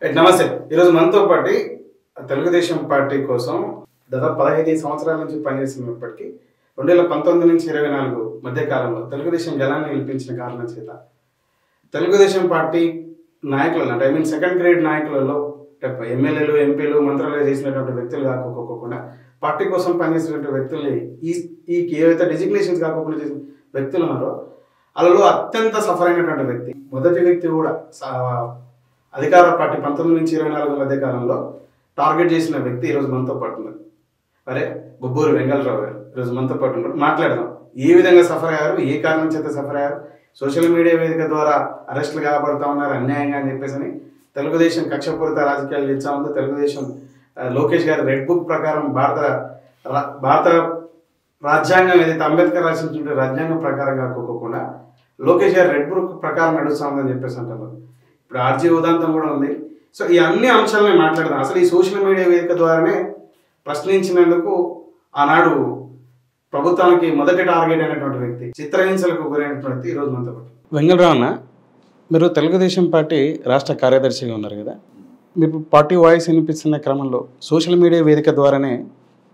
నమస్తే. ఈరోజు మనతో పాటు తెలుగుదేశం పార్టీ కోసం దాదాపు 15 సంవత్సరాల నుంచి పనిచేస్తున్నప్పటికీ 2019 నుంచి 24 మధ్య కాలంలో తెలుగుదేశం జనాన్ని గెలిపించిన కారణం చేత తెలుగుదేశం పార్టీ నాయకులలో అంటే సెకండ్ గ్రేడ్ నాయకులలో ఎమ్మెల్యేలు, ఎంపీలు, మంత్రులు చేసినటువంటి వ్యక్తులు కాకపోకుండా పార్టీ కోసం పనిచేసినటువంటి వ్యక్తుల్ని ఈ ఏవైతే డిజిగ్నేషన్స్ కాకుండా చేసిన వ్యక్తులు ఉన్నారో వాళ్ళలో అత్యంత సఫర్ అయినటువంటి వ్యక్తి, మొదటి వ్యక్తి కూడా అధికార పార్టీ 19 నుంచి 24 మధ్య కాలంలో టార్గెట్ చేసిన వ్యక్తి ఈరోజు మనతో పాటు ఉన్నారు. అరే బొబ్బూరు వెంగళరావు గారు ఈరోజు మనతో పాటు ఉన్నారు. మాట్లాడదాం. ఏ విధంగా సఫర్ అయ్యారు, ఏ కారణం చేత సఫర్ అయ్యారు, సోషల్ మీడియా వేదిక ద్వారా అరెస్టులు కాబడతా ఉన్నారు అన్యాయంగా అని చెప్పేసి తెలుగుదేశం కక్షపూరిత రాజకీయాలు చేస్తా ఉందో, తెలుగుదేశం లోకేష్ గారి రెడ్ బుక్ ప్రకారం భారత రాజ్యాంగం ఏదైతే అంబేద్కర్ రాసినటువంటి రాజ్యాంగం ప్రకారం కాకోకుండా లోకేష్ గారి రెడ్ బుక్ ప్రకారం నడుస్తూ ఉందని చెప్పేసి అంటున్నారు. ఇప్పుడు ఆర్జీ ఉదాంతం కూడా ఉంది. సో ఈ అన్ని అంశాలను మాట్లాడదాం. అసలు ఈ సోషల్ మీడియా వేదిక ద్వారానే ప్రశ్నించినందుకు ఆనాడు ప్రభుత్వానికి మొదటి టార్గెట్ అయినటువంటి వ్యక్తి, చిత్రహింసలకు గురైనటువంటి వ్యక్తి ఈరోజు మనతో పాటు. వెంగళరావు అన్న, మీరు తెలుగుదేశం పార్టీ రాష్ట్ర కార్యదర్శిగా ఉన్నారు కదా, మీకు పార్టీ వాయిస్ వినిపిస్తున్న క్రమంలో సోషల్ మీడియా వేదిక ద్వారానే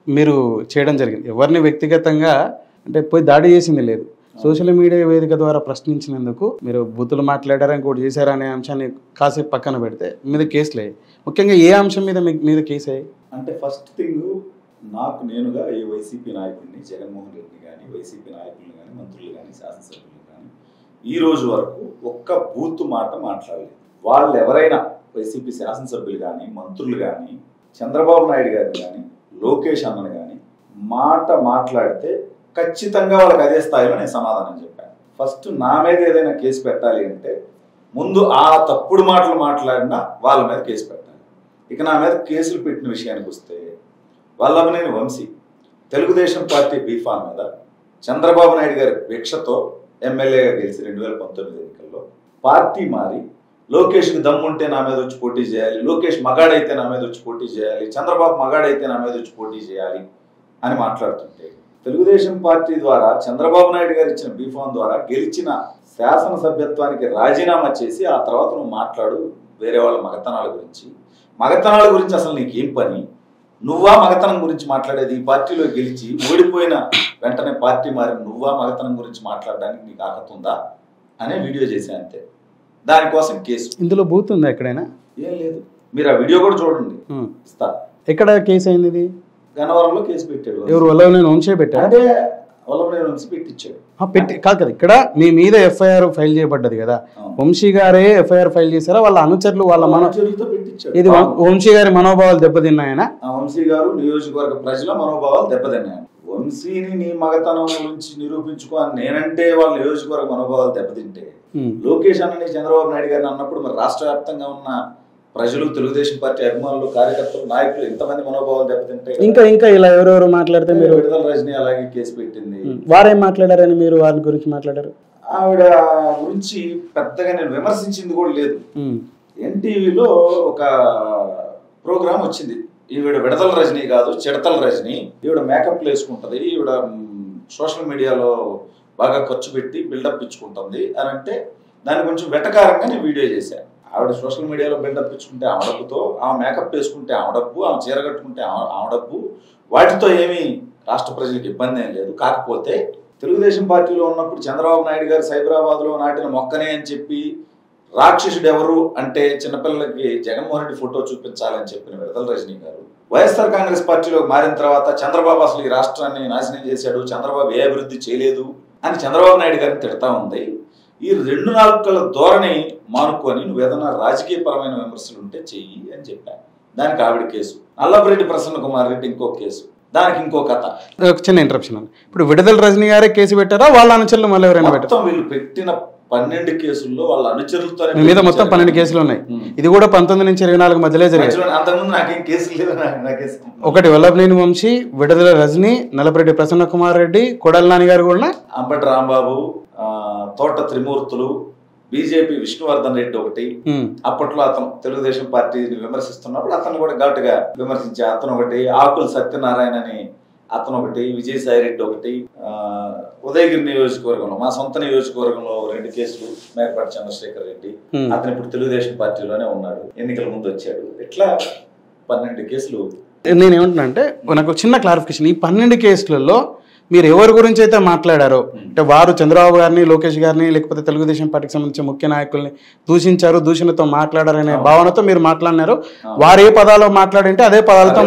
మీరు చేయడం జరిగింది. ఎవరిని వ్యక్తిగతంగా అంటే పోయి దాడి చేసింది లేదు. సోషల్ మీడియా వేదిక ద్వారా ప్రశ్నించినందుకు మీరు బూతులు మాట్లాడారని కూడా చేశారనే అంశాన్ని కాసేపు పక్కన పెడితే మీద కేసులు అయ్యాయి. ముఖ్యంగా ఏ అంశం మీద కేసు అయ్యాయి అంటే ఫస్ట్ థింగ్, నాకు నేనుగా ఏ వైసీపీ నాయకుడిని, జగన్మోహన్ రెడ్డి కానీ, వైసీపీ నాయకులు కానీ, మంత్రులు కానీ, శాసనసభ్యులు కానీ ఈ రోజు వరకు ఒక్క బూత్ మాట మాట్లాడలేదు. వాళ్ళు ఎవరైనా వైసీపీ శాసనసభ్యులు కానీ, మంత్రులు కానీ, చంద్రబాబు నాయుడు గారిని కానీ, లోకేష్ అన్నని కానీ మాట్లాడితే ఖచ్చితంగా వాళ్ళకి అదే స్థాయిలో నేను సమాధానం చెప్పాను. ఫస్ట్ నా మీద ఏదైనా కేసు పెట్టాలి అంటే ముందు ఆ తప్పుడు మాటలు మాట్లాడినా వాళ్ళ మీద కేసు పెట్టాలి. ఇక నా మీద కేసులు పెట్టిన విషయానికి వస్తే, వల్లభనేని వంశీ తెలుగుదేశం పార్టీ బీఫామ్ మీద చంద్రబాబు నాయుడు గారి భిక్షతో ఎమ్మెల్యేగా గెలిచి 2019 ఎన్నికల్లో పార్టీ మారి లోకేష్కి దమ్ముంటే నా మీద వచ్చి పోటీ చేయాలి, లోకేష్ మగాడైతే నా మీద వచ్చి పోటీ చేయాలి, చంద్రబాబు మగాడైతే నా మీద వచ్చి పోటీ చేయాలి అని మాట్లాడుతుంటే, తెలుగుదేశం పార్టీ ద్వారా చంద్రబాబు నాయుడు గారు ఇచ్చిన బీఫామ్ ద్వారా గెలిచిన శాసనసభ్యత్వానికి రాజీనామా చేసి ఆ తర్వాత నువ్వు మాట్లాడు వేరే వాళ్ళ మగతనాల గురించి అసలు నీకేం పని, నువ్వా మగతనం గురించి మాట్లాడేది? ఈ పార్టీలో గెలిచి ఓడిపోయిన వెంటనే పార్టీ మారి నువ్వా మగతనం గురించి మాట్లాడడానికి నీకు అర్హత ఉందా అనే వీడియో చేశా అంతే. దానికోసం కేసు. ఇందులో బూత్ ఉందా ఎక్కడైనా? ఏం లేదు, మీరు ఆ వీడియో కూడా చూడండి, ఇస్తా. ఎక్కడ కేసు అయింది? ఇది గన్నవరంలో కేసు పెట్టాడు. ఎవరు? వల్లభనేని వంశీ పెట్టాడు. అంటే వల్లభనేని వంశీ పెట్టించాడు. కాదు కదా, ఇక్కడ మీ మీద ఎఫ్ఐఆర్ ఫైల్ చేయబడ్డది కదా, వంశీ గారే ఎఫ్ఐఆర్ ఫైల్ చేశారా వాళ్ళ అనుచరులు వాళ్ళ అనుచరులతో పెట్టించాడు? ఇది వంశీ గారి మనోభావాలు దెబ్బతిన్నాయన? వంశీ గారు నియోజకవర్గ ప్రజల మనోభావాలు దెబ్బతిన్నాయన. వంశీని నీ మగతనం గురించి నిరూపించుకో అని నేనంటే వాళ్ళ నియోజకవర్గ మనోభావాలు దెబ్బతింటే, లోకేష్ అన్నని చంద్రబాబు నాయుడు గారిని అన్నప్పుడు మరి రాష్ట్ర వ్యాప్తంగా ఉన్న ప్రజలు, తెలుగుదేశం పార్టీ అభిమానులు, కార్యకర్తలు, నాయకులు ఎంతమంది మనోభావాలు దెబ్బతింటే, ఇంకా ఇలా ఎవరెవరు మాట్లాడితే మీరు విడుదల రజని అలాగే కేసు పెట్టింది. వారేం మాట్లాడారని మీరు వారి గురించి మాట్లాడారు? ఆవిడ గురించి పెద్దగా నేను విమర్శించింది కూడా లేదు. ఎన్టీవీలో ఒక ప్రోగ్రామ్ వచ్చింది, ఈవిడ విడతల రజనీ కాదు చిడతల రజనీ, ఈవిడ మేకప్ వేసుకుంటది, ఈవిడ సోషల్ మీడియాలో బాగా ఖర్చు పెట్టి బిల్డప్ ఇచ్చుకుంటుంది అని అంటే దాని కొంచెం వెటకారంగా నేను వీడియో చేశాను. ఆవిడ సోషల్ మీడియాలో బిల్డప్ ఇచ్చుకుంటే ఆమె డబ్బుతో, ఆమె మేకప్ వేసుకుంటే ఆమె డబ్బు, ఆమె చీర కట్టుకుంటే ఆమె డబ్బు, వాటితో ఏమీ రాష్ట్ర ప్రజలకు ఇబ్బంది ఏం లేదు. కాకపోతే తెలుగుదేశం పార్టీలో ఉన్నప్పుడు చంద్రబాబు నాయుడు గారు సైబరాబాద్లో నాటిన మొక్కనే అని చెప్పి రాక్షసుడు ఎవరు అంటే చిన్నపిల్లలకి జగన్మోహన్ రెడ్డి ఫోటో చూపించాలని చెప్పిన విడుదల రజనీ గారు వైఎస్ఆర్ కాంగ్రెస్ పార్టీలోకి మారిన తర్వాత చంద్రబాబు అసలు ఈ రాష్ట్రాన్ని నాశనం చేశాడు, చంద్రబాబు ఏ అభివృద్ధి చేయలేదు అని చంద్రబాబు నాయుడు గారిని తిడతా ఉంది. ఈ 2 నాలుకల ధోరణి మానుకొని నువ్వు ఏదైనా రాజకీయ పరమైన విమర్శలు ఉంటే చెయ్యి అని చెప్పాను. దానికి ఆవిడ కేసు, నల్లపురెడ్డి ప్రసన్న కుమార్ రెడ్డి ఇంకో కేసు, దానికి ఇంకో కథ. చిన్న ఇంటరప్షన్. ఇప్పుడు విడుదల రజనీ గారే కేసు పెట్టారా వాళ్ళ అనుచరులు మళ్ళీ ఎవరైనా పెట్టారు? వీళ్ళు పెట్టిన 12 కేసుల్లో వాళ్ళ అనుచరులతో మీద మొత్తం 12 కేసులు ఉన్నాయి. ఇది కూడా 19 నుంచి 24 మధ్యలో జరిగింది. అంతకుముందు నాకేం కేసులు లేదు. ఒకటి వల్లభనేని వంశీ, విడుదల రజనీ, నల్లపురెడ్డి ప్రసన్న కుమార్ రెడ్డి, కొడాలి నాని గారు కూడా, అంబటి రాంబాబు, తోట త్రిమూర్తులు, బీజేపీ విష్ణువర్ధన్ రెడ్డి ఒకటి. అప్పట్లో అతను తెలుగుదేశం పార్టీని విమర్శిస్తున్నప్పుడు అతను కూడా ఘాటుగా విమర్శించే అతను ఒకటి. ఆకుల సత్యనారాయణ అని అతను ఒకటి, విజయసాయి రెడ్డి ఒకటి, ఉదయగిరి నియోజకవర్గంలో మా సొంత నియోజకవర్గంలో 2 కేసులు, మేకపాటి చంద్రశేఖర్ రెడ్డి, అతను ఇప్పుడు తెలుగుదేశం పార్టీలోనే ఉన్నాడు, ఎన్నికల ముందు వచ్చాడు. ఇట్లా 12 కేసులు. నేనేమంటున్నా అంటే నాకు చిన్న క్లారిఫికేషన్, ఈ 12 కేసులలో మీరు ఎవరి గురించి అయితే మాట్లాడారో, అంటే వారు చంద్రబాబు గారిని, లోకేష్ గారిని, లేకపోతే తెలుగుదేశం పార్టీకి సంబంధించిన ముఖ్య నాయకుల్ని దూషించారు, దూషణతో మాట్లాడారనే భావనతో మీరు మాట్లాడినారు. వారు ఏ పదాలు మాట్లాడింటే అదే పదాలతో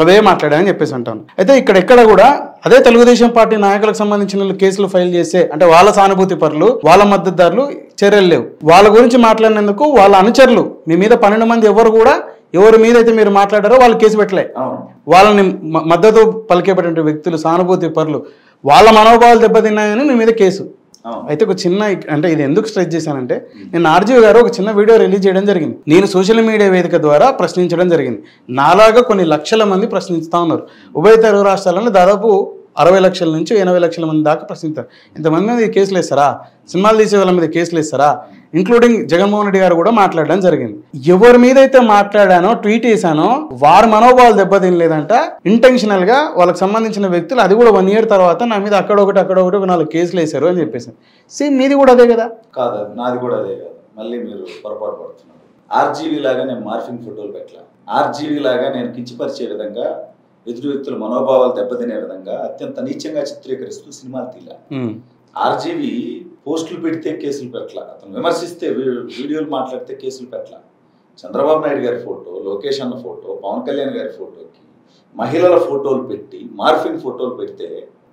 అదే మాట్లాడారని చెప్పేసి అంటాను. అయితే ఇక్కడెక్కడ కూడా అదే తెలుగుదేశం పార్టీ నాయకులకు సంబంధించిన కేసులు ఫైల్ చేస్తే, అంటే వాళ్ళ సానుభూతి పరులు, వాళ్ళ మద్దతుదారులు చర్యలు లేవు. వాళ్ళ గురించి మాట్లాడినందుకు వాళ్ళ అనుచరులు మీ మీద 12 మంది ఎవరు కూడా ఎవరి మీద అయితే మీరు మాట్లాడారో వాళ్ళు కేసు పెట్టలే. వాళ్ళని మద్దతు పలికేపటువంటి వ్యక్తులు, సానుభూతి పరులు, వాళ్ళ మనోభావాలు దెబ్బతిన్నాయని మీ మీద కేసు. అయితే ఒక చిన్న, అంటే ఇది ఎందుకు స్ట్రెస్ చేశానంటే, నేను ఆర్జీవి గారు ఒక చిన్న వీడియో రిలీజ్ చేయడం జరిగింది. నేను సోషల్ మీడియా వేదిక ద్వారా ప్రశ్నించడం జరిగింది. నాలాగా కొన్ని లక్షల మంది ప్రశ్నిస్తూ ఉన్నారు. ఉభయ తెలుగు రాష్ట్రాలను దాదాపు 60 లక్షల నుంచి 80 లక్షల మంది దాకా ప్రశ్నిస్తారు. ఇంతమంది మీద కేసులు వేస్తారా? సినిమాలు తీసే వాళ్ళ మీద కేసులు వేస్తారా? ఇంక్లూడింగ్ జగన్మోహన్ రెడ్డి గారు కూడా మాట్లాడడం జరిగింది. ఎవరి మీద అయితే మాట్లాడానో, ట్వీట్ చేశానో వారి మనోభావాలు దెబ్బతినలేదంట. ఇంటెన్షనల్ గా వాళ్ళకి సంబంధించిన వ్యక్తులు, అది కూడా 1 ఇయర్ తర్వాత నా మీద అక్కడొకటి 4 కేసులు వేశారు అని చెప్పేసి. సేమ్ మీది కూడా అదే కదా? కాదు, నాది కూడా అదే కాదు. మళ్ళీ మీరు పొరపాటు పడుతున్నారు. ఆర్జీవీ లాగా నేను మార్ఫింగ్ ఫోటోలు పెట్టలా. ఆర్జీవీ లాగా నేను కించపరిచే విధంగా, ఎదుటి వ్యక్తుల మనోభావాలు దెబ్బతినే విధంగా అత్యంత నీచంగా చిత్రీకరిస్తూ సినిమాలు తీలా. ఆర్జీవీ పోస్టులు పెడితే కేసులు పెట్టలా, అతను విమర్శిస్తే వీడియోలు మాట్లాడితే కేసులు పెట్టలా. చంద్రబాబు నాయుడు గారి ఫోటో, లోకేష్ అన్న ఫోటో, పవన్ కళ్యాణ్ గారి ఫోటోకి మహిళల ఫోటోలు పెట్టి మార్ఫింగ్ ఫోటోలు పెడితే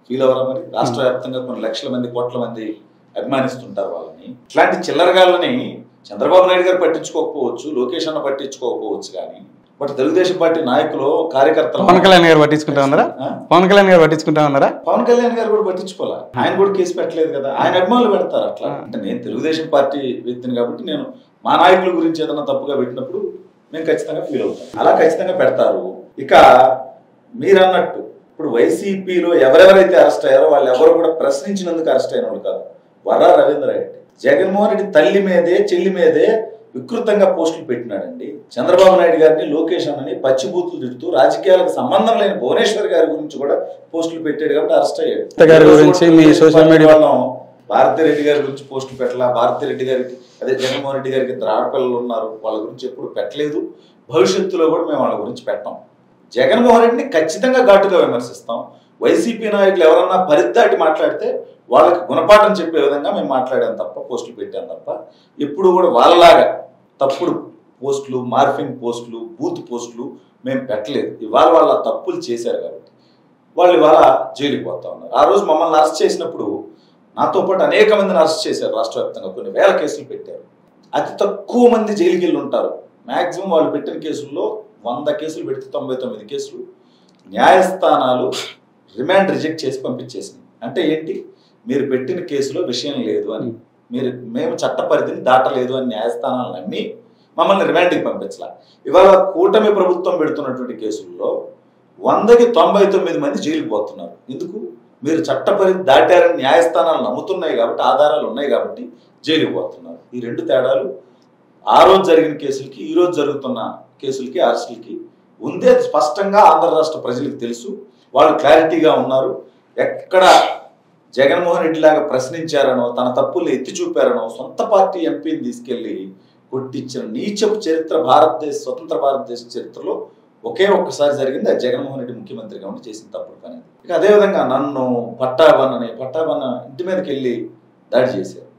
ఫీల్ అవ్వరా? మరి రాష్ట్ర వ్యాప్తంగా కొన్ని లక్షల మంది, కోట్ల మంది అభిమానిస్తుంటారు వాళ్ళని. ఇట్లాంటి చిల్లరగాళ్ళని చంద్రబాబు నాయుడు గారు పట్టించుకోకపోవచ్చు, లోకేష్ అన్న పట్టించుకోకపోవచ్చు, కానీ బట్ తెలుగుదేశం పార్టీ నాయకులు, కార్యకర్తలు పవన్ కళ్యాణ్ గారు పట్టించుకుంటా ఉన్నారా? పవన్ కళ్యాణ్ గారు పట్టించుకుంటా ఉన్నారా? పవన్ కళ్యాణ్ గారు కూడా పట్టించుకోవాలా? ఆయన కూడా కేసు పెట్టలేదు కదా. ఆయన అభిమానులు పెడతారు అట్లా. అంటే నేను తెలుగుదేశం పార్టీ వ్యక్తిని కాబట్టి నేను మా నాయకుల గురించి ఏదైనా తప్పుగా పెట్టినప్పుడు నేను ఖచ్చితంగా ఫీల్ అవుతాను. అలా ఖచ్చితంగా పెడతారు. ఇక మీరు అన్నట్టు ఇప్పుడు వైసీపీలో ఎవరెవరైతే అరెస్ట్ అయ్యారో వాళ్ళు ఎవరు కూడా ప్రశ్నించినందుకు అరెస్ట్ అయిన వాళ్ళు కాదు. వర్రా రవీంద్ర రెడ్డి జగన్మోహన్ రెడ్డి తల్లి మీదే, చెల్లి మీదే వికృతంగా పోస్టులు పెట్టినాడండి. చంద్రబాబు నాయుడు గారిని, లోకేష్ అన్నని పచ్చిబూతులు తిడుతూ రాజకీయాలకు సంబంధం లేని భువనేశ్వర్ గారి గురించి కూడా పోస్టులు పెట్టాడు కాబట్టి అరెస్ట్ అయ్యాడు. భారతిరెడ్డి గారి గురించి పోస్టులు పెట్టాల. భారతిరెడ్డి గారికి, అదే జగన్మోహన్ రెడ్డి గారికి 2 ఆడపిల్లలు ఉన్నారు, వాళ్ళ గురించి ఎప్పుడు పెట్టలేదు. భవిష్యత్తులో కూడా మేము వాళ్ళ గురించి పెట్టాం. జగన్మోహన్ రెడ్డిని ఖచ్చితంగా ఘాటుగా విమర్శిస్తాం. వైసీపీ నాయకులు ఎవరన్నా పరిద్దాటి మాట్లాడితే వాళ్ళకి గుణపాఠం చెప్పే విధంగా మేము మాట్లాడాం తప్ప, పోస్టులు పెట్టాం తప్ప, ఎప్పుడు కూడా వాళ్ళలాగా తప్పుడు పోస్టులు, మార్ఫింగ్ పోస్టులు, బూత్ పోస్టులు మేము పెట్టలేదు. ఇవాళ వాళ్ళ తప్పులు చేశారు కాబట్టి వాళ్ళు ఇవాళ జైలుకి పోతా ఉన్నారు. ఆ రోజు మమ్మల్ని అరెస్ట్ చేసినప్పుడు నాతో పాటు అనేక మందిని అరెస్ట్ చేశారు. రాష్ట్ర వ్యాప్తంగా కొన్ని వేల కేసులు పెట్టారు. అతి తక్కువ మంది జైలుకి వెళ్ళి ఉంటారు. మ్యాక్సిమం వాళ్ళు పెట్టిన కేసుల్లో 100 కేసులు పెడితే 99 కేసులు న్యాయస్థానాలు రిమాండ్ రిజెక్ట్ చేసి పంపించేసింది. అంటే ఏంటి? మీరు పెట్టిన కేసులో విషయం లేదు అని, మేము చట్ట పరిధిని దాటలేదు అని న్యాయస్థానాలు నమ్మి మమ్మల్ని రిమాండ్కి పంపించాల. ఇవాళ కూటమి ప్రభుత్వం పెడుతున్నటువంటి కేసుల్లో 100కి 99 మంది జైలుకి పోతున్నారు. ఎందుకు? మీరు చట్ట పరిధి దాటారని న్యాయస్థానాలు నమ్ముతున్నాయి కాబట్టి, ఆధారాలు ఉన్నాయి కాబట్టి జైలుకి పోతున్నారు. ఈ 2 తేడాలు ఆ రోజు జరిగిన కేసులకి, ఈ రోజు జరుగుతున్న కేసులకి, అరెస్టులకి ఉందే. స్పష్టంగా ఆంధ్ర రాష్ట్ర ప్రజలకు తెలుసు. వాళ్ళు క్లారిటీగా ఉన్నారు. ఎక్కడ జగన్మోహన్ రెడ్డి లాగా ప్రశ్నించారనో, తన తప్పులు ఎత్తి చూపారనో, సొంత పార్టీ ఎంపీని తీసుకెళ్లి కొట్టించిన నీచపు చరిత్ర స్వతంత్ర భారతదేశ చరిత్రలో ఒకే ఒక్కసారి జరిగింది. అది జగన్మోహన్ రెడ్డి ముఖ్యమంత్రిగా ఉండి చేసిన తప్పుడు పని. ఇక అదేవిధంగా నన్ను పట్టాభన్న ఇంటి మీదకి వెళ్ళి దాడి చేశారు.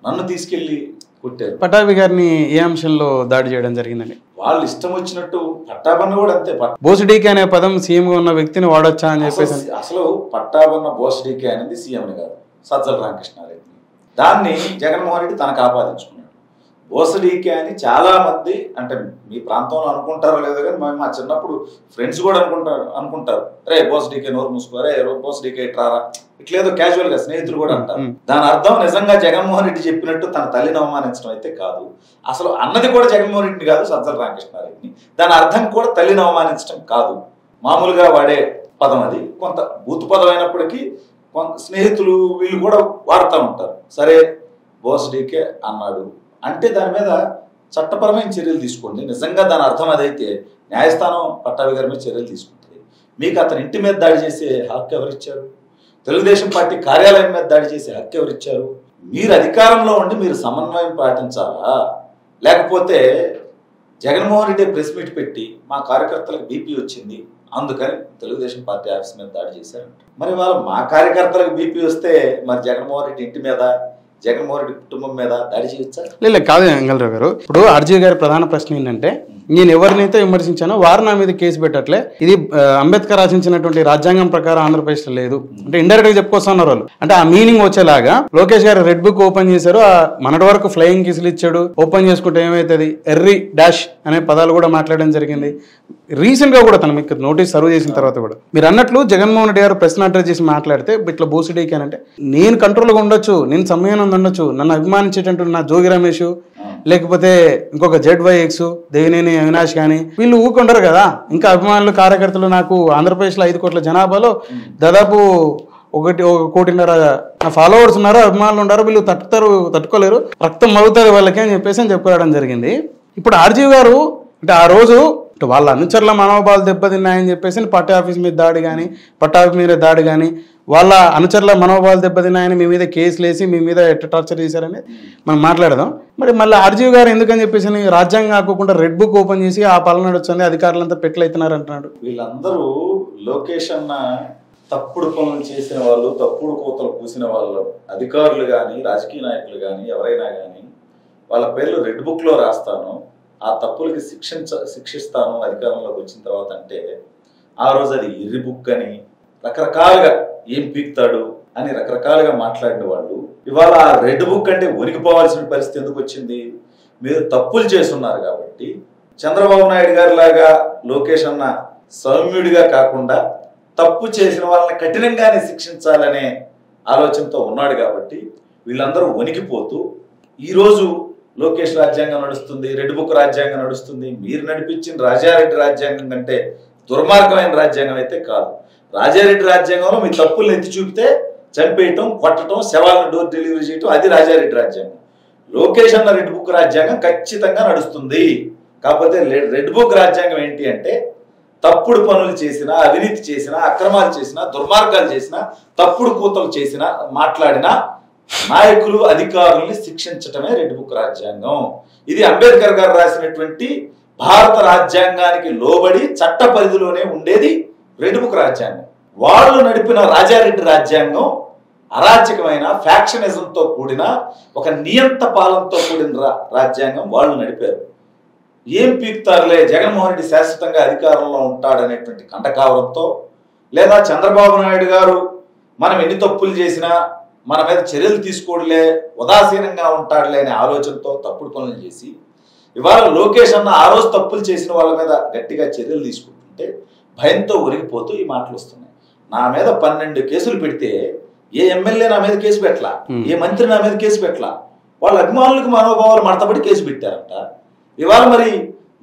నన్ను తీసుకెళ్లి కొట్టారు. పట్టాభి గారిని ఏ అంశంలో దాడి చేయడం జరిగిందండి? వాళ్ళు ఇష్టం వచ్చినట్టు. పట్టాభన్న కూడా అంతే. బోసుడీకే అనే పదం సీఎంగా ఉన్న వ్యక్తిని వాడొచ్చా అని చెప్పేసి అసలు పట్టాభన్న బోసుడీకే అనేది సీఎంని కాదు, సజ్జల రామకృష్ణారెడ్డిని. దాన్ని జగన్మోహన్ రెడ్డి తనకు ఆపాదించుకున్నాడు. బోసుడీకే అని చాలా మంది, అంటే మీ ప్రాంతంలో అనుకుంటారో లేదో కానీ మా చిన్నప్పుడు ఫ్రెండ్స్ కూడా అనుకుంటారు రే బోసుడీకే నోరు మూసుకో, రే బోసుడీకే ఇట్రారా, ఇట్లేదో క్యాజువల్ గా స్నేహితులు కూడా అంటారు. దాని అర్థం నిజంగా జగన్మోహన్ రెడ్డి చెప్పినట్టు తన తల్లిని అవమానించడం అయితే కాదు. అసలు అన్నది కూడా జగన్మోహన్ రెడ్డి కాదు, సజ్జల రామకృష్ణారెడ్డిని. దాని అర్థం కూడా తల్లిని అవమానించడం కాదు. మామూలుగా వాడే పదం అది. కొంత బూతు పదం అయినప్పటికీ కొంత స్నేహితులు వీళ్ళు కూడా వాడుతూ ఉంటారు. సరే బోసుడీకే అన్నాడు అంటే దాని మీద చట్టపరమైన చర్యలు తీసుకోండి. నిజంగా దాని అర్థం అదైతే న్యాయస్థానం పట్టాభి గారి మీద చర్యలు తీసుకుంటుంది. మీకు అతని ఇంటి మీద దాడి చేసే హక్కు ఎవరిచ్చారు? తెలుగుదేశం పార్టీ కార్యాలయం మీద దాడి చేసే హక్కు ఎవరిచ్చారు? మీరు అధికారంలో ఉండి మీరు సమన్వయం పాటించాలా? లేకపోతే జగన్మోహన్ రెడ్డి ప్రెస్ మీట్ పెట్టి మా కార్యకర్తలకు బీపీ వచ్చింది అందుకని తెలుగుదేశం పార్టీ ఆఫీస్ మీద దాడి చేశారంట. మరి వాళ్ళు మా కార్యకర్తలకు బీపీ వస్తే మరి జగన్మోహన్ రెడ్డి ఇంటి మీద, జగన్మోహన్ రెడ్డి కుటుంబం మీద దాడి చేయొచ్చా? లేదు కాదు వెంగళరావు గారు, ఇప్పుడు ఆర్జీ గారి ప్రధాన ప్రశ్న ఏంటంటే, నేను ఎవరినైతే విమర్శించానో వారు నా మీద కేసు పెట్టట్లే, ఇది అంబేద్కర్ రచించినటువంటి రాజ్యాంగం ప్రకారం ఆంధ్రప్రదేశ్లో లేదు అంటే ఇండైరెక్ట్ గా చెప్పుకొస్తున్నారు వాళ్ళు. అంటే ఆ మీనింగ్ వచ్చేలాగా లోకేష్ గారు రెడ్ బుక్ ఓపెన్ చేశారు, మనటి వరకు ఫ్లయింగ్ కిసులు ఇచ్చాడు, ఓపెన్ చేసుకుంటే ఏమైతుంది ఎర్రీ డాష్ అనే పదాలు కూడా మాట్లాడడం జరిగింది. రీసెంట్ గా కూడా తను మీకు నోటీస్ సర్వ్ చేసిన తర్వాత కూడా మీరు అన్నట్లు జగన్మోహన్ రెడ్డి గారు ప్రశ్న అడ్రస్ చేసి మాట్లాడితే ఇట్లా బోసిడీకి అని అంటే, నేను కంట్రోల్గా ఉండొచ్చు, నేను సమయం ఉండొచ్చు, నన్ను అభిమానించేటట్టు నా జోగి రమేష్ లేకపోతే ఇంకొక ZYX దేవినేని అవినాష్ కానీ వీళ్ళు ఊకుంటారు కదా. ఇంకా అభిమానులు కార్యకర్తలు నాకు ఆంధ్రప్రదేశ్లో 5 కోట్ల జనాభాలో దాదాపు 1.5 కోటిన్నర ఫాలోవర్స్ ఉన్నారు, అభిమానులు ఉన్నారు, వీళ్ళు తట్టుకోలేరు, రక్తం మరుగుతుంది వాళ్ళకి అని చెప్పేసి చెప్పుకోవడం జరిగింది. ఇప్పుడు ఆర్జీవి గారు అంటే ఆ రోజు వాళ్ళ అనుచరుల మనోభావాలు దెబ్బతిన్నాయని చెప్పేసి పట్ట ఆఫీస్ మీద దాడి కానీ, పట్టాఫీస్ మీద దాడి కానీ, వాళ్ళ అనుచరుల మనోభావాలు దెబ్బతిన్నాయని మీ మీద కేసులు వేసి మీ మీద ఎట్లా టార్చర్ చేశారని మనం మాట్లాడదాం. మరి మళ్ళీ ఆర్జీవి గారు ఎందుకని చెప్పేసి రాజ్యాంగం కాకుండా రెడ్ బుక్ ఓపెన్ చేసి ఆ పాలన నడుస్తుంది, అధికారులంతా పెట్లయితున్నారు అంటున్నాడు. వీళ్ళందరూ లోకేష్ అన్న తప్పుడు పనులు చేసిన వాళ్ళు, తప్పుడు కోతలు పూసిన వాళ్ళు, అధికారులు కానీ రాజకీయ నాయకులు కానీ ఎవరైనా కానీ వాళ్ళ పేర్లు రెడ్ బుక్ లో రాస్తాను, ఆ తప్పులకి శిక్షిస్తాను అధికారంలోకి వచ్చిన తర్వాత అంటే ఆ రోజు అది ఎర్రి బుక్ అని రకరకాలుగా ఏం పీక్తాడు అని రకరకాలుగా మాట్లాడిన వాళ్ళు ఇవాళ ఆ రెడ్ బుక్ అంటే వణికిపోవాల్సిన పరిస్థితి ఎందుకు వచ్చింది? మీరు తప్పులు చేస్తున్నారు కాబట్టి. చంద్రబాబు నాయుడు గారి లాగా లోకేష్ అన్న సౌమ్యుడిగా కాకుండా తప్పు చేసిన వాళ్ళని కఠినంగానే శిక్షించాలనే ఆలోచనతో ఉన్నాడు కాబట్టి వీళ్ళందరూ వణికిపోతూ ఈరోజు లోకేష్ రాజ్యాంగం నడుస్తుంది, రెడ్ బుక్ రాజ్యాంగం నడుస్తుంది. మీరు నడిపించిన రాజారెడ్డి రాజ్యాంగం కంటే దుర్మార్గమైన రాజ్యాంగం అయితే కాదు. రాజారెడ్డి రాజ్యాంగంలో మీ తప్పులు ఎత్తి చూపితే చంపేయటం, కొట్టడం, శవాలను డోర్ డెలివరీ చేయటం, అది రాజారెడ్డి రాజ్యాంగం. లోకేష్ అన్న రెడ్ బుక్ రాజ్యాంగం ఖచ్చితంగా నడుస్తుంది. కాకపోతే రెడ్ బుక్ రాజ్యాంగం ఏంటి అంటే తప్పుడు పనులు చేసినా, అవినీతి చేసినా, అక్రమాలు చేసినా, దుర్మార్గాలు చేసినా, తప్పుడు కూతలు చేసినా, మాట్లాడినా నాయకులు అధికారుల్ని శిక్షించటమే రెడ్ బుక్ రాజ్యాంగం. ఇది అంబేద్కర్ గారు రాసినటువంటి భారత రాజ్యాంగానికి లోబడి చట్ట పరిధిలోనే ఉండేది రెడ్ బుక్ రాజ్యాంగం. వాళ్ళు నడిపిన రాజారెడ్డి రాజ్యాంగం అరాచకమైన ఫ్యాక్షనిజంతో కూడిన ఒక నియంత పాలనతో కూడిన రాజ్యాంగం వాళ్ళు నడిపారు. ఏం పీక్తారులే, జగన్మోహన్ రెడ్డి శాశ్వతంగా అధికారంలో ఉంటాడనేటువంటి కంటకావరంతో, లేదా చంద్రబాబు నాయుడు గారు మనం ఎన్ని తప్పులు చేసినా మన మీద చర్యలు తీసుకోవడలే, ఉదాసీనంగా ఉంటాడులే అనే ఆలోచనతో తప్పుడు పనులు చేసి ఇవాళ లోకేష్ అన్న ఆ రోజు తప్పులు చేసిన వాళ్ళ మీద గట్టిగా చర్యలు తీసుకుంటుంటే భయంతో ఉరిగిపోతూ ఈ మాటలు వస్తున్నాయి. నా మీద 12 కేసులు పెడితే ఏ ఎమ్మెల్యే నా మీద కేసు పెట్టలా, ఏ మంత్రి నా మీద కేసు పెట్టలా, వాళ్ళ అభిమానులకు మనోభావాలు మడతబడి కేసు పెట్టారంట. ఇవాళ మరి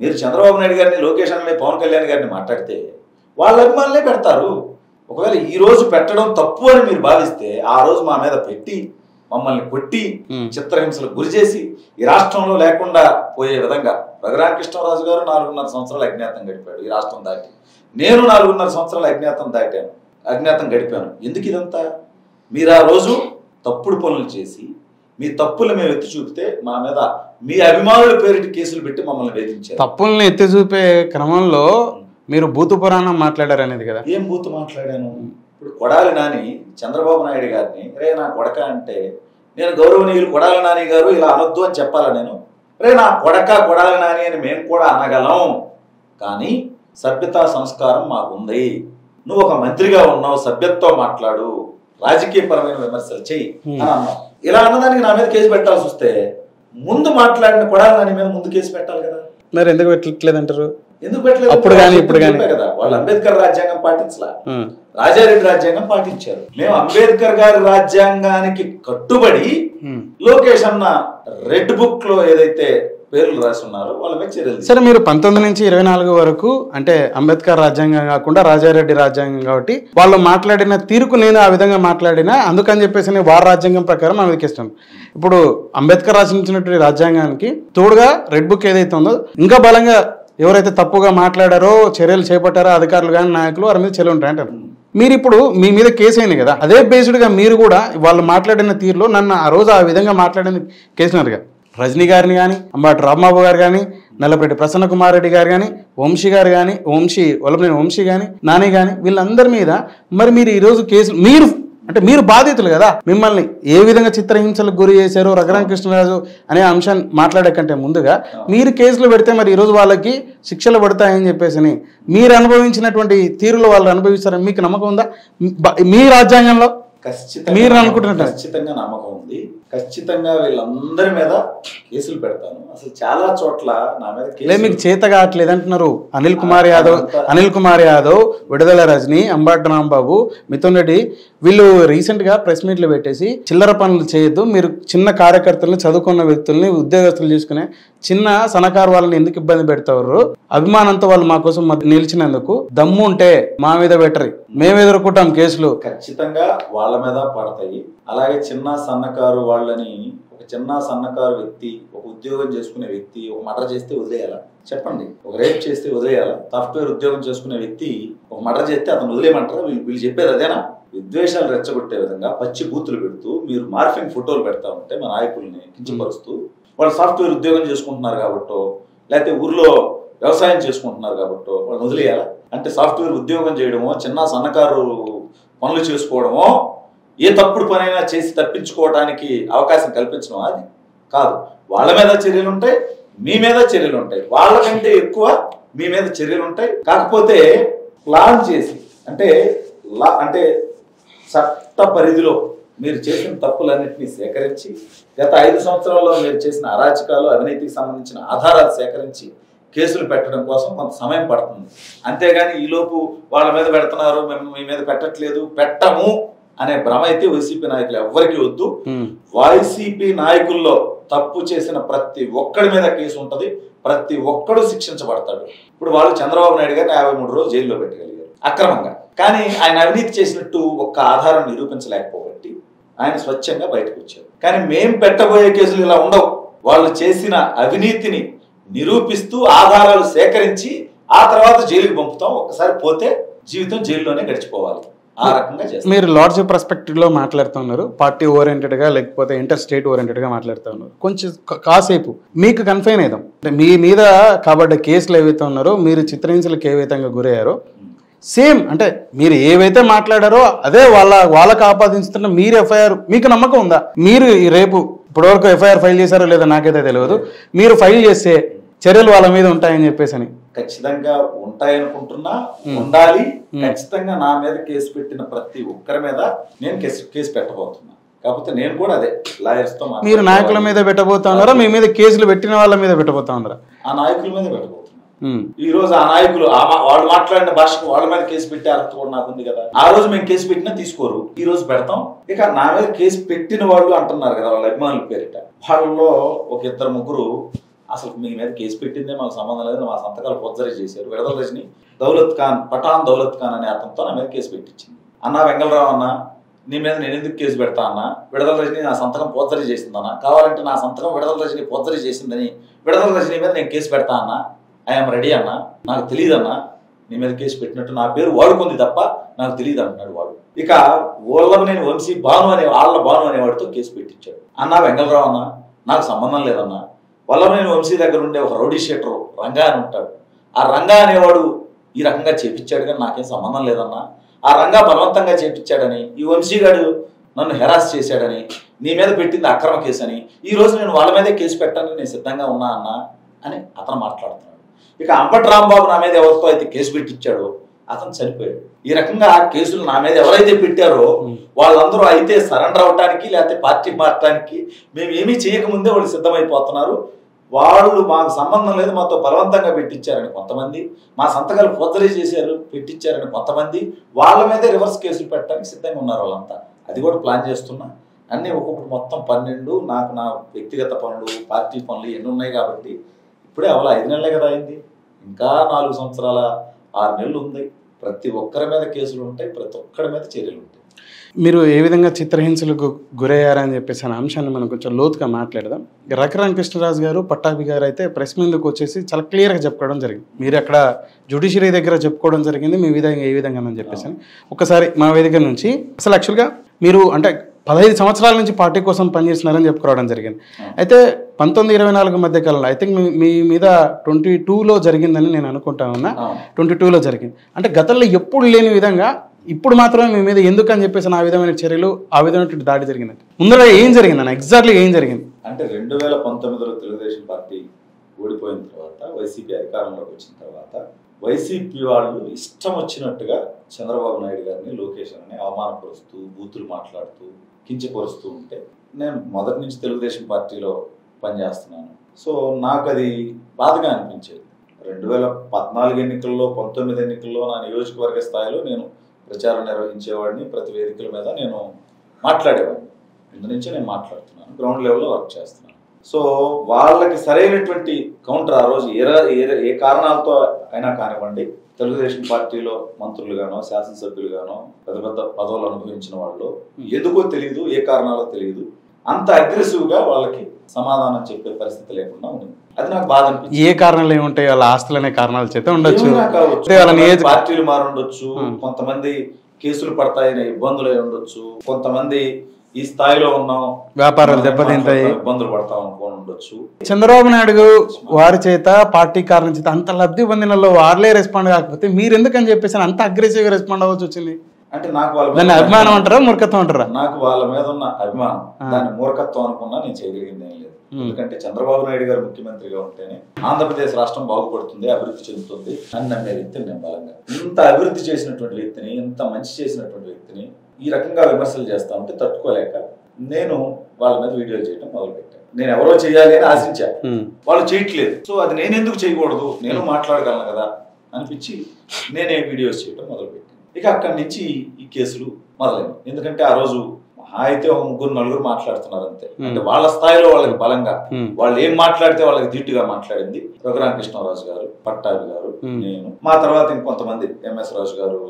మీరు చంద్రబాబు నాయుడు గారిని, లోకేష్ అన్నని, పవన్ కళ్యాణ్ గారిని మాట్లాడితే వాళ్ళ అభిమానులే పెడతారు. ఒకవేళ ఈ రోజు పెట్టడం తప్పు అని మీరు భావిస్తే ఆ రోజు మా మీద పెట్టి మమ్మల్ని కొట్టి చిత్రహింసలకు గురి చేసి ఈ రాష్ట్రంలో లేకుండా పోయే విధంగా రఘురామకృష్ణరాజు గారు 4.5 సంవత్సరాలు అజ్ఞాతం గడిపాడు ఈ రాష్ట్రం దాటి. నేను 4.5 సంవత్సరాలు అజ్ఞాతం గడిపాను. ఎందుకు ఇదంతా? మీరు ఆ రోజు తప్పుడు పనులు చేసి మీ తప్పులు మేము ఎత్తి చూపితే మా మీద మీ అభిమానుల పేరిటి కేసులు పెట్టి మమ్మల్ని వేధించారు. తప్పుల్ని ఎత్తి చూపే క్రమంలో మీరు భూతు పురాణం మాట్లాడారు అనేది కదా. ఏం భూతు మాట్లాడాను? ఇప్పుడు కొడాలి నాని చంద్రబాబు నాయుడు గారిని రే నా కొడక అంటే నేను గౌరవనీయులు కొడాలి నాని గారు ఇలా అనొద్దు అని చెప్పాలా? నేను రే నా కొడక కొడాలి నాని అని మేము కూడా అనగలం, కానీ సభ్యతా సంస్కారం మాకుంది. నువ్వు ఒక మంత్రిగా ఉన్నావు, సభ్యతతో మాట్లాడు, రాజకీయపరమైన విమర్శలు చెయ్యి అని అన్నావు. ఇలా అన్నదానికి నా మీద కేసు పెట్టాల్సి వస్తే ముందు మాట్లాడిన కొడాలి నాని మీద ముందు కేసు పెట్టాలి కదా. మరి ఎందుకు పెట్టలేదు అంటారు? ఎందుకు పెట్టలేదు? అప్పుడు కానీ ఇప్పుడు కానీ కదా వాళ్ళు అంబేద్కర్ రాజ్యాంగం పాటించలా, రాజారెడ్డి రాజ్యాంగం పాటించారు. మేము అంబేద్కర్ గారి రాజ్యాంగానికి కట్టుబడి లోకేష్ అన్న రెడ్ బుక్ లో ఏదైతే పేర్లు రాసి ఉన్నారో వాళ్ళ మీద చర్యలు. సరే, మీరు 19 నుంచి 24 వరకు అంటే అంబేద్కర్ రాజ్యాంగం కాకుండా రాజారెడ్డి రాజ్యాంగం కాబట్టి వాళ్ళు మాట్లాడిన తీరుకు నేను ఆ విధంగా మాట్లాడినా అందుకని చెప్పేసి వారి రాజ్యాంగం ప్రకారం ఆమె ఇష్టం. ఇప్పుడు అంబేద్కర్ రాసించినటువంటి రాజ్యాంగానికి తోడుగా రెడ్ బుక్ ఏదైతే ఉందో ఇంకా బలంగా ఎవరైతే తప్పుగా మాట్లాడారో చర్యలు చేపట్టారో అధికారులు కానీ నాయకులు వారి మీద చర్యలు ఉంటాయి అంటారు. మీరు ఇప్పుడు మీ మీద కేసు అయింది కదా, అదే బేస్డ్గా మీరు కూడా వాళ్ళు మాట్లాడిన తీరులో నన్ను ఆ రోజు ఆ విధంగా మాట్లాడిన కేసున్నారు కదా, రజనీ గారిని కానీ, అంబాటి రాంబాబు గారు కానీ, నల్లపరెడ్డి ప్రసన్న కుమార్ రెడ్డి గారు కానీ, వంశీ గారు కానీ, వల్లభనేని వంశీ కానీ, నాని కానీ, వీళ్ళందరి మీద మరి మీరు ఈరోజు కేసులు మీరు బాధితులు కదా, మిమ్మల్ని ఏ విధంగా చిత్రహింసలకు గురి చేశారో రఘురామ కృష్ణరాజు అనే అంశాన్ని మాట్లాడే కంటే ముందుగా మీరు కేసులు పెడితే మరి ఈరోజు వాళ్ళకి శిక్షలు పడతాయని చెప్పేసి మీరు అనుభవించినటువంటి తీరులో వాళ్ళు అనుభవిస్తారని మీకు నమ్మకం ఉందా? మీ రాజ్యాంగంలో మీరు అనుకుంటున్నారు? ఖచ్చితంగా నమ్మకం ఉంది. ఖచ్చితంగా వీళ్ళందరి మీద కేసులు పెడతాను. అసలు చాలా చోట్ల నా మీద మీకు చేత కావట్లేదు అంటున్నారు. అనిల్ కుమార్ యాదవ్, విడుదల రజని, అంబాటి రాంబాబు, మిథున్ రెడ్డి వీళ్ళు రీసెంట్ గా ప్రెస్ మీట్లు పెట్టేసి చిల్లర పనులు చేయొద్దు, మీరు చిన్న కార్యకర్తల్ని, చదువుకున్న వ్యక్తుల్ని, ఉద్యోగస్తులు చేసుకునే చిన్న సన్నకారు వాళ్ళని ఎందుకు ఇబ్బంది పెడతారు? అభిమానంతో వాళ్ళు మా కోసం నిలిచినందుకు దమ్ము ఉంటే మా మీద పెట్టరు, మేము ఎదుర్కొంటాం కేసులు. ఖచ్చితంగా వాళ్ళ మీద పడతాయి. అలాగే చిన్న సన్నకారు వాళ్ళని, ఒక చిన్న సన్నకారు వ్యక్తి, ఒక ఉద్యోగం చేసుకునే వ్యక్తి ఒక మర్డర్ చేస్తే వదిలేయాలా చెప్పండి? ఒక రేప్ చేస్తే వదిలేయాలా? సాఫ్ట్వేర్ ఉద్యోగం చేసుకునే వ్యక్తి ఒక మర్డర్ చేస్తే అతను వదిలేయమంటారా? వీళ్ళు చెప్పేది అదేనా? విద్వేషాలు రెచ్చగొట్టే విధంగా పచ్చి బూతులు పెడుతూ మీరు మార్ఫింగ్ ఫోటోలు పెడతా ఉంటే మా నాయకుల్ని కించపరుస్తూ, వాళ్ళు సాఫ్ట్వేర్ ఉద్యోగం చేసుకుంటున్నారు కాబట్టో, లేకపోతే ఊర్లో వ్యవసాయం చేసుకుంటున్నారు కాబట్టో వాళ్ళని వదిలేయాలా? అంటే సాఫ్ట్వేర్ ఉద్యోగం చేయడమో, చిన్న సన్నకారు పనులు చేసుకోవడమో, ఏ తప్పుడు పనైనా చేసి తప్పించుకోవడానికి అవకాశం కల్పించడం అది కాదు. వాళ్ళ మీద చర్యలు ఉంటాయి, మీ మీద చర్యలు ఉంటాయి. వాళ్ళకంటే ఎక్కువ మీ మీద చర్యలు ఉంటాయి. కాకపోతే ప్లాన్ చేసి అంటే చట్ట పరిధిలో మీరు చేసిన తప్పులన్నింటినీ సేకరించి, గత 5 సంవత్సరాల్లో మీరు చేసిన అరాచకాలు, అవినీతికి సంబంధించిన ఆధారాలు సేకరించి కేసులు పెట్టడం కోసం కొంత సమయం పడుతుంది. అంతేగాని ఈలోపు వాళ్ళ మీద పెడుతున్నారు, మేము మీ మీద పెట్టట్లేదు, పెట్టము అనే భ్రమ అయితే వైసీపీ నాయకులు ఎవ్వరికి వద్దు. వైసీపీ నాయకుల్లో తప్పు చేసిన ప్రతి ఒక్కడి మీద కేసు ఉంటది, ప్రతి ఒక్కడు శిక్షించబడతాడు. ఇప్పుడు వాళ్ళు చంద్రబాబు నాయుడు గారిని 53 రోజులు జైల్లో పెట్టగలిగారు అక్రమంగా. కానీ ఆయన అవినీతి చేసినట్టు ఒక్క ఆధారం నిరూపించలేకపోబట్టి ఆయన స్వచ్ఛంగా బయటకు వచ్చారు. కానీ మేం పెట్టబోయే కేసులు ఇలా ఉండవు. వాళ్ళు చేసిన అవినీతిని నిరూపిస్తూ ఆధారాలు సేకరించి ఆ తర్వాత జైలుకి పంపుతాం. ఒక్కసారి పోతే జీవితం జైల్లోనే గడిచిపోవాలి. ఆ రకంగా చేస్తారు. మీరు లార్జ్ పర్స్పెక్టివ్ లో మాట్లాడుతున్నారు, పార్టీ ఓరియంటెడ్ గా లేకపోతే ఇంటర్ స్టేట్ ఓరియంటెడ్ గా మాట్లాడుతున్నారు. కొంచెం కాసేపు మీకు కన్ఫైన్ అయిదాం. అంటే మీ మీద కాబట్టి కేసులు ఏవైతే ఉన్నారో, మీరు చిత్రహింసలకు ఏవైతే గురయ్యారో, సేమ్ అంటే మీరు ఏవైతే మాట్లాడారో అదే వాళ్ళకు ఆపాదిస్తున్న మీరు ఎఫ్ఐఆర్ మీకు నమ్మకం ఉందా? మీరు రేపు ఇప్పటివరకు ఎఫ్ఐఆర్ ఫైల్ చేశారో లేదో నాకైతే తెలియదు, మీరు ఫైల్ చేస్తే చర్యలు వాళ్ళ మీద ఉంటాయని చెప్పేసి ఖచ్చితంగా ఉంటాయనుకుంటున్నా, ఉండాలి. ఖచ్చితంగా నా మీద కేసు పెట్టిన ప్రతి ఒక్కరి మీద నేను కేసు పెట్టబోతున్నా. కాకపోతే నేను కూడా అదే లాయర్స్ తో మీరు నాయకుల మీద పెట్టబోతా ఉన్నారా, మీ మీద కేసులు పెట్టిన వాళ్ళ మీద పెట్టబోతా ఉన్నారా? ఆ నాయకుల మీద పెట్టబోతున్నా. ఈ రోజు ఆ నాయకులు వాళ్ళు మాట్లాడిన భాషకు వాళ్ళ మీద కేసు పెట్టే అర్హత కూడా నాకు ఉంది కదా. ఆ రోజు మేము కేసు పెట్టినా తీసుకోరు, ఈ రోజు పెడతాం. ఇక నా మీద కేసు పెట్టిన వాళ్ళు అంటున్నారు కదా, వాళ్ళ అభిమానుల పేరిట, వాళ్ళలో ఒక 2-3 అసలు మీ మీద కేసు పెట్టిందే మాకు సంబంధం లేదు, మా సంతకాలు ఫోర్జరీ చేశారు. విడుదల రజని పఠాన్ దౌలత్ ఖాన్ అనే అతనితో నా మీద కేసు పెట్టించింది. అన్నా వెంగళరావు అన్న, నీ మీద నేను ఎందుకు కేసు పెడతా అన్నా? విడుదల రజని నా సంతకం ఫోర్జరీ చేసిందన్నా, కావాలంటే నా సంతకం విడుదల రజని ఫోర్జరీ చేసిందని విడుదల రజని మీద నేను కేసు పెడతా అన్నా, ఐఎమ్ రెడీ అన్నా, నాకు తెలియదు అన్నా నీ మీద కేసు పెట్టినట్టు, నా పేరు వాడుకుంది తప్ప నాకు తెలియదు అంటున్నాడు వాడు. ఇక వల్లభనేని వంశీ భాను అనేవాడితో కేసు పెట్టించాడు. అన్నా వెంగళరావు అన్న, నాకు సంబంధం లేదన్నా, వల్లభనేని వంశీ దగ్గర ఉండే ఒక రౌడీ షీటర్ రంగా అని ఉంటాడు, ఆ రంగా అనేవాడు ఈ రకంగా చేపించాడు కానీ నాకేం సంబంధం లేదన్నా, ఆ రంగా బలవంతంగా చేపించాడని, ఈ వంశీగాడు నన్ను హెరాస్ చేశాడని, నీ మీద పెట్టింది అక్రమ కేసు అని, ఈ రోజు నేను వాళ్ళ మీదే కేసు పెట్టాలని నేను సిద్ధంగా ఉన్నా అన్నా అని అతను మాట్లాడుతున్నాడు. ఇక అంబటి రాంబాబు నా మీద ఎవరితో అయితే కేసు పెట్టించాడో అతను చనిపోయాడు. ఈ రకంగా కేసులు నా మీద ఎవరైతే పెట్టారో వాళ్ళందరూ అయితే సరెండర్ అవటానికి లేకపోతే పార్టీ మారటానికి మేము ఏమీ చేయకముందే వాళ్ళు సిద్ధమైపోతున్నారు. వాళ్ళు మాకు సంబంధం లేదు, మాతో బలవంతంగా పెట్టించారని కొంతమంది, మా సంతకాలు ఫోర్జరీ చేశారు పెట్టించారని కొంతమంది, వాళ్ళ మీదే రివర్స్ కేసులు పెట్టడానికి సిద్ధంగా ఉన్నారు వాళ్ళంతా. అది కూడా ప్లాన్ చేస్తున్నా. అన్నీ ఒక్కొక్కటి మొత్తం 12. నాకు నా వ్యక్తిగత పనులు, పార్టీ పనులు ఎన్ని ఉన్నాయి కాబట్టి ఇప్పుడే అవలా 5 నెలలే కదా అయింది. ఇంకా 4 సంవత్సరాల 6 నెలలు ఉంది. ప్రతి ఒక్కరి మీద కేసులు ఉంటాయి, ప్రతి ఒక్కరి మీద చర్యలు ఉంటాయి. మీరు ఏ విధంగా చిత్రహింసలకు గురయ్యారని చెప్పేసి అనే అంశాన్ని మనం కొంచెం లోతుగా మాట్లాడదాం. రఘురామకృష్ణరాజు గారు, పట్టాభి గారు అయితే ప్రెస్ ముందుకు వచ్చేసి చాలా క్లియర్గా చెప్పుకోవడం జరిగింది. మీరు అక్కడ జ్యుడిషియరీ దగ్గర చెప్పుకోవడం జరిగింది మీ విధంగా ఏ విధంగా అని చెప్పేసి. ఒకసారి మా వేదిక నుంచి అసలు యాక్చువల్గా మీరు అంటే 15 సంవత్సరాల నుంచి పార్టీ కోసం పనిచేస్తున్నారని చెప్పుకోవడం జరిగింది. అయితే 19-24 మధ్య కాలంలో ఐ థింక్ మీ మీద 22లో జరిగిందని నేను అనుకుంటా ఉన్నా. 22లో జరిగింది అంటే గతంలో ఎప్పుడు లేని విధంగా ఇప్పుడు మాత్రమే మీ మీద ఎందుకు అని చెప్పేసి ఆ విధమైన చర్యలు, ఆ విధమైన దాడి జరిగిందండి. ముందర ఏం జరిగిందన్న, ఎగ్జాక్ట్లీ ఏం జరిగింది? అంటే 2019లో తెలుగుదేశం పార్టీ ఓడిపోయిన తర్వాత, వైసీపీ అధికారంలోకి వచ్చిన తర్వాత వైసీపీ వాళ్ళు ఇష్టం వచ్చినట్టుగా చంద్రబాబు నాయుడు గారిని, లోకేష్ గారిని అవమానపరుస్తూ, బూతులు మాట్లాడుతూ, కించపరుస్తూ ఉంటే నేను మొదటి నుంచి తెలుగుదేశం పార్టీలో పనిచేస్తున్నాను. సో నాకు అది బాధగా అనిపించేది. 2014 ఎన్నికల్లో, 19 ఎన్నికల్లో నా నియోజకవర్గ స్థాయిలో నేను ప్రచారం నిర్వహించేవాడిని. ప్రతి వేదికల మీద నేను మాట్లాడేవాడిని. ఇందు నుంచే నేను మాట్లాడుతున్నాను, గ్రౌండ్ లెవెల్లో వర్క్ చేస్తున్నాను. సో వాళ్ళకి సరైనటువంటి కౌంటర్ ఆ రోజు ఏ కారణాలతో అయినా కానివ్వండి, తెలుగుదేశం పార్టీలో మంత్రులుగానో, శాసనసభ్యులుగానో, పెద్ద పెద్ద పదవులు అనుభవించిన వాళ్ళు ఎందుకో తెలియదు, ఏ కారణాలో తెలియదు, అంత అగ్రెసివ్గా వాళ్ళకి సమాధానం చెప్పే పరిస్థితి లేకుండా ఉంది. అది నాకు బాధ అనిపించింది. ఏ కారణాలు ఏముంటాయి, వాళ్ళ ఆస్తులు అనే కారణాలు చేత ఉండొచ్చు, పార్టీలు మారి ఉండొచ్చు, కొంతమంది కేసులు పడతాయనే ఇబ్బందులు అయి ఉండొచ్చు, కొంతమంది ఈ స్థాయిలో ఉన్నాం, వ్యాపారాలు దెబ్బతింటాయి, ఇబ్బందులు పడతాం అనుకోని ఉండొచ్చు. చంద్రబాబు నాయుడు వారి చేత, పార్టీ కారణం చేత అంత లబ్ధి పొందినలో వారిలే రెస్పాండ్ కాకపోతే మీరు ఎందుకని చెప్పేసి అంత అగ్రెసివ్ గా రెస్పాండ్ అవ్వచ్చు వచ్చింది? అంటే నాకు వాళ్ళ దాన్ని అభిమానం అంటారా, మూర్ఖత్వం అంటారా? నాకు వాళ్ళ మీద ఉన్న అభిమానం, దాన్ని మూర్ఖత్వం అనుకున్నా నేను చేయగలిగింది ఏం లేదు. ఎందుకంటే చంద్రబాబు నాయుడు గారు ముఖ్యమంత్రిగా ఉంటేనే ఆంధ్రప్రదేశ్ రాష్ట్రం బాగుపడుతుంది, అభివృద్ధి చెందుతుంది అని నమ్మే వ్యక్తిని నేను బలంగా. ఇంత అభివృద్ధి చేసినటువంటి వ్యక్తిని, ఇంత మంచి చేసినటువంటి వ్యక్తిని ఈ రకంగా విమర్శలు చేస్తా ఉంటే తట్టుకోలేక నేను వాళ్ళ మీద వీడియోలు చేయడం మొదలుపెట్టాను. నేను ఎవరో చేయాలి అని ఆశించా, వాళ్ళు చేయట్లేదు. సో అది నేను ఎందుకు చేయకూడదు, నేను మాట్లాడగలను కదా అనిపించి నేనే వీడియోస్ చేయడం మొదలుపెట్టాను. ఇక అక్కడి నుంచి ఈ కేసులు మొదలైనవి. ఎందుకంటే ఆ రోజు అయితే ఒక 3-4 మాట్లాడుతున్నారు అంతే. అంటే వాళ్ళ స్థాయిలో వాళ్ళకి బలంగా వాళ్ళు ఏం మాట్లాడితే వాళ్ళకి ధీటుగా మాట్లాడింది రఘురామకృష్ణరాజు గారు, పట్టాభి గారు, నేను. మా తర్వాత ఇంకొంతమంది ఎంఎస్ రాజు గారు,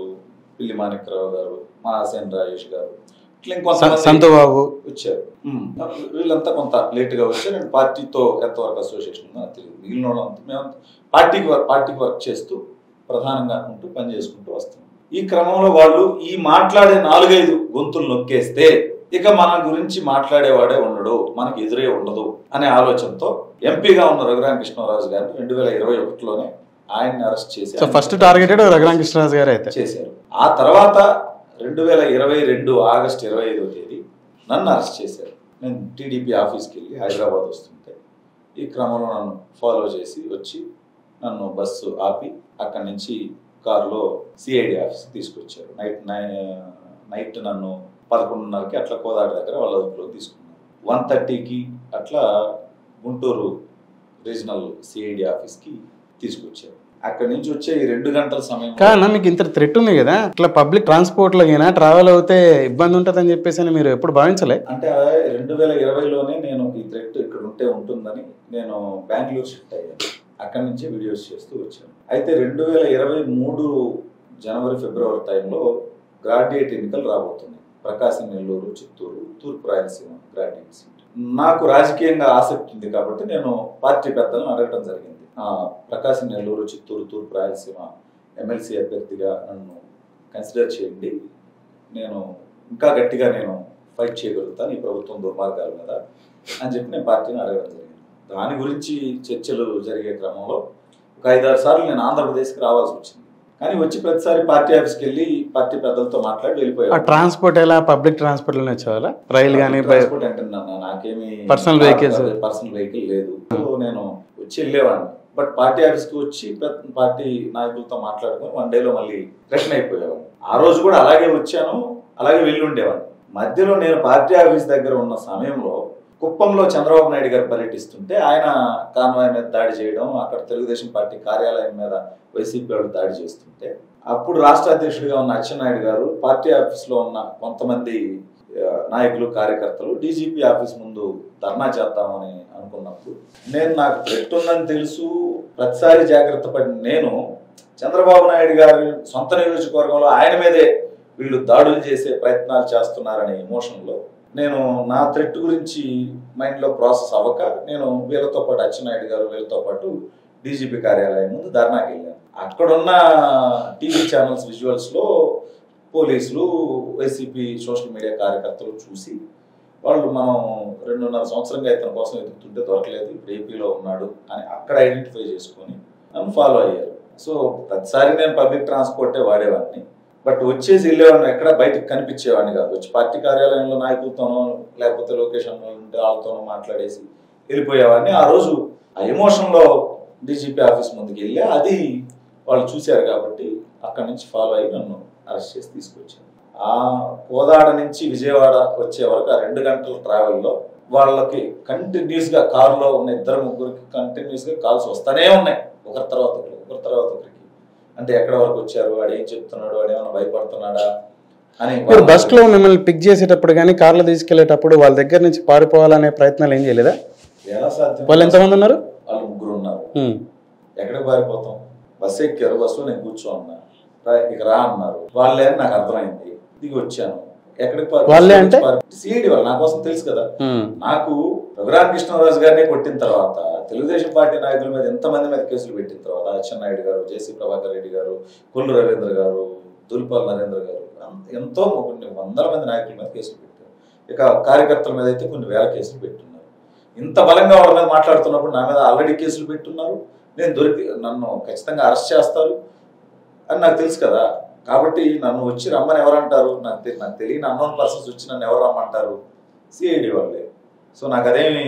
పిల్లి మాణిక్యరావు గారు, మా సేన్ రాజేష్ గారు, ఇట్లా ఇంకొంతమంది వచ్చారు. వీళ్ళంతా కొంత లేట్ గా వచ్చారు. నేను పార్టీతో ఎంతవరకు అసోసియేషన్ ఉందో నాకు తెలియదు. మిగిలిన వాళ్ళంతా మేము పార్టీకి వర్క్ చేస్తూ ప్రధానంగా ఉంటూ పని చేసుకుంటూ వస్తున్నాం. ఈ క్రమంలో వాళ్ళు ఈ మాట్లాడే 4-5 గొంతులు నొక్కేస్తే ఇక మన గురించి మాట్లాడేవాడే ఉండడు, మనకి ఎదురే ఉండదు అనే ఆలోచనతో ఎంపీగా ఉన్న రఘురామకృష్ణరాజు గారిని 2021లోనే ఆయన్ని అరెస్ట్ చేసి ఫస్ట్ టార్గెటెడ్ రఘురామకృష్ణరాజు గారు అయితే చేశారు. ఆ తర్వాత 2022 ఆగస్టు 25వ తేదీ నన్ను అరెస్ట్ చేశారు. నేను టీడీపీ ఆఫీస్కి వెళ్ళి హైదరాబాద్ వస్తుంటే ఈ క్రమంలో నన్ను ఫాలో చేసి వచ్చి నన్ను బస్సు ఆపి అక్కడి నుంచి కారులో సిఐడి ఆఫీస్కి తీసుకొచ్చారు. నైట్ నన్ను 11:30కి అట్లా కోదాడ దగ్గర వాళ్ళ అదుపులోకి తీసుకున్నారు. 1:30కి అట్లా గుంటూరు రీజనల్ సిఐడి ఆఫీస్కి తీసుకొచ్చారు. అక్కడి నుంచి వచ్చే ఈ 2 గంటల సమయం కానీ మీకు ఇంత థ్రెట్ ఉంది కదా, ఇట్లా పబ్లిక్ ట్రాన్స్పోర్ట్ లో ట్రావెల్ అవుతే ఇబ్బంది ఉంటుందని చెప్పేసి మీరు ఎప్పుడు భావించలే? అంటే 2020లోనే నేను ఈ థ్రెట్ ఇక్కడ ఉంటుందని నేను బెంగళూరు షిఫ్ట్ అయ్యాను. అక్కడి నుంచి వీడియోస్ చేస్తూ వచ్చాను. అయితే 2023 జనవరి ఫిబ్రవరి టైంలో గ్రాడ్యుయేట్ ఎన్నికలు రాబోతున్నాయి. ప్రకాశం, నెల్లూరు, చిత్తూరు, తూర్పు రాయలసీమ గ్రాడ్యుయేట్ సీట్. నాకు రాజకీయంగా ఆసక్తి ఉంది కాబట్టి నేను పార్టీ పెద్దలను అడగడం జరిగింది. ప్రకాశం, నెల్లూరు, చిత్తూరు, తూర్పు రాయలసీమ ఎమ్మెల్సీ అభ్యర్థిగా నన్ను కన్సిడర్ చేయండి, నేను ఇంకా గట్టిగా నేను ఫైట్ చేయగలుగుతాను ఈ ప్రభుత్వం దుర్మార్గాల మీద అని చెప్పి నేను పార్టీని అడగడం జరిగింది. దాని గురించి చర్చలు జరిగే క్రమంలో ఒక 5-6 సార్లు నేను ఆంధ్రప్రదేశ్కి రావాల్సి వచ్చింది. కానీ వచ్చి ప్రతిసారి పార్టీ ఆఫీస్కి వెళ్ళి పార్టీ పెద్దలతో మాట్లాడి వెళ్ళిపోయాను. ట్రాన్స్పోర్ట్ ఎలా, పబ్లిక్ ట్రాన్స్పోర్ట్ లోనే వచ్చేవాళ్ళ? రైలు కానీ ట్రాన్స్పోర్ట్ అంటే నాకేమి పర్సనల్ వెహికల్ లేదు. నేను వచ్చి వెళ్ళేవాడిని. బట్ పార్టీ ఆఫీస్కి వచ్చి పార్టీ నాయకులతో మాట్లాడుకొని 1 డేలో మళ్ళీ రిటర్న్ అయిపోయేవాడిని. ఆ రోజు కూడా అలాగే వచ్చాను, అలాగే వెళ్ళి ఉండేవాడిని. మధ్యలో నేను పార్టీ ఆఫీస్ దగ్గర ఉన్న సమయంలో కుప్పంలో చంద్రబాబు నాయుడు గారు పర్యటిస్తుంటే ఆయన కాన్వాయ్ మీద దాడి చేయడం, అక్కడ తెలుగుదేశం పార్టీ కార్యాలయం మీద వైసీపీ వాళ్ళు దాడి చేస్తుంటే అప్పుడు రాష్ట్ర అధ్యక్షుడిగా ఉన్న అచ్చెన్నాయుడు గారు పార్టీ ఆఫీస్లో ఉన్న కొంతమంది నాయకులు, కార్యకర్తలు డీజీపీ ఆఫీస్ ముందు ధర్నా చేద్దామని అనుకున్నప్పుడు నాకు థ్రెట్ ఉందని తెలుసు, ప్రతిసారి జాగ్రత్త పడిన నేను చంద్రబాబు నాయుడు గారి సొంత నియోజకవర్గంలో ఆయన మీదే వీళ్ళు దాడులు చేసే ప్రయత్నాలు చేస్తున్నారనే ఎమోషన్లో నేను నా థ్రెట్ గురించి మైండ్లో ప్రాసెస్ అవ్వక నేను వీళ్ళతో పాటు అచ్చెన్నాయుడు గారు వీళ్ళతో పాటు డీజీపీ కార్యాలయం ముందు ధర్నాకి వెళ్ళాను. అక్కడున్న టీవీ ఛానల్స్ విజువల్స్లో పోలీసులు వైసీపీ సోషల్ మీడియా కార్యకర్తలు చూసి వాళ్ళు మనం 2.5 సంవత్సరంగా ఇతని కోసం ఎదుగుతుంటే దొరకలేదు, ఇప్పుడు ఏపీలో ఉన్నాడు అని అక్కడ ఐడెంటిఫై చేసుకొని నన్ను ఫాలో అయ్యారు. సో ప్రతిసారి నేను పబ్లిక్ ట్రాన్స్పోర్టే వాడేవాడిని, బట్ వచ్చేసి వెళ్ళేవాడిని, ఎక్కడ బయటకు కనిపించేవాడిని కాదు. వచ్చి పార్టీ కార్యాలయంలో నాయకులతోనో లేకపోతే లొకేషన్ ఉంటే వాళ్ళతోనో మాట్లాడేసి వెళ్ళిపోయేవాడిని. ఆ రోజు ఆ ఎమోషన్లో డీజీపీ ఆఫీస్ ముందుకు వెళ్ళి అది వాళ్ళు చూశారు కాబట్టి అక్కడి నుంచి ఫాలో అయ్యి నన్ను అరెస్ట్ చేసి తీసుకొచ్చారు. ఆ కోదాడ నుంచి విజయవాడ వచ్చే వరకు ఆ 2 గంటల ట్రావెల్లో వాళ్ళకి కంటిన్యూస్గా కారులో ఉన్న 2-3 కంటిన్యూస్గా కాల్స్ వస్తూనే ఉన్నాయి, ఒకరి తర్వాత ఒకరికి. అంటే ఎక్కడ వరకు వచ్చారు, వాడు ఏం చెప్తున్నాడు, వాడు ఏమైనా భయపడుతున్నాడా అని. బస్సులో మిమ్మల్ని పిక్ చేసేటప్పుడు కానీ కార్లో తీసుకెళ్లేటప్పుడు వాళ్ళ దగ్గర నుంచి పారిపోవాలనే ప్రయత్నాలు ఏం చేయలేదా? ఎలా సాధ్యం? వాళ్ళు ఎంతమంది ఉన్నారు? వాళ్ళు 3 ఉన్నారు. ఎక్కడికి పారిపోతాం? బస్సు ఎక్కారు, బస్సులో నేను కూర్చోన్నా, ఇక రా అన్నారు. వాళ్ళే నాకు అర్థమైంది, దిగి వచ్చాను. ఎక్కడికి వాళ్ళే అంటే సిఐడి వాళ్ళు, నా కోసం తెలుసు కదా. నాకు రఘురామకృష్ణరాజు గారిని కొట్టిన తర్వాత, తెలుగుదేశం పార్టీ నాయకుల మీద ఎంతమంది మీద కేసులు పెట్టిన తర్వాత, అచ్చెన్నాయుడు గారు, జేసీ ప్రభాకర్ రెడ్డి గారు, కొల్లు రవీంద్ర గారు, దుల్పాల్ నరేంద్ర గారు, ఎంతో కొన్ని 100 మంది నాయకుల మీద కేసులు పెట్టారు. ఇక కార్యకర్తల మీద అయితే కొన్ని 1000 కేసులు పెట్టున్నారు. ఇంత బలంగా వాళ్ళ మీద మాట్లాడుతున్నప్పుడు నా మీద ఆల్రెడీ కేసులు పెట్టున్నారు. నేను నన్ను ఖచ్చితంగా అరెస్ట్ చేస్తారు అని నాకు తెలుసు కదా. కాబట్టి నన్ను వచ్చి రమ్మని ఎవరంటారు? నాకు తెలియని అన్నోన్ పర్సన్స్ వచ్చి నన్ను ఎవరు రమ్మంటారు? సిఐడి వాళ్ళే. సో నాకు అదేమి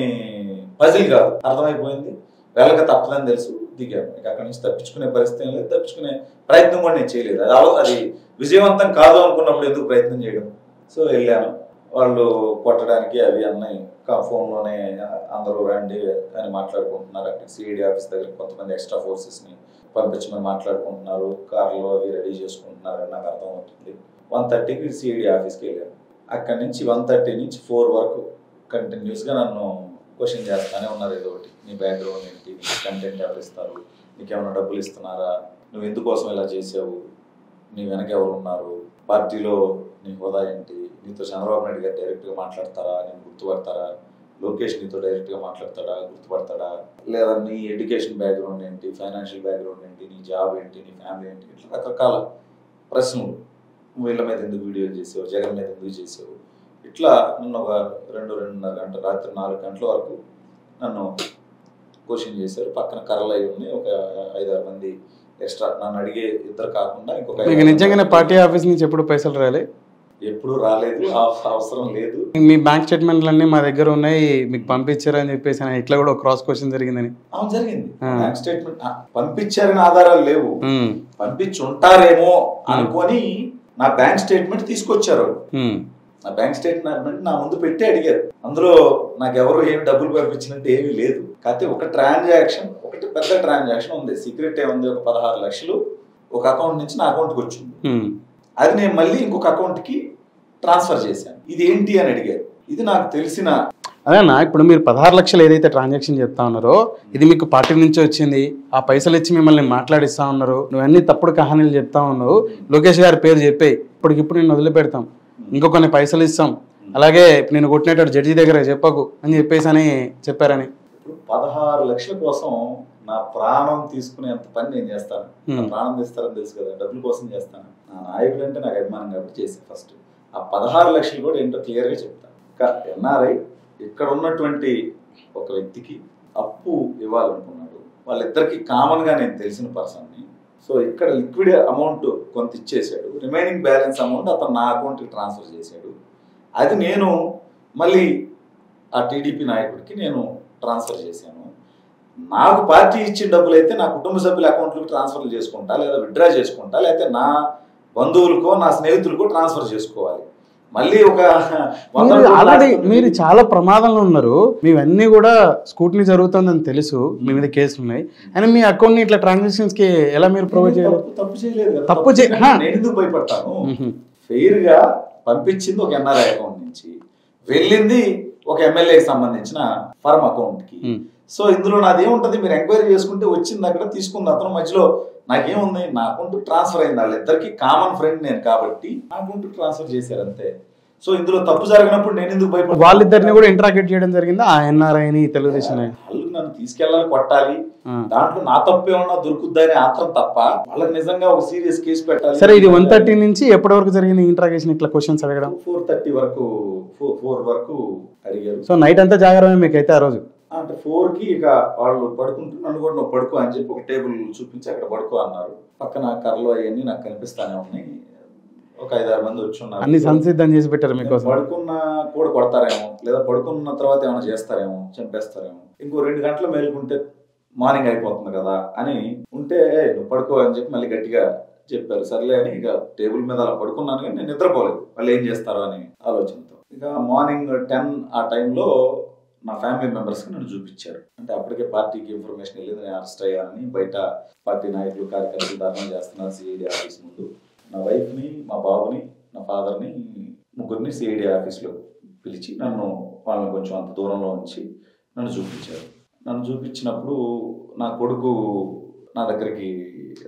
పజిల్ కాదు, అర్థమైపోయింది. వెళ్ళక తప్పదని తెలుసు, దిగాను. ఇక అక్కడి నుంచి తప్పించుకునే పరిస్థితి ఏం లేదు, తప్పించుకునే ప్రయత్నం కూడా నేను చేయలేదు. అది విజయవంతం కాదు అనుకున్నప్పుడు ఎందుకు ప్రయత్నం చేయడం? సో వెళ్ళాను. వాళ్ళు కొట్టడానికి అవి అన్నీ ఫోన్లోనే అందరూ రండి అని మాట్లాడుకుంటున్నారు. అక్కడ సిఐడి ఆఫీస్ దగ్గర కొంతమంది ఎక్స్ట్రా ఫోర్సెస్ని పంపించమని మాట్లాడుకుంటున్నారు, కార్లో అవి రెడీ చేసుకుంటున్నారు అని నాకు అర్థమవుతుంది. 1:30కి సిఐడి ఆఫీస్కి వెళ్ళాను. అక్కడి నుంచి 1:30 నుంచి 4 వరకు కంటిన్యూస్గా నన్ను క్వశ్చన్ చేస్తానే ఉన్నారు. ఏదో ఒకటి, నీ బ్యాక్గ్రౌండ్ ఏంటి, నీ కంటెంట్ ఎవరు ఇస్తారు, నీకేమైనా డబ్బులు ఇస్తున్నారా, నువ్వు ఎందుకోసం ఇలా చేసావు, నీ వెనక ఎవరు ఉన్నారు, పార్టీలో నీ హోదా ఏంటి, నీతో చంద్రబాబు నాయుడు గారు డైరెక్ట్గా మాట్లాడతారా, నేను గుర్తుపడతారా, లోకేష్ నీతో డైరెక్ట్గా మాట్లాడతాడా, గుర్తుపడతాడా, లేదా నీ ఎడ్యుకేషన్ బ్యాక్గ్రౌండ్ ఏంటి, ఫైనాన్షియల్ బ్యాక్గ్రౌండ్ ఏంటి, నీ జాబ్ ఏంటి, నీ ఫ్యామిలీ ఏంటి, ఇట్లా రకరకాల ప్రశ్నలు. వీళ్ళ మీద ఎందుకు వీడియోలు చేసావు, జగన్ మీద ఎందుకు చేసావు, ఇట్లా నన్ను ఒక 2-2.5 గంటలు, రాత్రి 4 గంటల వరకు నన్ను క్వశ్చన్ చేశారు. పక్కన కర్రలు అయి ఉన్నాయి, ఒక 5-6 మంది ఎక్స్ట్రా. నన్ను అడిగే 2 కాకుండా ఇంకొక. నిజంగానే పార్టీ ఆఫీస్ నుంచి ఎప్పుడు పైసలు రాలే? ఎప్పుడు రాలేదు, అవసరం లేదు. మీ బ్యాంక్ స్టేట్మెంట్లు అన్ని మా దగ్గర ఉన్నాయి, మీకు పంపించారు అని చెప్పేసి ఇట్లా కూడా క్రాస్ క్వశ్చన్ జరిగిందని. అవును జరిగింది. బ్యాంక్ స్టేట్మెంట్ పంపించారని ఆధారాలు లేవు, పంపించి ఉంటారేమో అనుకొని నా బ్యాంక్ స్టేట్మెంట్ తీసుకొచ్చారు. నా బ్యాంక్ స్టేట్మెంట్ నా ముందు పెట్టి అడిగారు. అందులో నాకు ఎవరు ఏమి డబ్బులు పంపించినట్టు ఏమీ లేదు. కాకపోతే ఒకటి పెద్ద ట్రాన్సాక్షన్ ఉంది. సీక్రెట్ ఏముంది, ఒక 16 లక్షలు ఒక అకౌంట్ నుంచి నా అకౌంట్కి వచ్చింది. అది నేను మళ్ళీ ఇంకొక అకౌంట్కి ట్రాన్స్ఫర్ చేశాను. ఇది ఏంటి అని అడిగారు. ఇది నాకు తెలిసిన అదేనా, ఇప్పుడు మీరు 16 లక్షలు ఏదైతే ట్రాన్సాక్షన్ చెప్తా ఉన్నారో, ఇది మీకు పార్టీ నుంచి వచ్చింది, ఆ పైసలు ఇచ్చి మిమ్మల్ని మాట్లాడిస్తా ఉన్నారు, నువ్వన్నీ తప్పుడు కహానీలు చెప్తా ఉన్నావు, లోకేష్ గారి పేరు చెప్పే ఇప్పటికిప్పుడు నేను వదిలిపెడతాం, ఇంకో కొన్ని పైసలు ఇస్తాం, అలాగే నేను కొట్టినట్టు జడ్జి దగ్గర చెప్పకు అని చెప్పేసి అని చెప్పారని. 16 లక్షల కోసం నా ప్రాణం తీసుకునేంత పని నేను చేస్తాను. ప్రాణం తీస్తారని తెలుసు కదా, డబ్బుల కోసం చేస్తాను. నా నాయకుడు అంటే నాకు అభిమానం కాబట్టి చేసి ఫస్ట్ ఆ 16 లక్షలు కూడా ఏంటో క్లియర్గా చెప్తాను. ఇంకా ఎన్ఆర్ఐ ఇక్కడ ఉన్నటువంటి ఒక వ్యక్తికి అప్పు ఇవ్వాలనుకున్నాడు. వాళ్ళిద్దరికి కామన్గా నేను తెలిసిన పర్సన్ని. సో ఇక్కడ లిక్విడ్ అమౌంట్ కొంత ఇచ్చేసాడు, రిమైనింగ్ బ్యాలెన్స్ అమౌంట్ అతను నా అకౌంట్కి ట్రాన్స్ఫర్ చేశాడు. అది నేను మళ్ళీ ఆ టీడీపీ నాయకుడికి నేను ట్రాన్స్ఫర్ చేశాను. నాకు పార్టీ ఇచ్చిన డబ్బులు అయితే నా కుటుంబ సభ్యుల అకౌంట్లకు ట్రాన్స్ఫర్ చేసుకుంటా, లేదా విత్డ్రా చేసుకుంటా, లేకపోతే నా బంధువులకో నా స్నేహితులకో ట్రాన్స్ఫర్ చేసుకోవాలి. మళ్ళీ ఒక ఆల్రెడీ మీరు చాలా ప్రమాదంలో ఉన్నారు, మీవన్నీ కూడా స్కూట్నీ జరుగుతుందని తెలుసు, మీ మీద కేసులు ఉన్నాయి, అని మీ అకౌంట్ ని ఇట్లా ట్రాన్సాక్షన్స్ కి ఎలా మీరు ప్రొవైడ్ చేయలేదు? తప్పు చేయలేదు. తప్పు నేను ఎందుకు భయపడతాను? ఫెయిర్ గా పంపించింది ఒక ఎన్ఆర్ఐ అకౌంట్ నుంచి, వెళ్ళింది ఒక ఎమ్మెల్యేకి సంబంధించిన ఫర్మ్ అకౌంట్ కి. సో ఇందులో నాది ఏముంటది, మీరు ఎంక్వైరీ చేసుకుంటే వచ్చింది, అక్కడ తీసుకుంది అతను, మధ్యలో నాకేముంది, నా అకౌంట్ ట్రాన్స్ఫర్ అయింది, వాళ్ళిద్దరికి కామన్ ఫ్రెండ్ నేను కాబట్టి నా అకౌంట్ ట్రాన్స్ఫర్ చేశారు అంతే. సో ఇందులో తప్పు జరిగినప్పుడు నేను ఎందుకు భయపడ, వాళ్ళిద్దరిని కూడా ఇంటరాగేట్ చేయడం జరిగింది ఆ ఎన్ఆర్ఐని తెలుగుదేశం వాళ్ళు నన్ను తీసుకెళ్ళాలి, కొట్టాలి, దాంట్లో నా తప్పు ఏమన్నా దొరుకుద్దని ఆత్రం తప్ప వాళ్ళకి నిజంగా ఒక సీరియస్ కేసు పెట్టాలి. సరే, ఇది 1:30 నుంచి ఎప్పటి వరకు జరిగింది ఇంటరాగేషన్, ఇట్లా క్వశ్చన్స్ అడగడం? 4:30 వరకు 4 వరకు అడిగారు. సో నైట్ అంతా జాగ్రత్త మీకైతే ఆ రోజు అంటే 4కి ఇక వాళ్ళు పడుకుంటూ నన్ను కూడా నువ్వు పడుకో అని చెప్పి ఒక టేబుల్ చూపించి అక్కడ పడుకో అన్నారు. పక్కన కర్రలు అవన్నీ నాకు కనిపిస్తానే ఉన్నాయి. ఒక 5-6 మంది వచ్చి ఉన్నారు. అన్ని సంసిద్ధం చేసి పెట్టారు మీకోసం. పడుకున్న కూడా కొడతారేమో, లేదా పడుకున్న తర్వాత ఏమైనా చేస్తారేమో, చంపేస్తారేమో, ఇంకో 2 గంటలు మేలుకుంటే మార్నింగ్ అయిపోతుంది కదా అని ఉంటే నువ్వు పడుకో అని చెప్పి మళ్ళీ గట్టిగా చెప్పారు. సర్లే అని ఇక టేబుల్ మీద అలా పడుకున్నాను, కానీ నేను నిద్రపోలేదు వాళ్ళు ఏం చేస్తారో అని ఆలోచనతో. ఇక మార్నింగ్ 10 ఆ టైంలో నా ఫ్యామిలీ మెంబర్స్కి నన్ను చూపించారు. అంటే అప్పటికే పార్టీకి ఇన్ఫర్మేషన్ వెళ్ళింది, నేను అరెస్ట్ అయ్యానని. బయట పార్టీ నాయకులు కార్యకర్తలు ధర్నా చేస్తున్నారు సిఐడి ఆఫీస్ ముందు. నా వైఫ్ని, మా బాబుని, నా ఫాదర్ని, ముగ్గురిని సిఐడి ఆఫీస్లో పిలిచి నన్ను వాళ్ళని కొంచెం అంత దూరంలో ఉంచి నన్ను చూపించారు. నన్ను చూపించినప్పుడు నా కొడుకు నా దగ్గరికి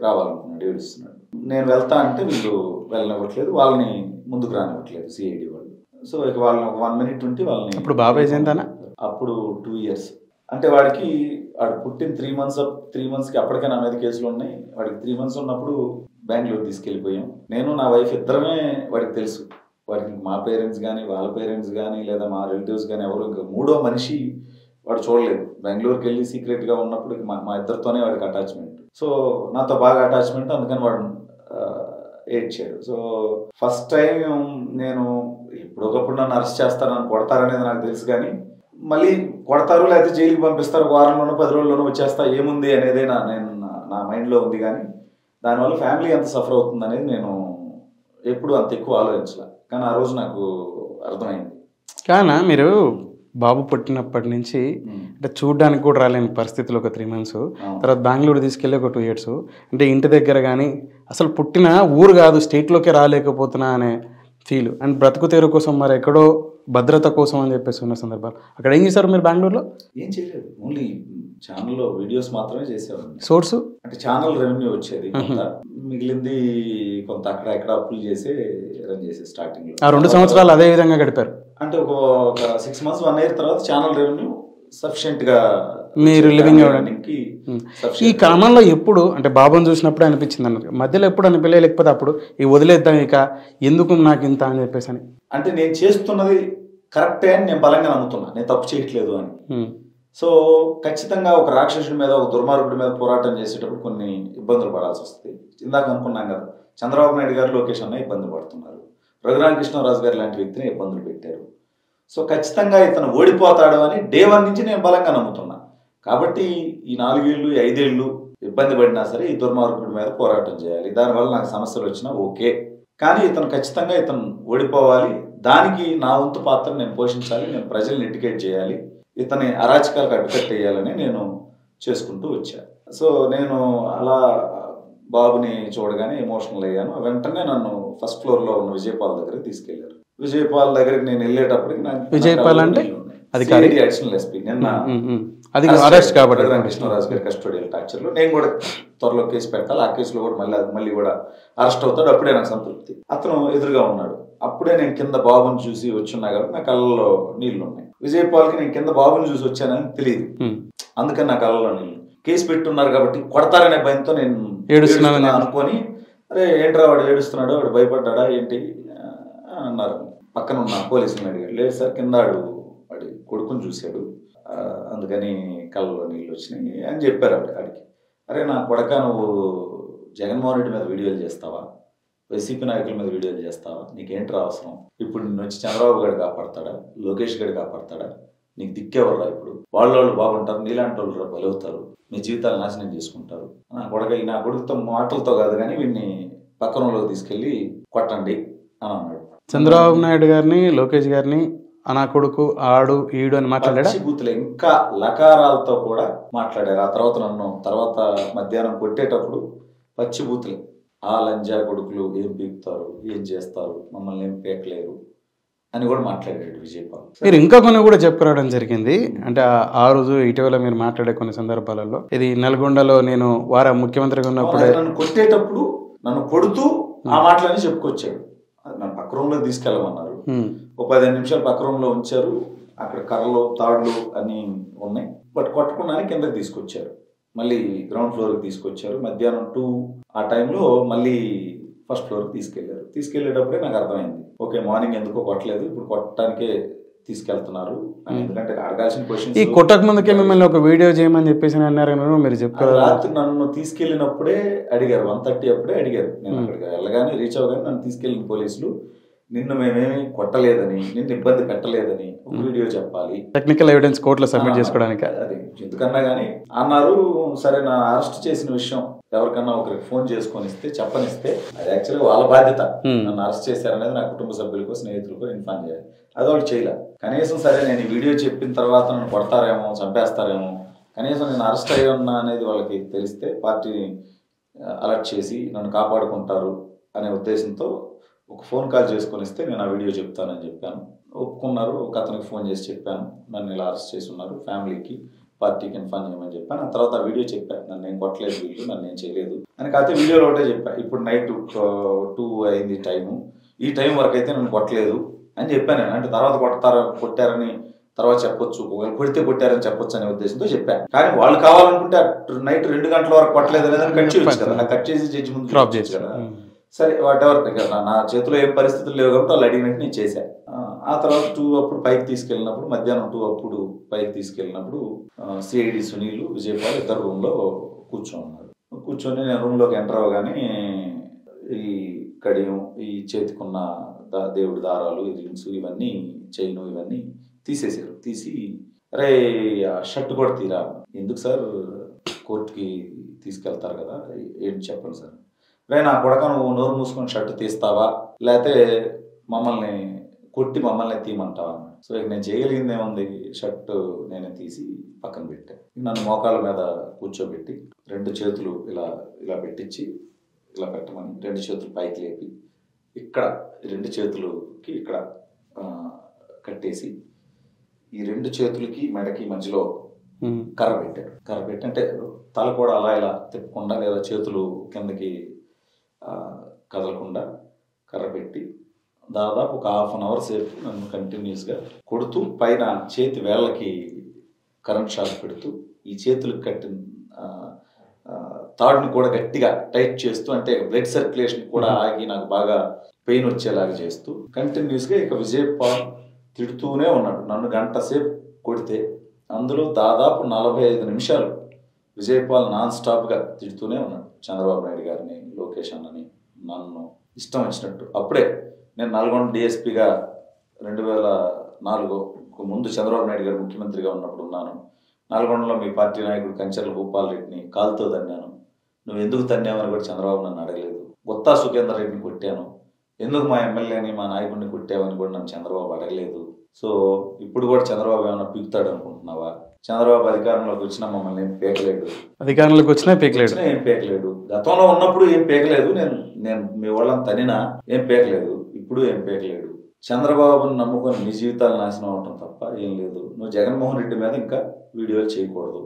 రావాలనుకున్నాడు, ఏడుస్తున్నాడు. నేను వెళ్తా అంటే వీళ్ళు వెళ్ళనివ్వట్లేదు, వాళ్ళని ముందుకు రానివ్వట్లేదు సిఐడి వాళ్ళు. సో ఇక వాళ్ళని ఒక 1 మినిట్ ఉంటే వాళ్ళని. అప్పుడు బాబాయ్ ఎంతనా? అప్పుడు 2 years. అంటే వాడు పుట్టిన 3 monthsకి అప్పటికే నా మీద కేసులు ఉన్నాయి. వాడికి 3 months ఉన్నప్పుడు బెంగళూరు తీసుకెళ్ళిపోయాం. నేను నా వైఫ్ ఇద్దరమే వాడికి తెలుసు. వాడికి మా పేరెంట్స్ కానీ, వాళ్ళ పేరెంట్స్ కానీ, లేదా మా రిలేటివ్స్ కానీ ఎవరు ఇంకా మూడో మనిషి వాడు చూడలేదు. బెంగళూరుకి వెళ్ళి సీక్రెట్గా ఉన్నప్పుడు మా ఇద్దరితోనే వాడికి అటాచ్మెంట్. సో నాతో బాగా అటాచ్మెంట్, అందుకని వాడు ఏడ్చాడు. సో ఫస్ట్ టైం నేను ఎప్పుడొకప్పుడు నన్ను అరెస్ట్ చేస్తారు, నన్ను కొడతారనేది నాకు తెలుసు, కానీ మళ్ళీ కొడతారు లేకపోతే జైలుకి పంపిస్తారు, 1 వారంలోనో 10 రోజుల్లోనో వచ్చేస్తా ఏముంది అనేదే నా మైండ్లో ఉంది. కానీ దానివల్ల ఫ్యామిలీ ఎంత సఫర్ అవుతుంది అనేది నేను ఎప్పుడు అంత ఎక్కువ ఆలోచించలే. కానీ ఆ రోజు నాకు అర్థమైంది. కానా మీరు బాబు పుట్టినప్పటి నుంచి అంటే చూడడానికి కూడా రాలేని పరిస్థితులు ఒక 3 months, తర్వాత బెంగళూరు తీసుకెళ్ళి ఒక 2 years, అంటే ఇంటి దగ్గర కానీ అసలు పుట్టిన ఊరు కాదు స్టేట్లోకే రాలేకపోతున్నా అనే ఫీల్, అండ్ బ్రతుకు తెరువు కోసం మరి ఎక్కడో భద్రత కోసం అని చెప్పేసి ఉన్న సందర్భాలు. అక్కడ ఏం చేశారు మీరు బెంగళూరులో? ఏం చేయలేదు, ఓన్లీ ఛానల్లో వీడియోస్ మాత్రమే చేసేవాడిని. సోర్స్ అంటే ఛానల్ రెవెన్యూ వచ్చేది కొంత, మిగిలింది కొంత అక్కడ ఎక్కడ అప్పులు చేసి రన్ చేసి స్టార్టింగ్. ఆ 2 సంవత్సరాలు అదే విధంగా గడిపారు. అంటే ఒక 6 months 1 year తర్వాత ఛానల్ రెవెన్యూ సఫిషియెంట్ గా మీరు లివింగ్ అవ్వడానికి. ఈ క్రమంలో ఎప్పుడు అంటే బాబుని చూసినప్పుడు అనిపించింది అన్నారు, మధ్యలో ఎప్పుడు అనిపించలే, లేకపోతే అప్పుడు ఈ వదిలేద్దాం ఇక ఎందుకు నాకు ఇంత అని చెప్పేసి అని? అంటే నేను చేస్తున్నది కరెక్టే అని నేను బలంగా నమ్ముతున్నా, నేను తప్పు చేయట్లేదు అని. సో ఖచ్చితంగా ఒక రాక్షసుడి మీద, ఒక దుర్మార్గుడి మీద పోరాటం చేసేటప్పుడు కొన్ని ఇబ్బందులు పడాల్సి వస్తుంది. ఇందాక అనుకున్నాం కదా, చంద్రబాబు నాయుడు గారు, లోకేష్ అన్న ఇబ్బంది పడుతున్నారు, రఘురామకృష్ణరాజు గారు లాంటి వ్యక్తిని ఇబ్బందులు పెట్టారు. సో ఖచ్చితంగా ఇతను ఓడిపోతాడు అని డే 1 నుంచి నేను బలంగా నమ్ముతున్నా. కాబట్టి ఈ 4 ఏళ్ళు 5 ఏళ్ళు ఇబ్బంది పడినా సరే ఈ దుర్మార్గుడి మీద పోరాటం చేయాలి. దానివల్ల నాకు సమస్యలు వచ్చినా ఓకే, కానీ ఇతను ఖచ్చితంగా ఓడిపోవాలి. దానికి నా వంతు పాత్ర నేను పోషించాలి, నేను ప్రజల్ని ఎడ్యుకేట్ చేయాలి, ఇతని అరాచకాలకు అడ్డుకట్టేయాలని నేను చేసుకుంటూ వచ్చా. సో నేను అలా బాబుని చూడగానే ఎమోషనల్ అయ్యాను. వెంటనే నన్ను ఫస్ట్ ఫ్లోర్లో ఉన్న విజయపాల్ దగ్గరికి తీసుకెళ్లారు. విజయపాల్ దగ్గరికి నేను వెళ్ళేటప్పటికి విజయపాల్ అంటే అడిషనల్ ఎస్పీ నిన్న కృష్ణరాజు గారి కస్టోడియల్ టార్చర్లో నేను కూడా త్వరలో కేసు పెట్టాలి, ఆ కేసులో కూడా మళ్ళీ కూడా అరెస్ట్ అవుతాడు, అప్పుడే నాకు సంతృప్తి. అతను ఎదురుగా ఉన్నాడు. అప్పుడే నేను కింద బాబుని చూసి వచ్చున్నా కాబట్టి నా కళ్ళలో నీళ్లు ఉన్నాయి. విజయపాల్కి నేను కింద బాబుని చూసి వచ్చానని తెలియదు, అందుకని నా కళ్ళలో నీళ్ళు. కేసు పెట్టున్నారు కాబట్టి కొడతారనే భయంతో నేను ఏడుస్తున్నాను అనుకొని, అరే ఏంట్రా వాడు ఏడుస్తున్నాడు, వాడు భయపడ్డా ఏంటి అన్నారు. పక్కన ఉన్న పోలీసులను అడిగాడు, లేదు సార్ కింద వాడి కొడుకుని చూశాడు, అందుకని కళ్ళలో నీళ్ళు వచ్చినాయి అని చెప్పారు ఆడికి. అరే నా కొడక, నువ్వు జగన్మోహన్ రెడ్డి మీద వీడియోలు చేస్తావా, వైసీపీ నాయకుల మీద వీడియోలు చేస్తావా, నీకేంట్రా అవసరం? ఇప్పుడు నిన్ను వచ్చి చంద్రబాబు గారు కాపాడతాడా, లోకేష్ గారు కాపాడతాడా? నీకు దిక్కేవర్రా? ఇప్పుడు వాళ్ళు బాగుంటారు, నీలాంటి వాళ్ళు బలవుతారు, మీ జీవితాలు నాశనం చేసుకుంటారు. నా కొడుకుతో మాటలతో కాదు కానీ వీడిని పక్కనలో తీసుకెళ్ళి కొట్టండి అని అన్నాడు. చంద్రబాబు నాయుడు గారిని, లోకేష్ గారిని నా కొడుకు, ఆడు, ఈడు అని మాట్లాడాడు. బూతులే, ఇంకా లకారాలతో కూడా మాట్లాడారు. ఆ తర్వాత మధ్యాహ్నం కొట్టేటప్పుడు పచ్చి బూతులే, ఆ లంజా కొడుకులు ఏం పీకుతారు, ఏం చేస్తారు, మమ్మల్ని ఏం పీకలేరు, అని కూడా మాట్లాడాడు విజయపాల్. మీరు ఇంకా కొన్ని కూడా చెప్పుకురావడం జరిగింది. అంటే ఆ రోజు ఇటీవల మీరు మాట్లాడే కొన్ని సందర్భాలలో ఇది నల్గొండలో నేను ముఖ్యమంత్రిగా ఉన్నప్పుడు నన్ను కొట్టేటప్పుడు నన్ను కొడుతూ ఆ మాటలన్నీ చెప్పుకొచ్చాడు. నన్ను పక్క రూమ్ లో తీసుకెళ్ళమన్నారు. ఒక 15 నిమిషాలు పక్క రూమ్ లో ఉంచారు. అక్కడ కర్రలు తాడులు అన్ని ఉన్నాయి. బట్ కొట్టకుండానే కిందకి తీసుకొచ్చారు. మళ్ళీ గ్రౌండ్ ఫ్లోర్కి తీసుకొచ్చారు. మధ్యాహ్నం 2 ఆ టైంలో మళ్ళీ ఫస్ట్ ఫ్లోర్కి తీసుకెళ్లారు. తీసుకెళ్లేటప్పుడే నాకు అర్థమైంది, ఓకే మార్నింగ్ ఎందుకో కొట్టలేదు, ఇప్పుడు కొట్టడానికే తీసుకెళ్తున్నారు అని. ఎందుకంటే అడగాల్సిన క్వశ్చన్స్. ఈ కొట్టక ముందుకే మిమ్మల్ని ఒక వీడియో చేయమని చెప్పేసి అన్నారు. మీరు చెప్పారు రాత్రి నన్ను తీసుకెళ్లినప్పుడే అడిగారు, 1:30 అప్పుడే అడిగారు. నేను అక్కడికి వెళ్ళగానే రీచ్ అవ్వగానే నన్ను తీసుకెళ్లిన పోలీసులు నిన్ను మేమేమి కొట్టలేదని, నిన్ను ఇబ్బంది పెట్టలేదని ఒక వీడియో చెప్పాలి, టెక్నికల్ ఎవిడెన్స్ కోర్టులో సబ్మిట్ చేసుకోవడానికి. అది ఎందుకన్నా కానీ అన్నారు. సరే, నా అరెస్ట్ చేసిన విషయం ఎవరికన్నా ఒకరికి ఫోన్ చేసుకొని ఇస్తే చెప్పనిస్తే అది యాక్చువల్గా వాళ్ళ బాధ్యత. నన్ను అరెస్ట్ చేశారనేది నా కుటుంబ సభ్యులకో స్నేహితులకో ఇన్ఫార్మ్ చేయాలి. అది వాళ్ళు చేయలే. కనీసం సరే నేను ఈ వీడియో చెప్పిన తర్వాత నన్ను కొడతారేమో, చంపేస్తారేమో, కనీసం నేను అరెస్ట్ అయ్యి ఉన్నా అనేది వాళ్ళకి తెలిస్తే పార్టీని అలర్ట్ చేసి నన్ను కాపాడుకుంటారు అనే ఉద్దేశంతో ఒక ఫోన్ కాల్ చేసుకొని ఇస్తే నేను ఆ వీడియో చెప్తానని చెప్పాను. ఒప్పుకున్నారు. ఒక అతనికి ఫోన్ చేసి చెప్పాను, నన్ను ఇలా అరెస్ట్ చేసి ఉన్నారు, ఫ్యామిలీకి పార్టీకి ఇన్ఫార్మ్ చేయమని చెప్పాను. ఆ తర్వాత ఆ వీడియో చెప్పాను, నన్ను నేను కొట్టలేదు, వీళ్ళు నన్ను నేను చేయలేదు అని. కాకపోతే వీడియోలో ఒకటే చెప్పాను, ఇప్పుడు నైట్ 2 అయింది టైము, ఈ టైం వరకు అయితే నన్ను కొట్టలేదు అని చెప్పాను నేను. అంటే తర్వాత కొట్టారని తర్వాత చెప్పొచ్చు, కొడితే కొట్టారని చెప్పొచ్చు అనే ఉద్దేశంతో చెప్పాను. కానీ వాళ్ళు కావాలనుకుంటే నైట్ 2 గంటల వరకు కొట్టలేదు అనేది కట్ చేయొచ్చు కదా, నాకు కట్ చేసి జడ్జి ముందు డ్రాప్ చేయొచ్చు కదా. సరే, వాట్ ఎవర్, నా చేతిలో ఏం పరిస్థితులు లేవు కాబట్టి వాళ్ళు అడిగినట్టు నేను చేశాను. ఆ తర్వాత 2 అప్పుడు పైకి తీసుకెళ్ళినప్పుడు, మధ్యాహ్నం 2 అప్పుడు పైకి తీసుకెళ్ళినప్పుడు సిఐడి సునీల్, విజయపాల్ ఇద్దరు రూమ్లో కూర్చొని నేను రూమ్లోకి ఎంటర్ అవ్వగానే ఈ కడియం, ఈ చేతికున్న దేవుడి దారాలు, ఈ రింగ్స్, ఇవన్నీ చైను ఇవన్నీ తీసేసారు. తీసి అరే షర్ట్ కూడా తీరా. ఎందుకు సార్, కోర్టుకి తీసుకెళ్తారు కదా, ఏంటి చెప్పండి సార్. రే నా కొడక, నువ్వు నోరు మూసుకొని షర్ట్ తీస్తావా, లేకపోతే మమ్మల్ని కొట్టి మమ్మల్ని తీయమంటావా. సో ఇక నేను చేయగలిగింది ఏముంది, షర్ట్ నేనే తీసి పక్కన పెట్టాను. నన్ను మోకాళ్ళ మీద కూర్చోబెట్టి 2 చేతులు ఇలా పెట్టించి, ఇలా పెట్టమని 2 చేతులు పైకి లేపి ఇక్కడ 2 చేతులకి ఇక్కడ కట్టేసి, ఈ 2 చేతులకి మెడకి మధ్యలో కర్ర పెట్టాడు. కర్ర పెట్టి అంటే తల కూడా అలా ఇలా తిప్పకుండా, లేదా చేతులు కిందకి కదలకుండా కర్ర పెట్టి దాదాపు ఒక 1/2 అవర్ సేపు నన్ను కంటిన్యూస్గా కొడుతూ, పైన చేతి వేళ్ళకి కరెంట్ షాక్ పెడుతూ, ఈ చేతులకు కట్టిన తాడుని కూడా గట్టిగా టైట్ చేస్తూ, అంటే బ్లడ్ సర్క్యులేషన్ కూడా ఆగి నాకు బాగా పెయిన్ వచ్చేలాగా చేస్తూ కంటిన్యూస్గా ఇక విజయపాల్ తిడుతూనే ఉన్నాడు. నన్ను 1 గంట సేపు కొడితే అందులో దాదాపు 45 నిమిషాలు విజయపాల్ నాన్ స్టాప్గా తిడుతూనే ఉన్నాడు. చంద్రబాబు నాయుడు గారిని, లోకేష్ అన్నని, నన్ను ఇష్టం వచ్చినట్టు. అప్పుడే నేను నల్గొండ డిఎస్పీగా 2004 ముందు చంద్రబాబు నాయుడు గారు ముఖ్యమంత్రిగా ఉన్నప్పుడు ఉన్నాను. నల్గొండలో మీ పార్టీ నాయకుడు కంచర్ల భూపాల్ రెడ్డిని కాలుతో తన్నాను. నువ్వు ఎందుకు తన్నావని కూడా చంద్రబాబు నన్ను అడగలేదు. గుత్తా సుఖేందర్ రెడ్డిని కొట్టాను. ఎందుకు మా ఎమ్మెల్యేని, మా నాయకుడిని కొట్టావని కూడా నన్ను చంద్రబాబు అడగలేదు. సో ఇప్పుడు కూడా చంద్రబాబు ఏమైనా పీకుతాడు అనుకుంటున్నావా? చంద్రబాబు అధికారంలోకి వచ్చినా మమ్మల్ని ఏం పీకలేడు, అధికారంలోకి వచ్చినా ఏం పీకలేడు. గతంలో ఉన్నప్పుడు ఏం పీకలేదు, నేను మీ వాళ్ళని తనినా ఏం పీకలేదు, ఇప్పుడు ఏం పీకలేడు. చంద్రబాబుని నమ్ముకొని నీ జీవితాలు నాశనం అవటం తప్ప ఏం లేదు. నువ్వు జగన్మోహన్ రెడ్డి మీద ఇంకా వీడియోలు చేయకూడదు.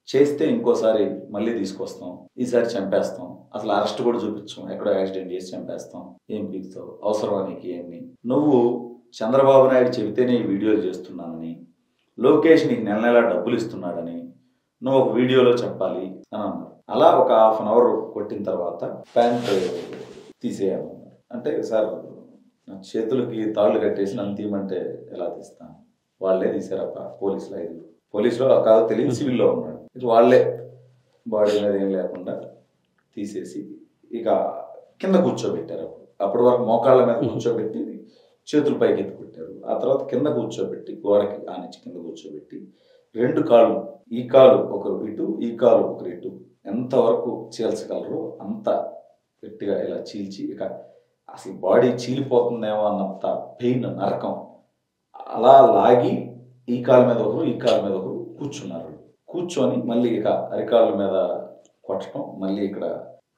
చేస్తే ఇంకోసారి మళ్ళీ తీసుకొస్తాం, ఈసారి చంపేస్తాం, అసలు అరెస్ట్ కూడా చూపించాం, ఎక్కడో యాక్సిడెంట్ చేసి చంపేస్తాం, ఏం పీకుతావు, అవసరమా నీకు ఏమి? నువ్వు చంద్రబాబు నాయుడు చెబితేనే ఈ వీడియోలు చేస్తున్నానని, లోకేష్ నీకు నెల నెలా డబ్బులు ఇస్తున్నాడని నువ్వు ఒక వీడియోలో చెప్పాలి అని అన్నారు. అలా ఒక 1/2 అవర్ కొట్టిన తర్వాత ప్యాంట్ తీసేయాలన్నారు. అంటే సార్ చేతులకి తాళ్ళు కట్టేసి నన్ను తీయమంటే ఎలా తీస్తాను? వాళ్ళే తీసారప్ప, పోలీసులో కాదు తెలియదు, సివిల్లో ఉన్నాడు. ఇది వాళ్ళే బాడీ మీద ఏం లేకుండా తీసేసి ఇక కింద కూర్చోబెట్టారు. అప్పటి వరకు మోకాళ్ళ మీద కూర్చోబెట్టి చేతులు పైకి ఎత్తి కొట్టారు. ఆ తర్వాత కింద కూర్చోబెట్టి, గోడకి ఆనించి కింద కూర్చోబెట్టి 2 కాళ్ళు, ఈ కాలు ఒకరు ఇటు, ఈ కాలు ఒకరు ఇటు, ఎంతవరకు చీల్చగలరో అంత గట్టిగా ఇలా చీల్చి, ఇక అసలు బాడీ చీలిపోతుందేమో అన్నంత పెయిన్, నరకం, అలా లాగి ఈ కాలు మీద ఒకరు, ఈ కాలు మీద ఒకరు కూర్చున్నారు. కూర్చొని మళ్ళీ ఇక అరికాళ్ళ మీద కొట్టడం, మళ్ళీ ఇక్కడ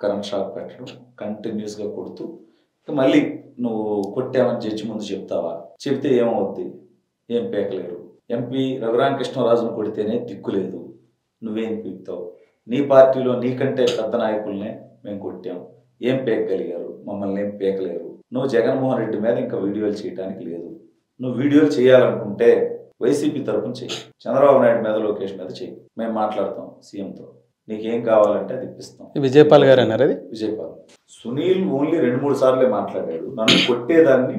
కరెంట్ షాక్ పెట్టడం, కంటిన్యూస్గా కొడుతూ మళ్ళీ నువ్వు కొట్టామని జడ్జి ముందు చెప్తావా? చెప్తే ఏమవుద్ది? ఏం పీకలేరు. ఎంపీ రఘురామకృష్ణరాజును కొడితేనే దిక్కులేదు, నువ్వేం పీకుతావు? నీ పార్టీలో నీకంటే పెద్ద నాయకుల్నే మేము కొట్టాం, ఏం పీకగలిగారు? మమ్మల్ని ఏం పీకలేరు. నువ్వు జగన్మోహన్ రెడ్డి మీద ఇంకా వీడియోలు చేయడానికి లేదు. నువ్వు వీడియోలు చేయాలనుకుంటే వైసీపీ తరఫున చెయ్యి, చంద్రబాబు నాయుడు మీద లోకేష్ మీద చెయ్యి, మేము మాట్లాడతాం సీఎంతో, నీకేం కావాలంటే అది ఇప్పిస్తాం. విజయపాల్ గారు అన్నారు అది. విజయపాల్. సునీల్ ఓన్లీ 2-3 సార్లే మాట్లాడాడు. నన్ను కొట్టేదాన్ని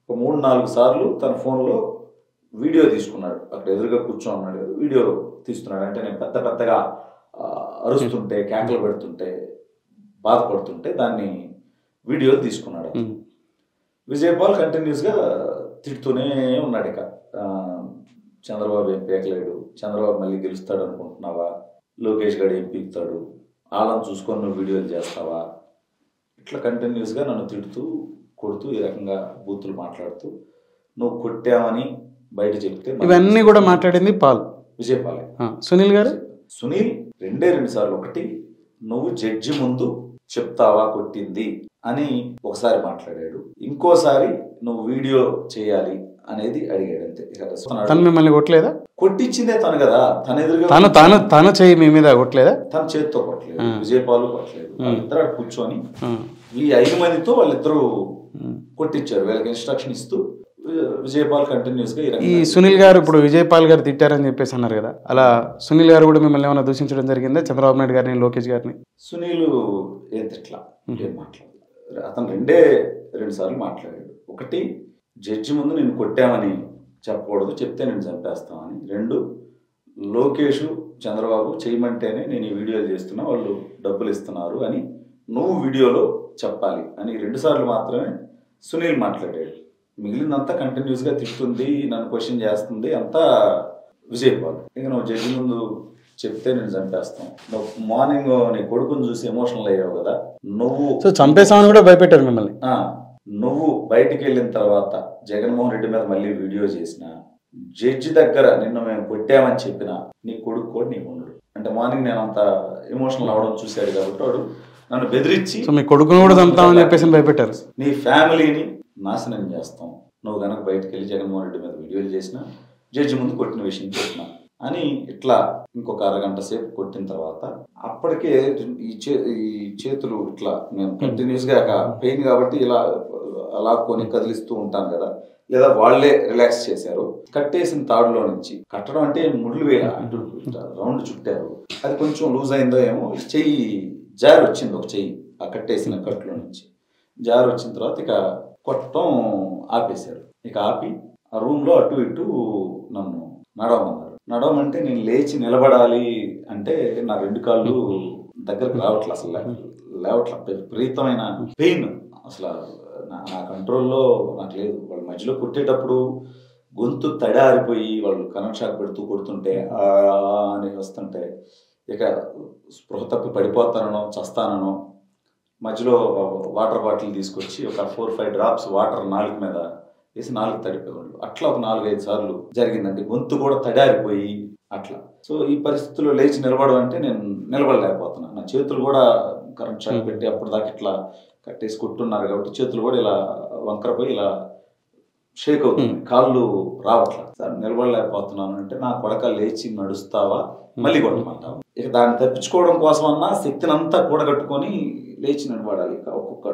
ఒక 3-4 సార్లు తన ఫోన్లో వీడియో తీసుకున్నాడు. అక్కడ ఎదురుగా కూర్చోన్నాడు, వీడియో తీస్తున్నాడు. అంటే నేను పెద్దగా అరుస్తుంటే, కేకలు పెడుతుంటే, బాధపడుతుంటే దాన్ని వీడియో తీసుకున్నాడు. విజయపాల్ కంటిన్యూస్గా తిడుతూనే ఉన్నాడు. ఇక చంద్రబాబు ఏం పీకలేడు, చంద్రబాబు మళ్ళీ గెలుస్తాడు అనుకుంటున్నావా, లోకేష్ గారు ఏం పీకుతాడు, వాళ్ళని చూసుకొని నువ్వు వీడియోలు చేస్తావా, ఇట్లా కంటిన్యూస్గా నన్ను తిడుతూ కొడుతూ ఈ రకంగా బూతులు మాట్లాడుతూ నువ్వు కొట్టావని బయట చెప్తే ఇవన్నీ కూడా మాట్లాడింది పాల్, విజయపాలే. సునీల్ గారు, సునీల్ 2 సార్లు, ఒకటి నువ్వు జడ్జి ముందు చెప్తావా కొట్టింది అని ఒకసారి మాట్లాడాడు, ఇంకోసారి నువ్వు వీడియో చేయాలి అనేది అడిగాడు. అంతే. తను మిమ్మల్ని కొట్టలేదా? కొట్టించిందే తను కదా, తన ఎదురుగా తన చెయ్యి మీ మీద కొట్టలేదా? తన చేతితో కొట్టలేదు, విజయపాలు కొట్టలేదు. వాళ్ళిద్దరు కూర్చొని ఈ 5 మందితో వాళ్ళిద్దరూ కొట్టించారు. వీళ్ళకి ఇన్స్ట్రక్షన్ ఇస్తూ విజయపాల్ కంటిన్యూస్ గా ఈ సునీల్ గారు ఇప్పుడు విజయపాల్ గారు తిట్టారని చెప్పేసి అన్నారు కదా, అలా సునీల్ గారు కూడా మిమ్మల్ని ఏమైనా దూషించడం జరిగిందా? చంద్రబాబు నాయుడు గారిని, లోకేష్ గారిని? సునీల్ ఏం తిట్లా, ఏం మాట్లాడలేదు. అతను 2 సార్లు మాట్లాడాడు. ఒకటి, జడ్జి ముందు నేను కొట్టామని చెప్పకూడదు, చెప్తే నేను చంపేస్తామని. 2, లోకేష్ చంద్రబాబు చేయమంటేనే నేను ఈ వీడియోలు చేస్తున్నా, వాళ్ళు డబ్బులు ఇస్తున్నారు అని నువ్వు వీడియోలో చెప్పాలి అని 2 సార్లు మాత్రమే సునీల్ మాట్లాడాడు. మిగిలినంతా కంటిన్యూస్గా తిట్టుతుంది, నన్ను క్వశ్చన్ చేస్తుంది అంతా విజయపాల్. ఇక నువ్వు జడ్జి ముందు చెప్తే నేను చంపేస్తాం, నువ్వు మార్నింగ్ నీ కొడుకుని చూసి ఎమోషనల్ అయ్యావు కదా, నువ్వు చంపేస్తామని కూడా భయపెట్టారు మిమ్మల్ని. నువ్వు బయటికి వెళ్ళిన తర్వాత జగన్మోహన్ రెడ్డి మీద మళ్ళీ వీడియో చేసిన, జడ్జి దగ్గర నిన్ను మేము కొట్టామని చెప్పిన నీ కొడుకు కూడా నీకు ఉండడు. అంటే మార్నింగ్ నేను అంత ఎమోషనల్ అవడం చూశాడు కాబట్టి వాడు నన్ను బెదిరించి మీ కొడుకును కూడా చంపుతామని చెప్పేసి భయపెట్టారు. నీ ఫ్యామిలీని నాశనం చేస్తాం, నువ్వు కనుక బయటకు వెళ్ళి జగన్మోహన్ రెడ్డి మీద వీడియోలు చేసిన, జడ్జి ముందు కొట్టిన విషయం చెప్పిన అని ఇట్లా ఇంకొక అరగంట సేపు కొట్టిన తర్వాత అప్పటికే ఈ చేతులు ఇట్లా నేను కంటిన్యూస్గా పెయిన్ కాబట్టి ఇలా అలా కొని కదిలిస్తూ ఉంటాను కదా, లేదా వాళ్లే రిలాక్స్ చేశారు. కట్టేసిన తాడులో నుంచి, కట్టడం అంటే ముళ్ళు వేల రౌండ్ చుట్టారు, అది కొంచెం లూజ్ అయిందో ఏమో, చెయ్యి జారి వచ్చింది, ఒక చెయ్యి ఆ కట్టేసిన కట్టులో నుంచి జారి వచ్చిన తర్వాత ఇక కొట్టడం ఆపేశారు. ఇక ఆపి ఆ రూమ్లో అటు ఇటు నన్ను నడవమన్నారు. నడవమంటే నేను లేచి నిలబడాలి అంటే నా 2 కాళ్ళు దగ్గరకు రావట్లే, అసలు లేవట్ల, విపరీతమైన పెయిన్, అసలు నా కంట్రోల్లో నాకు లేదు. వాళ్ళు మధ్యలో కుట్టేటప్పుడు గొంతు తడారిపోయి వాళ్ళు కరెంట్ షాక్ పెడుతూ కొడుతుంటే అని వస్తుంటే ఇక స్పృహ తప్పి పడిపోతానో చస్తానో, మధ్యలో వాటర్ బాటిల్ తీసుకొచ్చి ఒక 4-5 డ్రాప్స్ వాటర్ నాలుగు మీద వేసి నాలుగు తడిపేవాళ్ళు. అట్లా ఒక 4-5 సార్లు జరిగిందండి. గొంతు కూడా తడారిపోయి అట్లా. సో ఈ పరిస్థితుల్లో లేచి నిలబడం అంటే నేను నిలబడలేకపోతున్నాను. నా చేతులు కూడా కరెంట్ షాక్ పెట్టి అప్పుడు దాకా ఇట్లా కట్టేసి కొట్టున్నారు కాబట్టి చేతులు కూడా ఇలా వంకరపోయి ఇలా షేక్ అవుతుంది, కాళ్ళు రావట్లా. సార్ నిలబడలేకపోతున్నాను అంటే, నా కొడక లేచి నడుస్తావా మళ్ళీ కొట్టమంటావు. ఇక దాన్ని తప్పించుకోవడం కోసం అన్నా శక్తిని అంతా కూడగట్టుకొని లేచి నిలబడాలి. ఒక్కొక్క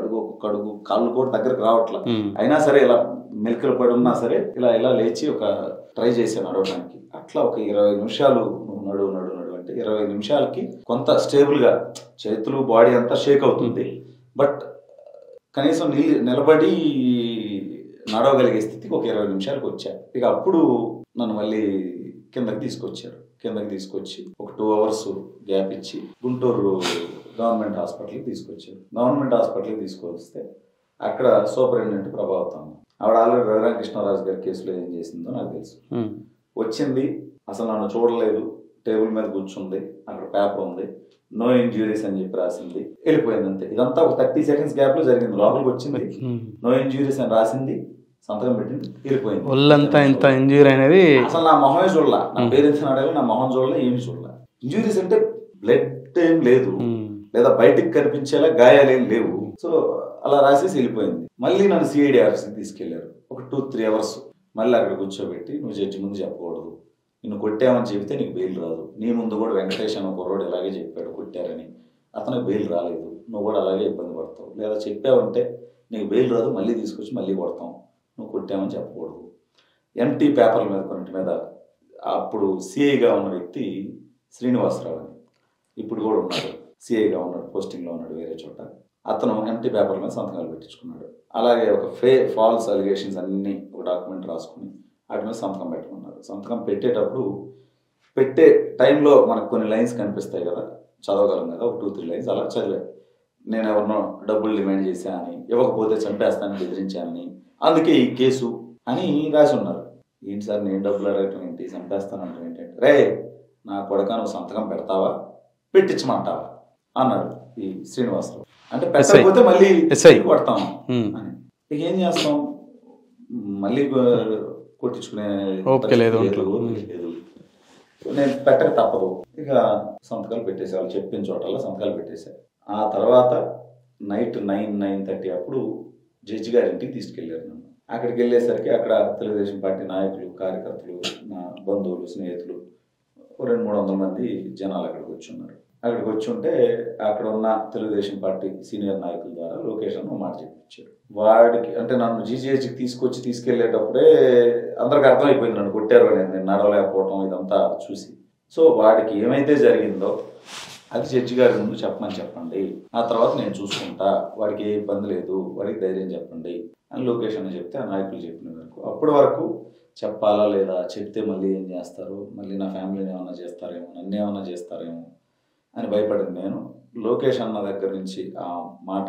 అడుగు కాళ్ళు కూడా దగ్గరకు రావట్లా. అయినా సరే ఇలా మెలికలు పడి ఉన్నా సరే ఇలా లేచి ఒక ట్రై చేశాను నడవడానికి. అట్లా ఒక 20 నిమిషాలు నువ్వు నడువు అంటే 20 నిమిషాలకి కొంత స్టేబుల్ గా చేతులు బాడీ అంతా షేక్ అవుతుంది, బట్ కనీసం నిలబడి నడవగలిగే స్థితికి ఒక 20 నిమిషాలకు వచ్చా. ఇక అప్పుడు నన్ను మళ్ళీ కిందకి తీసుకొచ్చి ఒక 2 అవర్స్ గ్యాప్ ఇచ్చి గుంటూరు గవర్నమెంట్ హాస్పిటల్కి తీసుకొచ్చారు. గవర్నమెంట్ హాస్పిటల్కి తీసుకొస్తే అక్కడ సూపరింటెండెంట్ ప్రభావతం, ఆవిడ ఆల్రెడీ రఘురామకృష్ణరాజు గారి కేసులో ఏం చేసిందో నాకు తెలుసు. వచ్చింది, అసలు నన్ను చూడలేదు, టేబుల్ మీద కూర్చుంది, అక్కడ పేపర్ ఉంది, నో ఇంజ్యూరీస్ అని చెప్పి రాసింది, వెళ్ళిపోయింది అంతే. ఇదంతా ఒక 30 సెకండ్స్ గ్యాప్ లో జరిగింది. లోపలికి వచ్చింది, నో ఇంజ్యూరీస్ అని రాసింది, సంతకం పెట్టింది, వెళ్ళిపోయింది. ఒళ్ళంతా ఇంత ఇంజ్యూరీ అనేది అసలు నా మొహమే చూడలా, నా పేరెంట్స్ అడగాలి, నా మొహం చూడలే, ఏమి చూడలే. ఇంజ్యూరీస్ అంటే బ్లడ్ ఏం లేదు, లేదా బయటికి కనిపించేలా గాయాలేం లేవు. సో అలా రాసేసి వెళ్ళిపోయింది. మళ్ళీ నన్ను సిఐడి ఆఫీస్కి తీసుకెళ్లారు. ఒక 2-3 అవర్స్ మళ్ళీ అక్కడ కూర్చోబెట్టి, నువ్వు జడ్జి ముందు చెప్పకూడదు, నిన్ను కొట్టామని చెబితే నీకు బెయిల్ రాదు, నీ ముందు కూడా వెంకటేష్ అన్న కుర్రోడు ఇలాగే చెప్పాడు కొట్టారని, అతనికి బెయిల్ రాలేదు, నువ్వు కూడా అలాగే ఇబ్బంది పడతావు, లేదా చెప్పావంటే నీకు బెయిల్ రాదు, మళ్ళీ తీసుకొచ్చి మళ్ళీ కొడతాం, నువ్వు కొట్టామని చెప్పకూడదు. ఎంటీ పేపర్ల మీద కొన్నింటి మీద అప్పుడు సిఐగా ఉన్న వ్యక్తి శ్రీనివాసరావు అని, ఇప్పుడు కూడా ఉన్నాడు, సిఐగా ఉన్నాడు, పోస్టింగ్లో ఉన్నాడు వేరే చోట. అతను ఎంటీ పేపర్ల మీద సంతకాలు పెట్టించుకున్నాడు. అలాగే ఒక ఫాల్స్ అలిగేషన్స్ అన్నీ ఒక డాక్యుమెంట్ రాసుకుని వాటి మీద సంతకం పెట్టమన్నారు. సంతకం పెట్టేటప్పుడు పెట్టే టైంలో మనకు కొన్ని లైన్స్ కనిపిస్తాయి కదా, చదవగలం కదా, ఒక 2-3 లైన్స్ అలా చదివా. నేను ఎవరినో డబ్బులు డిమాండ్ చేశానని, ఇవ్వకపోతే చంపేస్తానని బెదిరించానని, అందుకే ఈ కేసు అని రాసి ఉన్నారు. ఏంటి సార్ నేను డబ్బులు అడగటం ఏంటి, చంపేస్తానంటాం ఏంటంటే, రే నా కొడుక నువ్వు సంతకం పెడతావా పెట్టించమంటావా అన్నాడు ఈ శ్రీనివాసరావు. అంటే పెట్టకపోతే మళ్ళీ కొడతాం అని. ఇక ఏం చేస్తాం, మళ్ళీ కొట్టించుకునే లేదు. నేను పెట్టక తప్పదు, ఇక సంతకాలు పెట్టేసా, వాళ్ళు చెప్పిన చోటల్లో సంతకాలు పెట్టేశా. ఆ తర్వాత నైట్ 9-9:30 అప్పుడు జడ్జి గారి ఇంటికి తీసుకెళ్లారు నన్ను. అక్కడికి వెళ్ళేసరికి అక్కడ తెలుగుదేశం పార్టీ నాయకులు, కార్యకర్తలు, నా బంధువులు, స్నేహితులు 200-300 మంది జనాలు అక్కడికి వచ్చి ఉన్నారు. అక్కడికి వచ్చి ఉంటే అక్కడ ఉన్న తెలుగుదేశం పార్టీ సీనియర్ నాయకుల ద్వారా లోకేష్ అన్న మాట చెప్పించాడు. వాడికి అంటే నన్ను జీజీహెచ్కి తీసుకెళ్లేటప్పుడే అందరికి అర్థమైపోయింది నన్ను కొట్టారు అనేది, నేను నడవలేకపోవటం ఇదంతా చూసి. సో వాడికి ఏమైతే జరిగిందో అది జడ్జి గారి ముందు చెప్పండి, ఆ తర్వాత నేను చూసుకుంటా, వాడికి ఏ ఇబ్బంది లేదు, వాడికి ధైర్యం చెప్పండి అని లోకేష్ అన్న చెప్తే ఆ నాయకులు చెప్పిన వరకు అప్పటి వరకు చెప్పాలా లేదా, చెప్తే మళ్ళీ ఏం చేస్తారు, మళ్ళీ నా ఫ్యామిలీని ఏమన్నా చేస్తారేమో, నన్ను ఏమన్నా చేస్తారేమో అని భయపడింది నేను. లోకేష్ అన్న దగ్గర నుంచి ఆ మాట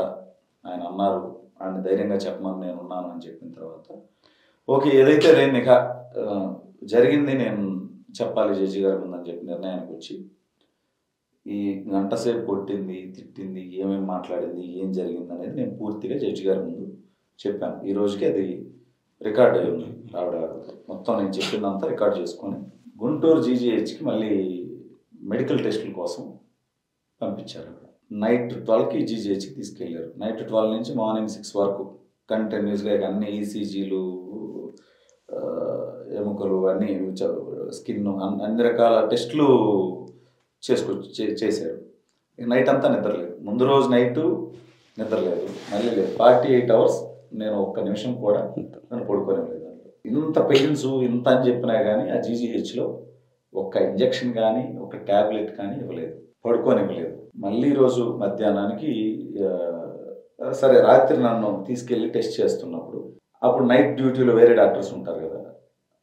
ఆయన అన్నారు, ఆయన ధైర్యంగా చెప్పమని నేను ఉన్నాను అని చెప్పిన తర్వాత ఓకే ఏదైతే నేను ఇక జరిగింది నేను చెప్పాలి జడ్జి గారి ముందని చెప్పి నిర్ణయానికి వచ్చి ఈ గంట సేపు కొట్టింది, తిట్టింది, ఏమేమి మాట్లాడింది, ఏం జరిగింది అనేది నేను పూర్తిగా జడ్జి గారి ముందు చెప్పాను. ఈ రోజుకి అది రికార్డ్ అయ్యి ఉంది. ఆవిడ మొత్తం నేను చెప్పిందంతా రికార్డ్ చేసుకొని గుంటూరు జీజీహెచ్కి మళ్ళీ మెడికల్ టెస్టుల కోసం పంపించారు. నైట్ 12కి జీజీహెచ్కి తీసుకెళ్లారు. నైట్ 12 నుంచి మార్నింగ్ 6 వరకు కంటిన్యూస్గా అన్ని ఈసీజీలు, ఎముకలు, అన్ని స్కిన్, అన్ని రకాల టెస్టులు చేశారు. నైట్ అంతా నిద్రలేదు. ముందు రోజు నైట్ నిద్రలేదు, మళ్ళీ లేదు. 48 అవర్స్ నేను ఒక్క నిమిషం కూడా నన్ను పడుకోలేదు. ఇంత పెయిన్స్ ఇంత అని చెప్పినా కానీ ఆ జీజీహెచ్లో ఒక్క ఇంజెక్షన్ కానీ ఒక ట్యాబ్లెట్ కానీ ఇవ్వలేదు, పడుకోనివ్వలేదు. మళ్ళీ రోజు మధ్యాహ్నానికి సరే రాత్రి నన్ను తీసుకెళ్ళి టెస్ట్ చేస్తున్నప్పుడు అప్పుడు నైట్ డ్యూటీలో వేరే డాక్టర్స్ ఉంటారు కదా,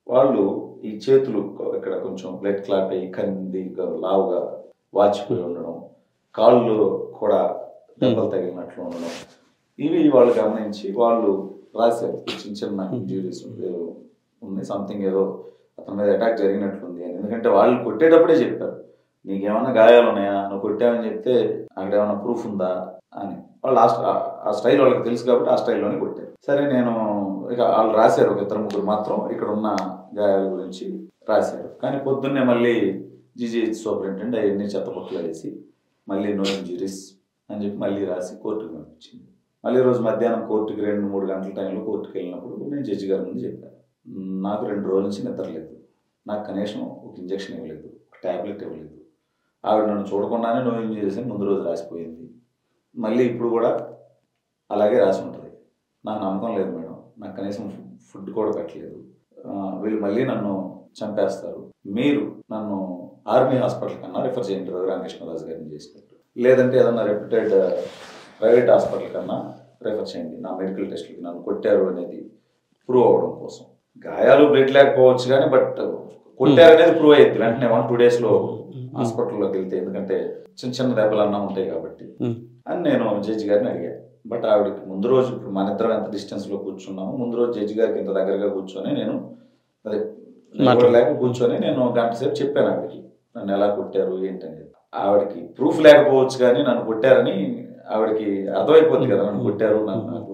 వాళ్ళు ఈ చేతులు ఇక్కడ కొంచెం బ్లడ్ క్లాట్ అయ్యి కంది లావుగా వాచిపోయి ఉండడం, కాళ్ళు కూడా దెబ్బలు తగిలినట్లు ఉండడం, ఇవి వాళ్ళు గమనించి వాళ్ళు రాశారు చిన్న చిన్న ఇంజురీస్ ఉంది, సంథింగ్ ఏదో అతని మీద అటాక్ జరిగినట్లుంది అని. ఎందుకంటే వాళ్ళు కొట్టేటప్పుడే చెప్పారు నీకేమన్నా గాయాలు ఉన్నాయా, నువ్వు కొట్టావని చెప్తే అక్కడ ఏమైనా ప్రూఫ్ ఉందా అని. వాళ్ళు ఆ స్టైల్ వాళ్ళకి తెలుసు కాబట్టి ఆ స్టైల్లోనే కొట్టారు. సరే నేను ఇక వాళ్ళు రాశారు, ఒక 2-3 మాత్రం ఇక్కడ ఉన్న గాయాల గురించి రాశారు. కానీ పొద్దున్నే మళ్ళీ జీజీహెచ్ సూపరింటెండెంట్ అవన్నీ చెత్తపొక్కలు వేసి మళ్ళీ నో ఇంజురీస్ అని చెప్పి మళ్ళీ రాసి కోర్టుకు పంపించింది. మళ్ళీ రోజు మధ్యాహ్నం కోర్టుకి 2-3 గంటల టైంలో కోర్టుకు వెళ్ళినప్పుడు నేను జడ్జి గారి ముందు చెప్పాను, నాకు 2 రోజుల నుంచి నిద్రలేదు, నాకు కనీసం ఒక ఇంజక్షన్ ఇవ్వలేదు, ఒక ట్యాబ్లెట్ ఇవ్వలేదు, ఆవిడ నన్ను చూడకుండానే నో ఇంజురీస్ అని ముందు రోజు రాసిపోయింది, మళ్ళీ ఇప్పుడు కూడా అలాగే రాసి ఉంటుంది, నాకు నమ్మకం లేదు మేడం, నాకు కనీసం ఫుడ్ కూడా పెట్టలేదు, వీళ్ళు మళ్ళీ నన్ను చంపేస్తారు, మీరు నన్ను ఆర్మీ హాస్పిటల్ కన్నా రిఫర్ చేయండి రఘురామకృష్ణరాజు గారిని చేసినట్టు, లేదంటే ఏదన్నా రెప్యూటెడ్ ప్రైవేట్ హాస్పిటల్ కన్నా రిఫర్ చేయండి నా మెడికల్ టెస్ట్లకి, నన్ను కొట్టారు అనేది ప్రూవ్ అవ్వడం కోసం. గాయాలు బ్లడ్ లేకపోవచ్చు కానీ బట్ కొట్టారు అనేది ప్రూవ్ అయ్యింది వెంటనే 1-2 డేస్లో హాస్పిటల్లోకి వెళ్తే, ఎందుకంటే చిన్న చిన్న దెబ్బలు అన్నా ఉంటాయి కాబట్టి అని నేను జడ్జి గారిని అడిగాను. బట్ ఆవిడకి ముందు రోజు, ఇప్పుడు మన ఇద్దరం ఎంత డిస్టెన్స్లో కూర్చున్నాము, ముందు రోజు జడ్జి గారికి ఇంత దగ్గరగా కూర్చొని నేను అదే లేక కూర్చొని నేను గంట సేపు చెప్పాను ఆవిడకి నన్ను ఎలా కొట్టారు ఏంటనేది. ఆవిడకి ప్రూఫ్ లేకపోవచ్చు కానీ నన్ను కొట్టారని ఆవిడకి అర్థమైపోతుంది కదా, నన్ను కొట్టారు, నాకు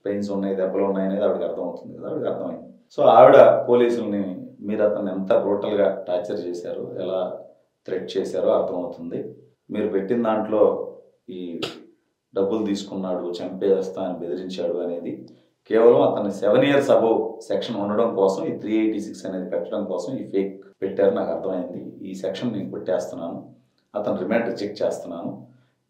పెయిన్స్ ఉన్నాయి, దెబ్బలు ఉన్నాయి అనేది ఆవిడకి అర్థమవుతుంది కదా, ఆవిడకి అర్థమైంది. సో ఆవిడ పోలీసుల్ని మీరు అతన్ని ఎంత బ్రూటల్గా టార్చర్ చేశారు, ఎలా థ్రెట్ చేశారో అర్థమవుతుంది, మీరు పెట్టిన దాంట్లో ఈ డబ్బులు తీసుకున్నాడు, చంపేస్తా అని బెదిరించాడు అనేది కేవలం అతన్ని 7 years అబోవ్ సెక్షన్ ఉండడం కోసం ఈ 386 అనేది పెట్టడం కోసం ఈ ఫేక్ పెట్టారు. నాకు అర్థమైంది. ఈ సెక్షన్ నేను కొట్టేస్తున్నాను, అతను రిమాండ్ రిజెక్ట్ చేస్తున్నాను,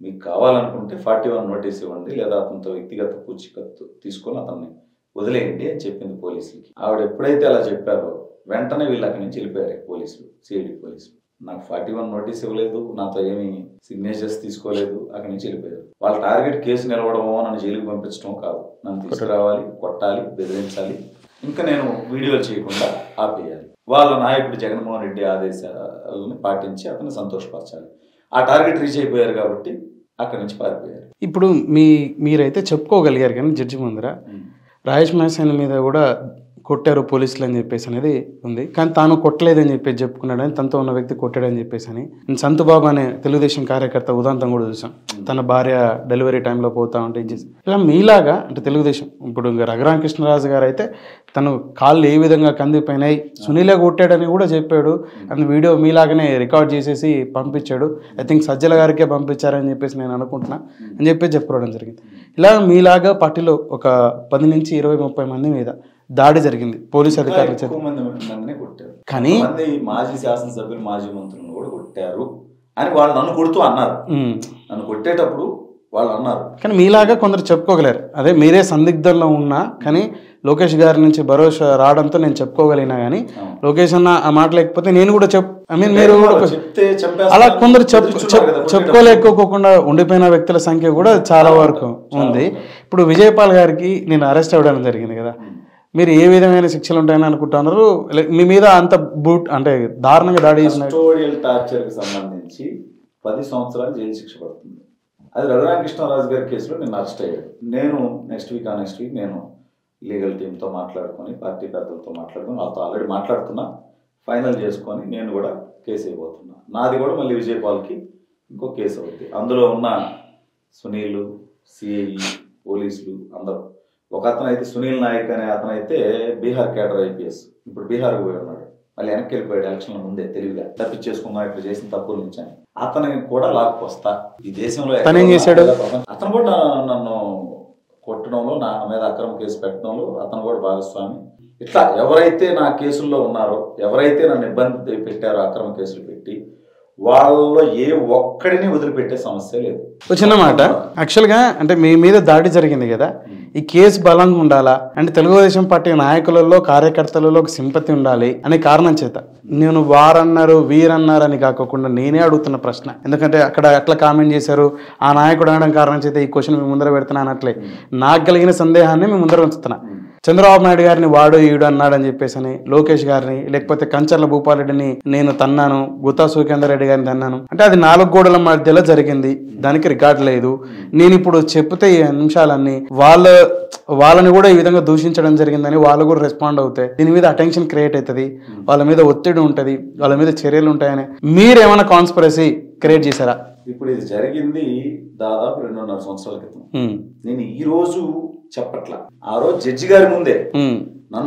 మీకు కావాలనుకుంటే 41 నోటీస్ ఇవ్వండి, లేదా అతనితో వ్యక్తిగత పూచికత్తు తీసుకొని అతన్ని వదిలేయండి అని చెప్పింది పోలీసులకి. ఆవిడ ఎప్పుడైతే అలా చెప్పారో వెంటనే వీళ్ళు అక్కడి నుంచి వెళ్ళిపోయారు పోలీసులు, సిఐడి పోలీసులు. నాకు 41 నోటీస్ ఇవ్వలేదు, నాతో ఏమి సిగ్నేచర్స్ తీసుకోలేదు, అక్కడి నుంచి వెళ్ళిపోయారు. వాళ్ళ టార్గెట్ కేసు నిలవడమో, నన్ను జైలుకి పంపించడం కాదు, నన్ను తీసుకురావాలి, కొట్టాలి, బెదిరించాలి, ఇంకా నేను వీడియోలు చేయకుండా ఆపేయాలి. వాళ్ళ నాయకుడు జగన్మోహన్ రెడ్డి ఆదేశాలను పాటించి అతన్ని సంతోషపరచాలి. ఆ టార్గెట్ రీచ్ అయిపోయారు కాబట్టి అక్కడి నుంచి పారిపోయారు. ఇప్పుడు మీరైతే చెప్పుకోగలిగారు కానీ జడ్జి ముందర రాజేష్ మహేశ్వరి మీద కూడా కొట్టారు పోలీసులు అని చెప్పేసి అనేది ఉంది. కానీ తాను కొట్టలేదని చెప్పేసి చెప్పుకున్నాడని, తనతో ఉన్న వ్యక్తి కొట్టాడని చెప్పేసి అని. సంతుబాబు అనే తెలుగుదేశం కార్యకర్త ఉదాంతం కూడా చూసాం. తన భార్య డెలివరీ టైంలో పోతా ఉంటే ఇలా మీలాగా అంటే తెలుగుదేశం ఇప్పుడు రఘురామకృష్ణరాజు గారు అయితే తను కాళ్ళు ఏ విధంగా కందిపోయినాయి, సునీలే కొట్టాడని కూడా చెప్పాడు. అందు వీడియో మీలాగానే రికార్డ్ చేసేసి పంపించాడు. ఐ థింక్ సజ్జల గారికే పంపించారని చెప్పేసి నేను అనుకుంటున్నా అని చెప్పేసి చెప్పుకోవడం జరిగింది. ఇలా మీలాగా పార్టీలో ఒక 10 నుంచి 20-30 మంది మీద దాడి జరిగింది పోలీసు అధికారులు. కానీ మాజీ శాసనసభ్యులు, మాజీ మంత్రులను కూడా కొట్టారు అని వాళ్ళు నన్ను కొడుతూ అన్నారు. నన్ను కొట్టేటప్పుడు వాళ్ళు అన్నారు. కానీ మీలాగా కొందరు చెప్పుకోగలేరు. అదే మీరే సందిగ్ధంలో ఉన్నా కానీ లోకేష్ గారి నుంచి భరోసా రావడంతో నేను చెప్పుకోగలిగినా కానీ లోకేష్ అన్న ఆ మాట లేకపోతే నేను కూడా మీరు అలా కొందరు చెప్పుకోలేకపోకుండా ఉండిపోయిన వ్యక్తుల సంఖ్య కూడా చాలా వరకు ఉంది. ఇప్పుడు విజయపాల్ గారికి నేను అరెస్ట్ అవ్వడం జరిగింది కదా, మీరు ఏ విధమైన శిక్షలు ఉంటాయని అనుకుంటున్నారు? మీ మీద అంత అంటే దారుణంగా దాడి చేసిన టార్చర్కి సంబంధించి 10 సంవత్సరాలు జైలు శిక్ష పడుతుంది. అది రఘురామకృష్ణరాజు గారి కేసులో నేను అరెస్ట్ అయ్యాడు. నేను నెక్స్ట్ వీక్ నేను లీగల్ టీంతో మాట్లాడుకొని, పార్టీ పెద్దలతో మాట్లాడుకొని, వాళ్ళతో ఆల్రెడీ మాట్లాడుతున్నా, ఫైనల్ చేసుకొని నేను కూడా కేసు అయిపోతున్నా. నాది కూడా మళ్ళీ విజయపాల్కి ఇంకో కేసు అవుతుంది. అందులో ఉన్న సునీల్, సిఐ, పోలీసులు అందరూ. ఒక అతను అయితే సునీల్ నాయక్ అనే అతను అయితే బీహార్ కేడర్ IPS, ఇప్పుడు బీహార్కి పోయి ఉన్నాడు. మళ్ళీ వెనక్కి వెళ్ళిపోయాడు ఎలక్షన్ల ముందే తెలివిగా తప్పించేసుకున్నా, ఇప్పుడు చేసిన తప్పుల నుంచి అని. అతనికి కూడా లాక్కొస్తా. ఈ దేశంలో అతను కూడా నన్ను కొట్టడంలో, నా మీద అక్రమ కేసు పెట్టడంలో అతను కూడా భాగస్వామి. ఇట్లా ఎవరైతే నా కేసుల్లో ఉన్నారో, ఎవరైతే నన్ను ఇబ్బంది పెట్టారో అక్రమ కేసులు పెట్టి, వాళ్ళలో ఏ ఒక్కడిని వదిలిపెట్టే సమస్య లేదు. చిన్న మాట, యాక్చువల్గా అంటే మీ మీద దాడి జరిగింది కదా, ఈ కేసు బలంగా ఉండాలా అంటే తెలుగుదేశం పార్టీ నాయకులలో, కార్యకర్తలలో ఒక సింపతి ఉండాలి అనే కారణం చేత నేను వారన్నారు వీరన్నారు అని కాకుండా నేనే అడుగుతున్న ప్రశ్న. ఎందుకంటే అక్కడ ఎట్లా కామెంట్ చేశారు, ఆ నాయకుడు అనడం కారణం చేత ఈ క్వశ్చన్ మీ ముందర పెడుతున్నా అన్నట్లే నాకు కలిగిన సందేహాన్ని మీ ముందర ఉంచుతున్నా. చంద్రబాబు నాయుడు గారిని వాడు ఈడు అన్నాడని చెప్పేసి అని, లోకేష్ గారిని లేకపోతే కంచర్ల భూపాలరెడ్డిని నేను తన్నాను, గుత్తా సుఖేందర్ రెడ్డి గారిని తన్నాను అంటే అది 4 గోడల మధ్యలో జరిగింది, దానికి రికార్డు లేదు. నేను ఇప్పుడు చెప్తే ఈ అంశాలన్నీ వాళ్ళని కూడా ఈ విధంగా దూషించడం జరిగిందని వాళ్ళు కూడా రెస్పాండ్ అవుతాయి. దీని మీద అటెన్షన్ క్రియేట్ అవుతుంది, వాళ్ళ మీద ఒత్తిడి ఉంటుంది, వాళ్ళ మీద చర్యలు ఉంటాయని మీరేమైనా కాన్స్పిరసీ క్రియేట్ చేశారా? ఇప్పుడు ఇది జరిగింది దాదాపు 2.5 సంవత్సరాల క్రితం. నేను ఈ రోజు చెప్పట్లా, ఆ రోజు జడ్జి గారి ముందే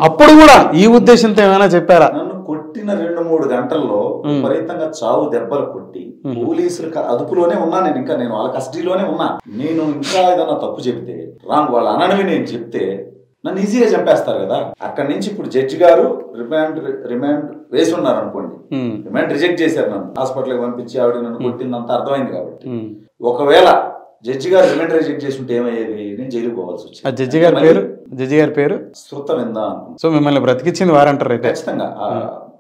అప్పుడు కూడా ఈ ఉద్దేశంతో ఏమైనా చెప్పారా? నన్ను కొట్టిన 2-3 గంటల్లో విపరీతంగా చావు దెబ్బలు కొట్టి పోలీసులు అదుపులోనే ఉన్నా. నేను వాళ్ళ కస్టడీలోనే ఉన్నా. నేను ఇంకా ఏదన్నా తప్పు చెబితే, రాంగ్ వాళ్ళ అననివి నేను చెప్తే నన్ను ఈజీగా చంపేస్తారు కదా. అక్కడి నుంచి ఇప్పుడు జడ్జి గారు రిమాండ్ వేసి ఉన్నారు అనుకోండి, రిమాండ్ రిజెక్ట్ చేశారు, నన్ను హాస్పిటల్కి పంపించి ఆవిడ నన్ను కొట్టిందంతా అర్థమైంది కాబట్టి. ఒకవేళ జడ్జి గారు రిమాండ్ రిజెక్ట్ చేసి ఉంటే ఏమయ్యేది, నేను జైలుకి పోవాల్సి వచ్చింది. జడ్జి గారి పేరు శృతవిందా. సో మిమ్మల్ని బ్రతికించింది వారంటారు అయితే? ఖచ్చితంగా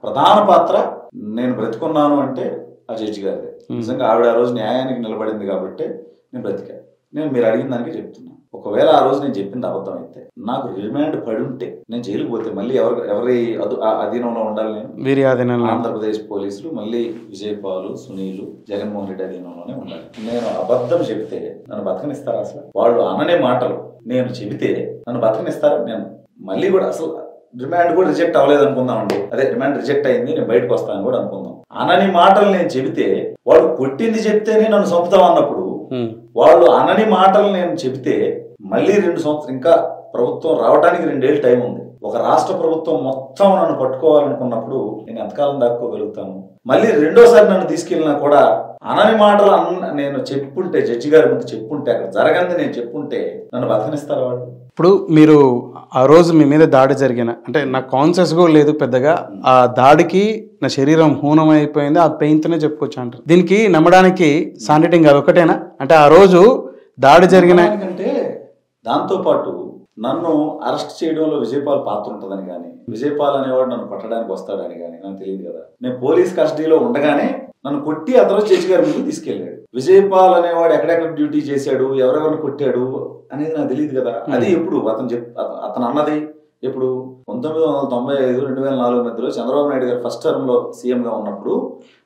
ప్రధాన పాత్ర నేను బ్రతుకున్నాను అంటే ఆ జడ్జి గారిదే. నిజంగా ఆవిడ ఆ రోజు న్యాయానికి నిలబడింది కాబట్టి నేను బ్రతికా. నేను మీరు అడిగిన దానికి చెప్తున్నా, ఒకవేళ ఆ రోజు నేను చెప్పింది అబద్ధం అయితే, నాకు రిమాండ్ పడి ఉంటే నేను జైలుకు పోతే మళ్ళీ ఎవరి అధీనంలో ఉండాలి? నేను ఆంధ్రప్రదేశ్ పోలీసులు, మళ్ళీ విజయపాల్, సునీల్, జగన్మోహన్ రెడ్డి అధీనంలోనే ఉండాలి. నేను అబద్ధం చెబితే నన్ను బతకనిస్తారా? అసలు వాళ్ళు అననే మాటలు నేను చెబితే నన్ను బతకనిస్తారా? నేను మళ్ళీ కూడా అసలు రిమాండ్ కూడా రిజెక్ట్ అవ్వలేదు అనుకుందామండి, అదే రిమాండ్ రిజెక్ట్ అయింది, నేను బయటకు వస్తాను కూడా అనుకుందాం. అనని మాటలు నేను చెబితే, వాళ్ళు కొట్టింది చెప్తేనే నన్ను చంపుతాం అన్నప్పుడు, వాళ్ళు అనని మాటలు నేను చెబితే మళ్ళీ 2 సంవత్సరాలు ఇంకా ప్రభుత్వం రావడానికి 2 ఏళ్ళు టైం ఉంది. ఒక రాష్ట్ర ప్రభుత్వం మొత్తం నన్ను పట్టుకోవాలనుకున్నప్పుడు నేను ఎంతకాలం దాక్కోగలుగుతాను? మళ్ళీ రెండోసారి నన్ను తీసుకెళ్ళినా కూడా అనని మాటలు నేను చెప్పుంటే, జడ్జి గారి ముందు చెప్పుంటే, అక్కడ జరగంది నేను చెప్పుంటే నన్ను బతకనిస్తారా వాళ్ళు? ఇప్పుడు మీరు ఆ రోజు మీ మీద దాడి జరిగిన, అంటే నాకు కాన్షియస్ కూడా లేదు పెద్దగా, ఆ దాడికి నా శరీరం హూనం అయిపోయింది, ఆ పెయిన్తోనే చెప్పుకోవచ్చు అంటారు. దీనికి నమ్మడానికి సాండిటింగ్ అది ఒకటేనా? అంటే ఆ రోజు దాడి జరిగిన అంటే దాంతోపాటు నన్ను అరెస్ట్ చేయడంలో విజయపాల్ పాత్ర ఉంటుందని కానీ, విజయపాల్ అనేవాడు నన్ను పట్టడానికి వస్తాడని కానీ నాకు తెలియదు కదా. నేను పోలీస్ కస్టడీలో ఉండగానే నన్ను కొట్టి అతను జడ్జి గారి ముందు తీసుకెళ్లాడు. విజయపాల్ అనేవాడు ఎక్కడెక్కడ డ్యూటీ చేశాడు, ఎవరెవరిని కొట్టాడు అనేది నాకు తెలియదు కదా. అది ఎప్పుడు అతను అన్నది ఎప్పుడు 1995 2004 మధ్యలో చంద్రబాబు నాయుడు గారు ఫస్ట్ టర్మ్ లో సీఎం గా ఉన్నప్పుడు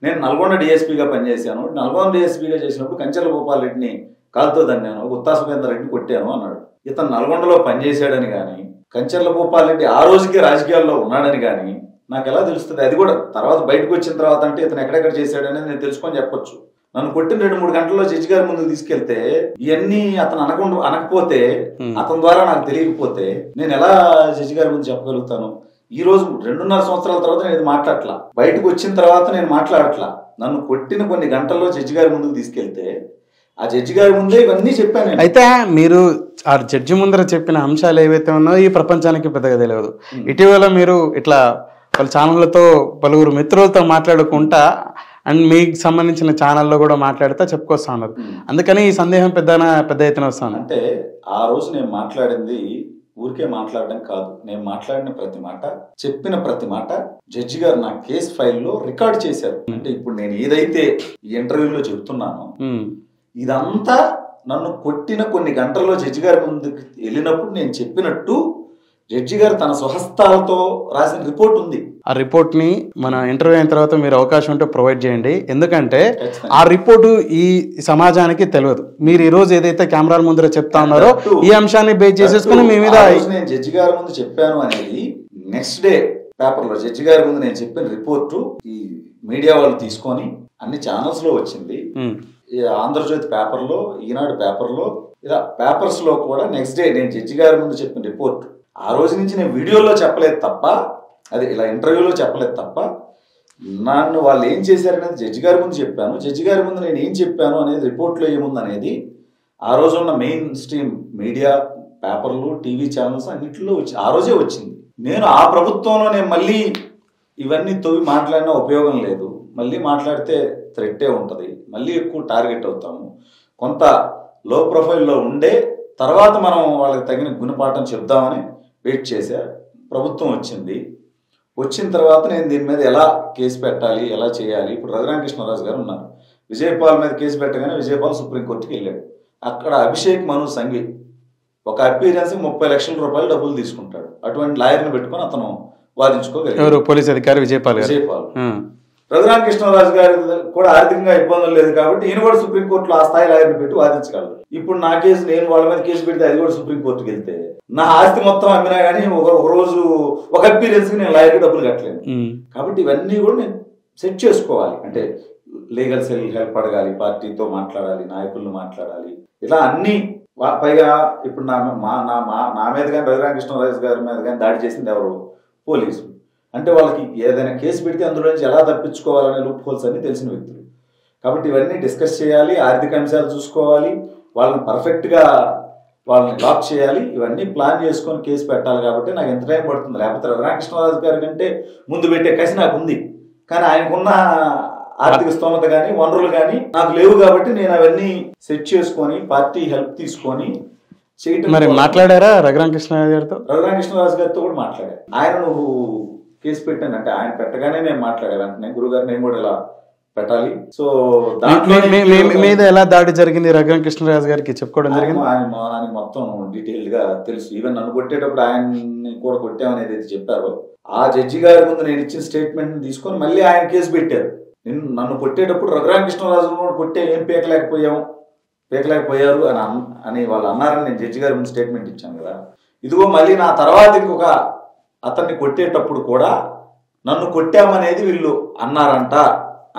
నేను నల్గొండ డిఎస్పీగా పనిచేశాను. నల్గొండ డిఎస్పీగా చేసినప్పుడు కంచెల గోపాల్ రెడ్డిని కాలుతో దన్నాను, గుత్తా సుఖేందర్ రెడ్డిని కొట్టాను అన్నాడు. ఇతను నల్గొండలో పనిచేశాడని కానీ, కంచెల గోపాల్ రెడ్డి ఆ రోజుకి రాజకీయాల్లో ఉన్నాడని కానీ నాకు ఎలా తెలుస్తుంది? అది కూడా తర్వాత బయటకు వచ్చిన తర్వాత అంటే ఇతను ఎక్కడెక్కడ చేశాడనేది నేను తెలుసుకొని చెప్పొచ్చు. నన్ను కొట్టిన 2-3 గంటల్లో జడ్జి గారి ముందు తీసుకెళ్తే ఇవన్నీ అతను అనకపోతే, అతని ద్వారా నాకు తెలియకపోతే నేను ఎలా జడ్జి గారి ముందు చెప్పగలుగుతాను? ఈ రోజు 2.5 సంవత్సరాల తర్వాత నేను ఇది మాట్లాడట్లా, బయటకు వచ్చిన తర్వాత నేను మాట్లాడట్లా. నన్ను కొట్టిన కొన్ని గంటల్లో జడ్జి గారి ముందుకు తీసుకెళ్తే ఆ జడ్జి గారి ముందే ఇవన్నీ చెప్పాను. అయితే మీరు ఆ జడ్జి ముందర చెప్పిన అంశాలు ఏవైతే ఉన్నాయో ఈ ప్రపంచానికి పెద్దగా తెలియదు. ఇటీవల మీరు ఇట్లా వాళ్ళ ఛానళ్లతో పలువురు మిత్రులతో మాట్లాడుకుంటా అండ్ మీకు సంబంధించిన ఛానల్లో కూడా మాట్లాడితే చెప్పుకొస్తా ఉన్నారు. అందుకని ఈ సందేహం పెద్ద ఎత్తున వస్తాను. అంటే ఆ రోజు నేను మాట్లాడింది ఊరికే మాట్లాడడం కాదు. నేను మాట్లాడిన ప్రతి మాట, చెప్పిన ప్రతి మాట జడ్జి గారు నా కేసు ఫైల్లో రికార్డ్ చేశారు. అంటే ఇప్పుడు నేను ఏదైతే ఈ ఇంటర్వ్యూలో చెప్తున్నానో ఇదంతా నన్ను కొట్టిన కొన్ని గంటల్లో జడ్జి గారి ముందుకు వెళ్ళినప్పుడు నేను చెప్పినట్టు జడ్జి గారు తన స్వహస్తాలతో రాసిన రిపోర్ట్ ఉంది. ఆ రిపోర్ట్ ని మన ఇంటర్వ్యూ అయిన తర్వాత మీరు అవకాశం ఉంటే ప్రొవైడ్ చేయండి. ఎందుకంటే ఆ రిపోర్టు ఈ సమాజానికి తెలియదు. మీరు ఈ రోజు ఏదైతే కెమెరాల ముందర చెప్తా ఉన్నారో ఈ అంశాన్ని బేస్ చేసేసుకుని మీ మీద నేను జడ్జి గారి ముందు చెప్పాను అనేది నెక్స్ట్ డే పేపర్ లో జడ్జి గారి ముందు నేను చెప్పిన రిపోర్టు ఈ మీడియా వాళ్ళు తీసుకొని అన్ని ఛానల్స్ లో వచ్చింది. ఆంధ్రజ్యోతి పేపర్లో, ఈనాడు పేపర్లో, ఇలా పేపర్స్ లో కూడా నెక్స్ట్ డే నేను జడ్జి గారి ముందు చెప్పిన రిపోర్ట్. ఆ రోజు నుంచి నేను వీడియోలో చెప్పలేదు తప్ప, అది ఇలా ఇంటర్వ్యూలో చెప్పలేదు తప్ప, నన్ను వాళ్ళు ఏం చేశారనేది జడ్జి గారి ముందు చెప్పాను. జడ్జి గారి ముందు నేను ఏం చెప్పాను అనేది రిపోర్ట్లో ఏముంది అనేది ఆ రోజు ఉన్న మెయిన్ స్ట్రీమ్ మీడియా, పేపర్లు, టీవీ ఛానల్స్ అన్నింటిలో ఆ రోజే వచ్చింది. నేను ఆ ప్రభుత్వంలో నేను మళ్ళీ ఇవన్నీ తవ్వి మాట్లాడినా ఉపయోగం లేదు. మళ్ళీ మాట్లాడితే థ్రెట్టే ఉంటుంది, మళ్ళీ ఎక్కువ టార్గెట్ అవుతాము. కొంత లో ప్రొఫైల్లో ఉండే తర్వాత మనం వాళ్ళకి తగిన గుణపాఠం చెప్దామని వెయిట్ చేశా. ప్రభుత్వం వచ్చిన తర్వాత నేను దీని మీద ఎలా కేసు పెట్టాలి, ఎలా చేయాలి. ఇప్పుడు రఘురామకృష్ణరాజు గారు ఉన్నారు. విజయపాల్ మీద కేసు పెట్టగానే విజయపాల్ సుప్రీంకోర్టుకి వెళ్ళాడు. అక్కడ అభిషేక్ మను సంఘి ఒక అపీరెన్స్కి 30 లక్షల రూపాయలు డబ్బులు తీసుకుంటాడు. అటువంటి లాయర్ని పెట్టుకుని అతను వాదించుకోగలిగారు. పోలీస్ అధికారి విజయపాల్. రఘురామకృష్ణరాజు గారి కూడా ఆర్థికంగా ఇబ్బందులు లేదు కాబట్టి ఈయన కూడా సుప్రీంకోర్టులో ఆ స్థాయి లాయర్ని పెట్టి వాదించగలరు. ఇప్పుడు నా కేసు, నేను వాళ్ళ మీద కేసు పెడితే అది కూడా సుప్రీంకోర్టుకి వెళ్తే నా ఆస్తి మొత్తం అమ్మినా కానీ ఒక రోజు ఒక అపీరెన్స్ కి నేను లాయర్కి డబ్బులు కట్టలేను. కాబట్టి ఇవన్నీ కూడా నేను సెట్ చేసుకోవాలి. అంటే లీగల్ సెల్ హెల్ప్ అడగాలి, పార్టీతో మాట్లాడాలి, నాయకులను మాట్లాడాలి, ఇలా అన్ని. పైగా ఇప్పుడు నా మీద కానీ రఘురామకృష్ణరాజు గారి మీద కానీ దాడి చేసింది ఎవరు? పోలీసు. అంటే వాళ్ళకి ఏదైనా కేసు పెడితే అందులో నుంచి ఎలా తప్పించుకోవాలనే లూప్ హోల్స్ అన్ని తెలిసిన వ్యక్తులు. కాబట్టి ఇవన్నీ డిస్కస్ చేయాలి, ఆర్థిక అంశాలు చూసుకోవాలి, వాళ్ళని పర్ఫెక్ట్గా వాళ్ళని లాక్ చేయాలి, ఇవన్నీ ప్లాన్ చేసుకొని కేసు పెట్టాలి. కాబట్టి నాకు ఎంత టైం పడుతుంది? లేకపోతే రఘురామకృష్ణరాజు గారి కంటే ముందు పెట్టే కసి నాకు ఉంది, కానీ ఆయనకున్న ఆర్థిక స్తోమత కానీ వనరులు కానీ నాకు లేవు. కాబట్టి నేను అవన్నీ సెట్ చేసుకొని పార్టీ హెల్ప్ తీసుకొని చేయటం. మరి మాట్లాడారా రఘురామకృష్ణరాజు గారితో? రఘురామకృష్ణరాజు గారితో కూడా మాట్లాడా. ఆయన నువ్వు కేసు పెట్టానంటే ఆయన పెట్టగానే నేను మాట్లాడే వెంటనే గురుగారు నేను కూడా ఇలా పెట్టాలి. సో మీద ఎలా దాడి జరిగింది రఘురామకృష్ణరాజు గారికి చెప్పుకోవడం జరిగింది. ఆయన మొత్తం డీటెయిల్డ్ గా తెలుసు. ఈవెన్ నన్ను కొట్టేటప్పుడు ఆయన్ని కూడా కొట్టామనేది అయితే చెప్పారో ఆ జడ్జి గారి ముందు నేను ఇచ్చిన స్టేట్మెంట్ తీసుకొని మళ్ళీ ఆయన కేసు పెట్టారు. నన్ను కొట్టేటప్పుడు రఘురామకృష్ణరాజు కొట్టే ఏం పీకలేకపోయారు అని వాళ్ళు అన్నారని నేను జడ్జి గారి ముందు స్టేట్మెంట్ ఇచ్చాను కదా. ఇదిగో మళ్ళీ నా తర్వాత ఇంకొక అతన్ని కొట్టేటప్పుడు కూడా నన్ను కొట్టామనేది వీళ్ళు అన్నారంట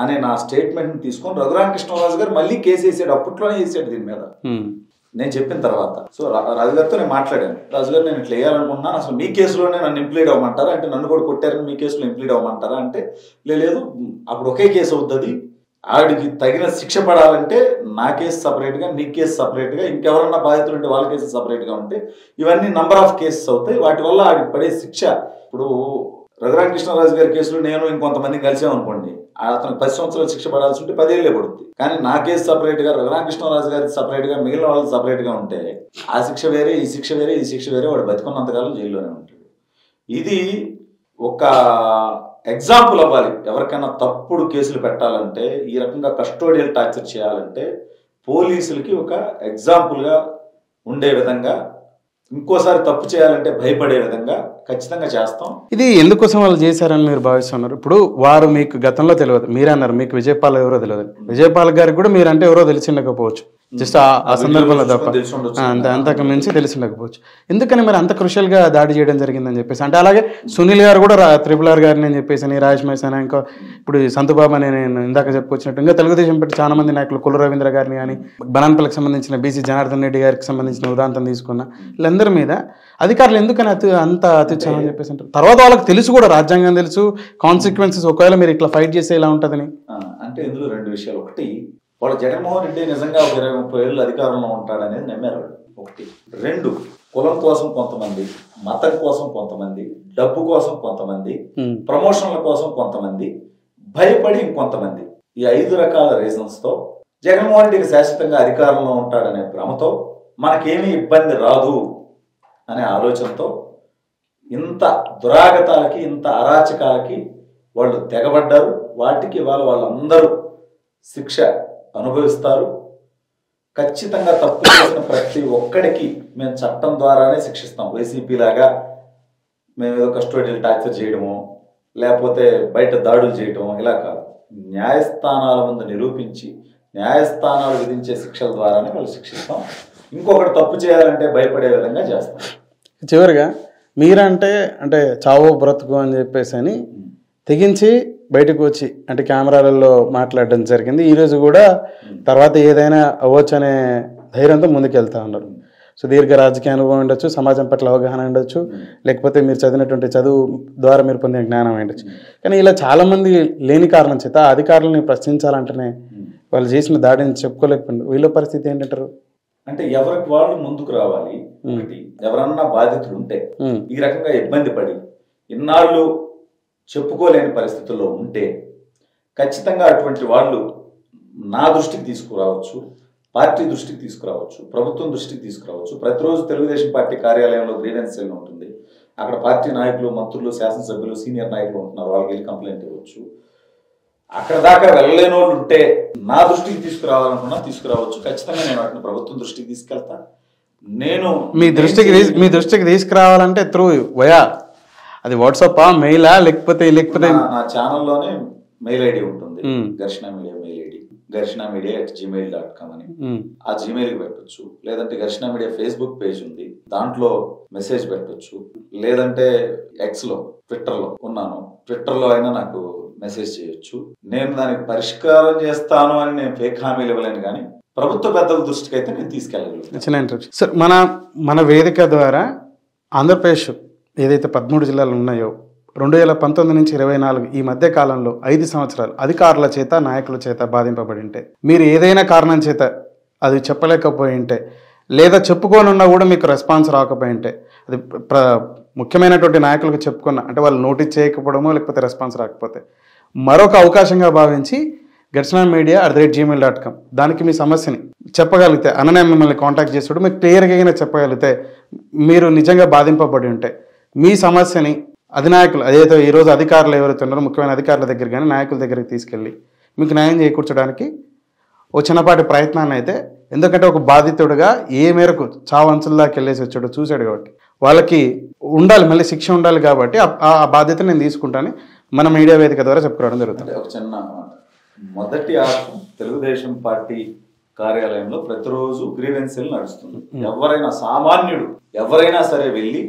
అనే నా స్టేట్మెంట్ తీసుకొని రఘురామకృష్ణరాజు గారు మళ్ళీ కేసు వేసాడు. అప్పట్లోనే వేసాడు దీని మీద నేను చెప్పిన తర్వాత. సో రాజు గారితో నేను మాట్లాడాను. రాజు గారు నేను ఇట్లా వేయాలనుకున్నాను, అసలు మీ కేసులోనే నన్ను ఇంప్లీడ్ అవ్వమంటారా అంటే, నన్ను కూడా కొట్టారని మీ కేసులో ఇంప్లీడ్ అవ్వమంటారా అంటే, లేదు అప్పుడు ఒకే కేసు అవుతుంది, ఆడికి తగిన శిక్ష పడాలంటే నా కేసు సపరేట్గా, నీ కేసు సపరేట్గా, ఇంకెవరన్నా బాధితులు ఉంటే వాళ్ళ కేసు సపరేట్గా ఉంటే ఇవన్నీ నంబర్ ఆఫ్ కేసెస్ అవుతాయి. వాటి వల్ల ఆడికి పడే శిక్ష, ఇప్పుడు రఘురామకృష్ణరాజు గారి కేసులో నేను ఇంకొంతమంది కలిసామనుకోండి, అతనికి 10 సంవత్సరాలు శిక్ష పడాల్సి ఉంటే 10 ఏళ్ళే పడుతుంది. కానీ నా కేసు సపరేట్గా, రఘురామకృష్ణరాజు గారి సపరేట్గా, మిగిలిన వాళ్ళు సపరేట్గా ఉంటే ఆ శిక్ష వేరే, ఈ శిక్ష వేరే, ఈ శిక్ష వేరే, వాడు బతికున్నంతకాలం జైల్లోనే ఉంటాడు. ఇది ఒక ఎగ్జాంపుల్ అవ్వాలి. ఎవరికైనా తప్పుడు కేసులు పెట్టాలంటే, ఈ రకంగా కస్టోడియల్ టార్చర్ చేయాలంటే పోలీసులకి ఒక ఎగ్జాంపుల్గా ఉండే విధంగా, ఇంకోసారి తప్పు చేయాలంటే భయపడే విధంగా ఖచ్చితంగా చేస్తాం. ఇది ఎందుకోసం వాళ్ళు చేశారని మీరు భావిస్తున్నారు? ఇప్పుడు వారు మీకు గతంలో తెలియదు, మీరు అన్నారు మీకు విజయపాల్ ఎవరో తెలియదు. విజయపాల్ గారికి కూడా మీరంటే ఎవరో తెలిసిండకపోవచ్చు, జస్ట్ ఆ సందర్భంలో తప్ప, అంతకు మించి తెలిసిండకపోవచ్చు. ఎందుకని మరి అంత క్రూషియల్ గా దాడి చేయడం జరిగిందని చెప్పేసి అంటే, అలాగే సునీల్ గారు కూడా RRR గారిని అని చెప్పేసి, రాజేష్ మైసానా, ఇంకా ఇప్పుడు సంతుబాబు అని నేను ఇందాక చెప్పుకొచ్చినట్టు, ఇంకా తెలుగుదేశం పెట్టి చాలా మంది నాయకులు, కుల రవీంద్ర గారిని కానీ, బనాన్పల్లికి సంబంధించిన BC జనార్దన్ రెడ్డి గారికి సంబంధించిన ఉదాంతం తీసుకున్న వీళ్ళందరి మీద అధికారులు ఎందుకని అంత అత్యుత్సాహం అని చెప్పేసి అంటారు? తర్వాత వాళ్ళకి తెలుసు కూడా, రాజ్యాంగం తెలుసు, కాన్సిక్వెన్సెస్ ఒకవేళ మీరు ఇట్లా ఫైట్ చేస్తే ఇలా ఉంటుందని. అంటే ఇందులో 2 విషయాలు. ఒకటి, వాళ్ళు జగన్మోహన్ రెడ్డి నిజంగా ఒక 20-30 ఏళ్ళు అధికారంలో ఉంటాడనేది నమ్మారు వాళ్ళు. 1. 2, కులం కోసం కొంతమంది, మతం కోసం కొంతమంది, డబ్బు కోసం కొంతమంది, ప్రమోషన్ల కోసం కొంతమంది, భయపడి ఇంకొంతమంది. ఈ 5 రకాల రీజన్స్ తో జగన్మోహన్ రెడ్డికి శాశ్వతంగా అధికారంలో ఉంటాడనే భ్రమతో, మనకేమీ ఇబ్బంది రాదు అనే ఆలోచనతో ఇంత దురాగతాలకి, ఇంత అరాచకాలకి వాళ్ళు తెగబడ్డారు. వాటికి వాళ్ళందరూ శిక్ష అనుభవిస్తారు. ఖచ్చితంగా తప్పు చేసిన ప్రతి ఒక్కడికి మేము చట్టం ద్వారానే శిక్షిస్తాం. వైసీపీ లాగా మేము ఏదో కస్టోడియల్ టార్చర్ చేయడము, లేకపోతే బయట దాడులు చేయడము ఇలా కాదు. న్యాయస్థానాల ముందు నిరూపించి, న్యాయస్థానాలు విధించే శిక్షల ద్వారానే వాళ్ళు శిక్షిస్తాం. ఇంకొకటి తప్పు చేయాలంటే భయపడే విధంగా చేస్తాం. చివరిగా మీరంటే అంటే చావో బ్రతుకు అని చెప్పేసి అని తెగించి బయటకు వచ్చి అంటే కెమెరాలలో మాట్లాడడం జరిగింది. ఈరోజు కూడా తర్వాత ఏదైనా అవ్వచ్చు అనే ధైర్యంతో ముందుకెళ్తా ఉన్నారు. సుదీర్ఘ రాజకీయ అనుభవం ఉండొచ్చు, సమాజం పట్ల అవగాహన ఉండొచ్చు, లేకపోతే మీరు చదివినటువంటి చదువు ద్వారా మీరు పొందిన జ్ఞానం ఉండొచ్చు. కానీ ఇలా చాలామంది లేని కారణం చేత అధికారులని ప్రశ్నించాలంటేనే వాళ్ళు చేసిన దాడిని చెప్పుకోలేకపోయింది. వీళ్ళ పరిస్థితి ఏంటంటారు? అంటే ఎవరికి వాళ్ళు ముందుకు రావాలి. ఎవరన్నా బాధితులు ఉంటే, ఈ రకంగా ఇబ్బంది పడి ఇన్నాళ్ళు చెప్పుకోలేని పరిస్థితుల్లో ఉంటే ఖచ్చితంగా అటువంటి వాళ్ళు నా దృష్టికి తీసుకురావచ్చు, పార్టీ దృష్టికి తీసుకురావచ్చు, ప్రభుత్వం దృష్టికి తీసుకురావచ్చు. ప్రతిరోజు తెలుగుదేశం పార్టీ కార్యాలయంలో గ్రీవెన్స్ సెల్ ఉంటుంది. అక్కడ పార్టీ నాయకులు, మంత్రులు, శాసనసభ్యులు, సీనియర్ నాయకులు ఉంటున్నారు. వాళ్ళకి వెళ్ళి కంప్లైంట్ ఇవ్వచ్చు. అక్కడ దాకా వెళ్ళలేని వాళ్ళు ఉంటే నా దృష్టికి తీసుకురావాలనుకున్నా తీసుకురావచ్చు. ఖచ్చితంగా నేను వాటిని ప్రభుత్వం దృష్టికి తీసుకెళ్తా. నేను మీ దృష్టికి తీసుకురావాలంటే త్రూ వయా అది వాట్సాప్ మెయిలా లేకపోతే నా ఛానల్లోనే మెయిల్ ఐడి ఉంటుంది, ఘర్షణ మీడియా మెయిల్ ఐడి, ghrshamedia@gmail.com అని. ఆ జీమెయిల్ కి పెట్టొచ్చు. లేదంటే ఘర్షణ మీడియా ఫేస్బుక్ పేజ్ ఉంది, దాంట్లో మెసేజ్ పెట్టొచ్చు. లేదంటే X లో, ట్విట్టర్ లో ఉన్నాను, ట్విట్టర్ లో అయినా నాకు మెసేజ్ చేయొచ్చు. నేను దానికి పరిష్కారం చేస్తాను అని నేను ఫేక్ హామీలు ఇవ్వలేను, కానీ ప్రభుత్వ పెద్దల దృష్టికి అయితే నేను తీసుకెళ్ళగలను. సార్, మన వేదిక ద్వారా ఆంధ్రప్రదేశ్ ఏదైతే 13 జిల్లాలు ఉన్నాయో 2019 నుంచి 24 ఈ మధ్య కాలంలో 5 సంవత్సరాలు అధికారుల చేత, నాయకుల చేత బాధింపబడి ఉంటే, మీరు ఏదైనా కారణం చేత అది చెప్పలేకపోయి ఉంటే, లేదా చెప్పుకోనున్నా కూడా మీకు రెస్పాన్స్ రాకపోయి ఉంటే, అది ముఖ్యమైనటువంటి నాయకులకు చెప్పుకున్న అంటే వాళ్ళు నోటీస్ చేయకపోవడమో లేకపోతే రెస్పాన్స్ రాకపోతే, మరొక అవకాశంగా భావించి ghrshamedia@gmail.com దానికి మీ సమస్యని చెప్పగలిగితే, అన్ననే మిమ్మల్ని కాంటాక్ట్ చేసేటప్పుడు మీకు క్లియర్గా చెప్పగలిగితే, మీరు నిజంగా బాధింపబడి ఉంటే మీ సమస్యని అధినాయకులు అదేదో ఈరోజు అధికారులు ఎవరైతే ఉన్నారో ముఖ్యమైన అధికారుల దగ్గర కానీ నాయకుల దగ్గరికి తీసుకెళ్ళి మీకు న్యాయం చేకూర్చడానికి ఓ చిన్నపాటి ప్రయత్నాన్ని అయితే, ఎందుకంటే ఒక బాధితుడిగా ఏ మేరకు చావంచుల్లాకి వెళ్ళేసి వచ్చాడో చూశాడు కాబట్టి వాళ్ళకి ఉండాలి, మళ్ళీ శిక్ష ఉండాలి కాబట్టి ఆ బాధ్యత నేను తీసుకుంటాను మన మీడియా వేదిక ద్వారా చెప్పుకోవడం జరుగుతుంది. ఒక చిన్న మొదటి ఆర్థం తెలుగుదేశం పార్టీ కార్యాలయంలో ప్రతిరోజు గ్రీవెన్స్ సెల్ నడుస్తుంది. ఎవరైనా సామాన్యుడు ఎవరైనా సరే వెళ్ళి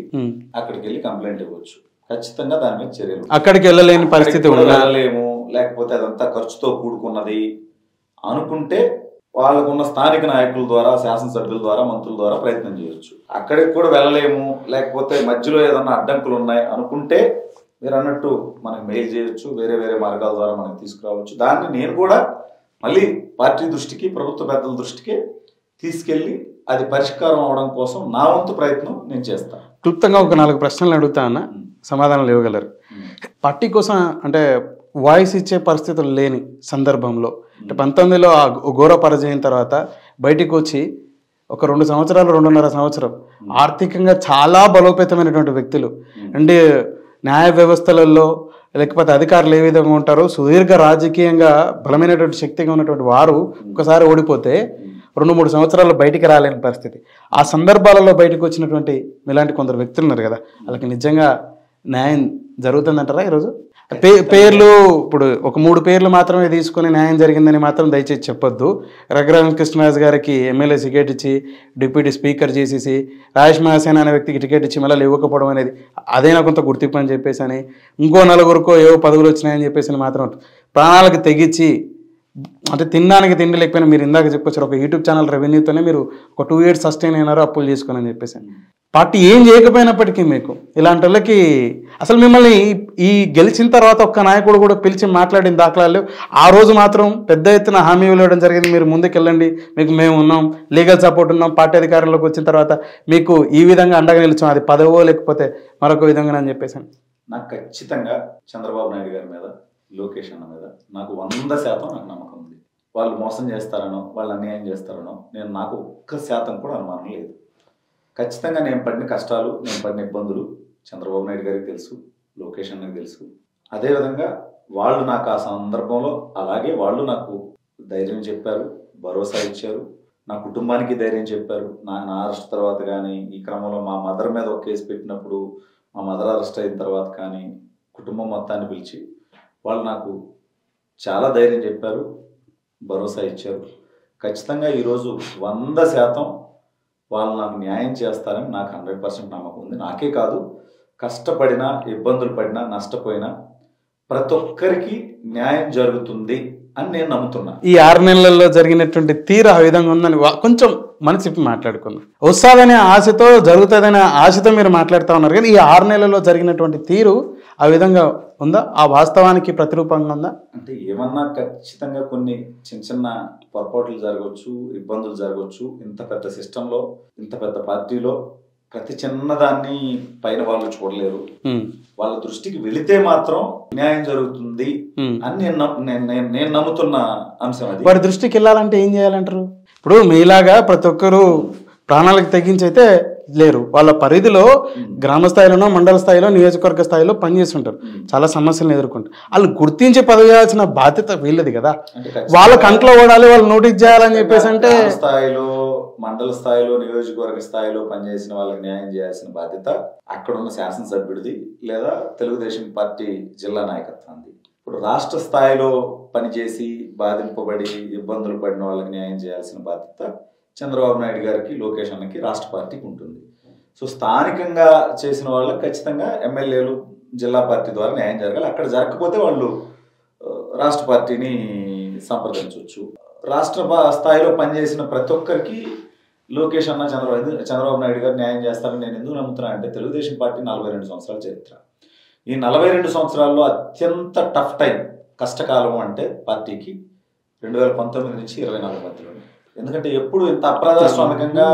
అక్కడికి వెళ్ళి కంప్లైంట్ ఇవ్వచ్చు. ఖచ్చితంగా దాని మీద చర్యలు. అక్కడికి వెళ్ళలేని పరిస్థితి వెళ్ళలేము, లేకపోతే అదంతా ఖర్చుతో కూడుకున్నది అనుకుంటే వాళ్ళకున్న స్థానిక నాయకుల ద్వారా, శాసనసభ్యుల ద్వారా, మంత్రుల ద్వారా ప్రయత్నం చేయొచ్చు. అక్కడికి కూడా వెళ్ళలేము, లేకపోతే మధ్యలో ఏదన్నా అడ్డంకులు ఉన్నాయి అనుకుంటే మీరు అన్నట్టు మనకి మెయిల్ చేయొచ్చు, వేరే వేరే మార్గాల ద్వారా మనకి తీసుకురావచ్చు. దాన్ని నేను కూడా మళ్ళీ పార్టీ దృష్టికి, ప్రభుత్వ పెద్దల దృష్టికి తీసుకెళ్ళి అది పరిష్కారం అవడం కోసం నా వంతు ప్రయత్నం నేను చేస్తాను. క్లుప్తంగా ఒక 4 ప్రశ్నలు అడుగుతా అన్న, సమాధానాలు ఇవ్వగలరు. పార్టీ కోసం అంటే వాయిస్ ఇచ్చే పరిస్థితులు లేని సందర్భంలో, అంటే 19లో ఆ ఘోర పరాజయం తర్వాత బయటికి వచ్చి ఒక 2 సంవత్సరాలు 2.5 సంవత్సరం ఆర్థికంగా చాలా బలోపేతమైనటువంటి వ్యక్తులు అంటే న్యాయ వ్యవస్థలలో లేకపోతే అధికారులు ఏ విధంగా ఉంటారో సుదీర్ఘ రాజకీయంగా బలమైనటువంటి శక్తిగా ఉన్నటువంటి వారు ఒకసారి ఓడిపోతే 2-3 సంవత్సరాలు బయటికి రాలేని పరిస్థితి. ఆ సందర్భాలలో బయటకు వచ్చినటువంటి ఇలాంటి కొందరు వ్యక్తులు ఉన్నారు కదా, వాళ్ళకి నిజంగా న్యాయం జరుగుతుందంటారా ఈరోజు? పేర్లు ఇప్పుడు ఒక 3 పేర్లు మాత్రమే తీసుకొని న్యాయం జరిగిందని మాత్రం దయచేసి చెప్పొద్దు. రఘురామ కృష్ణరాజు గారికి ఎమ్మెల్యే టికెట్ ఇచ్చి డిప్యూటీ స్పీకర్ చేసేసి రాజేష్ మహాసేన అనే వ్యక్తికి టికెట్ ఇచ్చి మళ్ళీ ఇవ్వకపోవడం అనేది అదైనా కొంత గుర్తింపు అని చెప్పేసి అని, ఇంకో 4గురికో ఏవో పదవులు వచ్చినాయని చెప్పేసి మాత్రం ప్రాణాలకు తెగించి అంటే తినడానికి తిండి లేకపోయినా మీరు ఇందాక చెప్పొచ్చారు ఒక యూట్యూబ్ ఛానల్ రెవెన్యూతోనే మీరు ఒక 2 years సస్టైన్ అయినారు అప్పులు చేసుకుని అని చెప్పేసి. పార్టీ ఏం చేయకపోయినప్పటికీ మీకు ఇలాంటి వాళ్ళకి అసలు మిమ్మల్ని ఈ గెలిచిన తర్వాత ఒక్క నాయకుడు కూడా పిలిచి మాట్లాడిన దాఖలాలు, ఆ రోజు మాత్రం పెద్ద ఎత్తున హామీ ఇవ్వడం జరిగింది, మీరు ముందుకెళ్ళండి, మీకు మేము ఉన్నాం, లీగల్ సపోర్ట్ ఉన్నాం, పార్టీ అధికారంలోకి వచ్చిన తర్వాత మీకు ఈ విధంగా అండగా నిలిచాం, అది పదవో లేకపోతే మరొక విధంగా అని చెప్పేసి. నాకు ఖచ్చితంగా చంద్రబాబు నాయుడు గారి మీద, లోకేష్ అన్న మీద నాకు 100% నాకు నమ్మకం ఉంది. వాళ్ళు మోసం చేస్తారనో, వాళ్ళు అన్యాయం చేస్తారనో నాకు 1% కూడా అనుమానం లేదు. ఖచ్చితంగా నేను పడిన కష్టాలు, నేను పడిన ఇబ్బందులు చంద్రబాబు నాయుడు గారికి తెలుసు, లోకేష్ అన్నకి తెలుసు. అదేవిధంగా వాళ్ళు నాకు ఆ సందర్భంలో అలాగే వాళ్ళు నాకు ధైర్యం చెప్పారు, భరోసా ఇచ్చారు, నా కుటుంబానికి ధైర్యం చెప్పారు. నా అరెస్ట్ తర్వాత కానీ, ఈ క్రమంలో మా మదర్ మీద ఒక కేసు పెట్టినప్పుడు, మా మదర్ అరెస్ట్ అయిన తర్వాత కానీ కుటుంబం మొత్తాన్ని పిలిచి వాళ్ళు నాకు చాలా ధైర్యం చెప్పారు, భరోసా ఇచ్చారు. ఖచ్చితంగా ఈరోజు 100% వాళ్ళు నాకు న్యాయం చేస్తారని నాకు 100% నమ్మకం ఉంది. నాకే కాదు, కష్టపడినా, ఇబ్బందులు పడినా, నష్టపోయినా ప్రతి ఒక్కరికి న్యాయం జరుగుతుంది అని నేను నమ్ముతున్నా. ఈ 6 నెలల్లో జరిగినటువంటి తీరు ఆ విధంగా ఉందని కొంచెం మనసు మాట్లాడుకున్నాం. వస్తుందనే ఆశతో, జరుగుతుందనే ఆశతో మీరు మాట్లాడుతూ ఉన్నారు, కానీ ఈ 6 నెలల్లో జరిగినటువంటి తీరు ఆ విధంగా ఉందా? ఆ వాస్తవానికి ప్రతిరూపంగా ఉందా? అంటే ఏమన్నా ఖచ్చితంగా కొన్ని చిన్న చిన్న పొరపాట్లు జరగవచ్చు, ఇబ్బందులు జరగవచ్చు. ఇంత పెద్ద సిస్టంలో, ఇంత పెద్ద పార్టీలో ప్రతి చిన్నదాన్ని పైన వాళ్ళు చూడలేరు. వాళ్ళ దృష్టికి వెళితే మాత్రం న్యాయం జరుగుతుంది అని నేను నమ్ముతున్న అంశం అది. వారి దృష్టికి వెళ్ళాలంటే ఏం చేయాలంటారు? ఇప్పుడు మీలాగా ప్రతి ఒక్కరు ప్రాణాలకు తెగించి అయితే లేరు, వాళ్ళ పరిధిలో గ్రామ స్థాయిలోనో, మండల స్థాయిలో, నియోజకవర్గ స్థాయిలో పనిచేస్తుంటారు, చాలా సమస్యలను ఎదుర్కొంటారు. వాళ్ళు గుర్తించి పదవేయాల్సిన బాధ్యత వీళ్ళది కదా. వాళ్ళ కంట్లో ఓడాలి, వాళ్ళు నోటీస్ చేయాలని చెప్పేసి అంటే స్థాయిలో, మండల స్థాయిలో, నియోజకవర్గ స్థాయిలో పనిచేసిన వాళ్ళకి న్యాయం చేయాల్సిన బాధ్యత అక్కడున్న శాసనసభ్యుడిది లేదా తెలుగుదేశం పార్టీ జిల్లా నాయకత్వాన్ని. ఇప్పుడు రాష్ట్ర స్థాయిలో పనిచేసి బాధింపబడి ఇబ్బందులు పడిన వాళ్ళకి న్యాయం చేయాల్సిన బాధ్యత చంద్రబాబు నాయుడు గారికి, లోకేష్ అన్నకి, రాష్ట్ర పార్టీకి ఉంటుంది. సో స్థానికంగా చేసిన వాళ్ళకి ఖచ్చితంగా ఎమ్మెల్యేలు, జిల్లా పార్టీ ద్వారా న్యాయం జరగాలి. అక్కడ జరగకపోతే వాళ్ళు రాష్ట్ర పార్టీని సంప్రదించవచ్చు. రాష్ట్ర స్థాయిలో పనిచేసిన ప్రతి ఒక్కరికి లోకేష్ అన్న, చంద్రబాబు నాయుడు గారు న్యాయం చేస్తారని నేను ఎందుకు నమ్ముతున్నా అంటే, తెలుగుదేశం పార్టీ 42 సంవత్సరాల చరిత్ర. ఈ 42 సంవత్సరాల్లో అత్యంత టఫ్ టైం, కష్టకాలం అంటే పార్టీకి 2019 నుంచి 24 మధ్యలో. ఎందుకంటే ఎప్పుడు ఇంత అప్రజాస్వామికంగా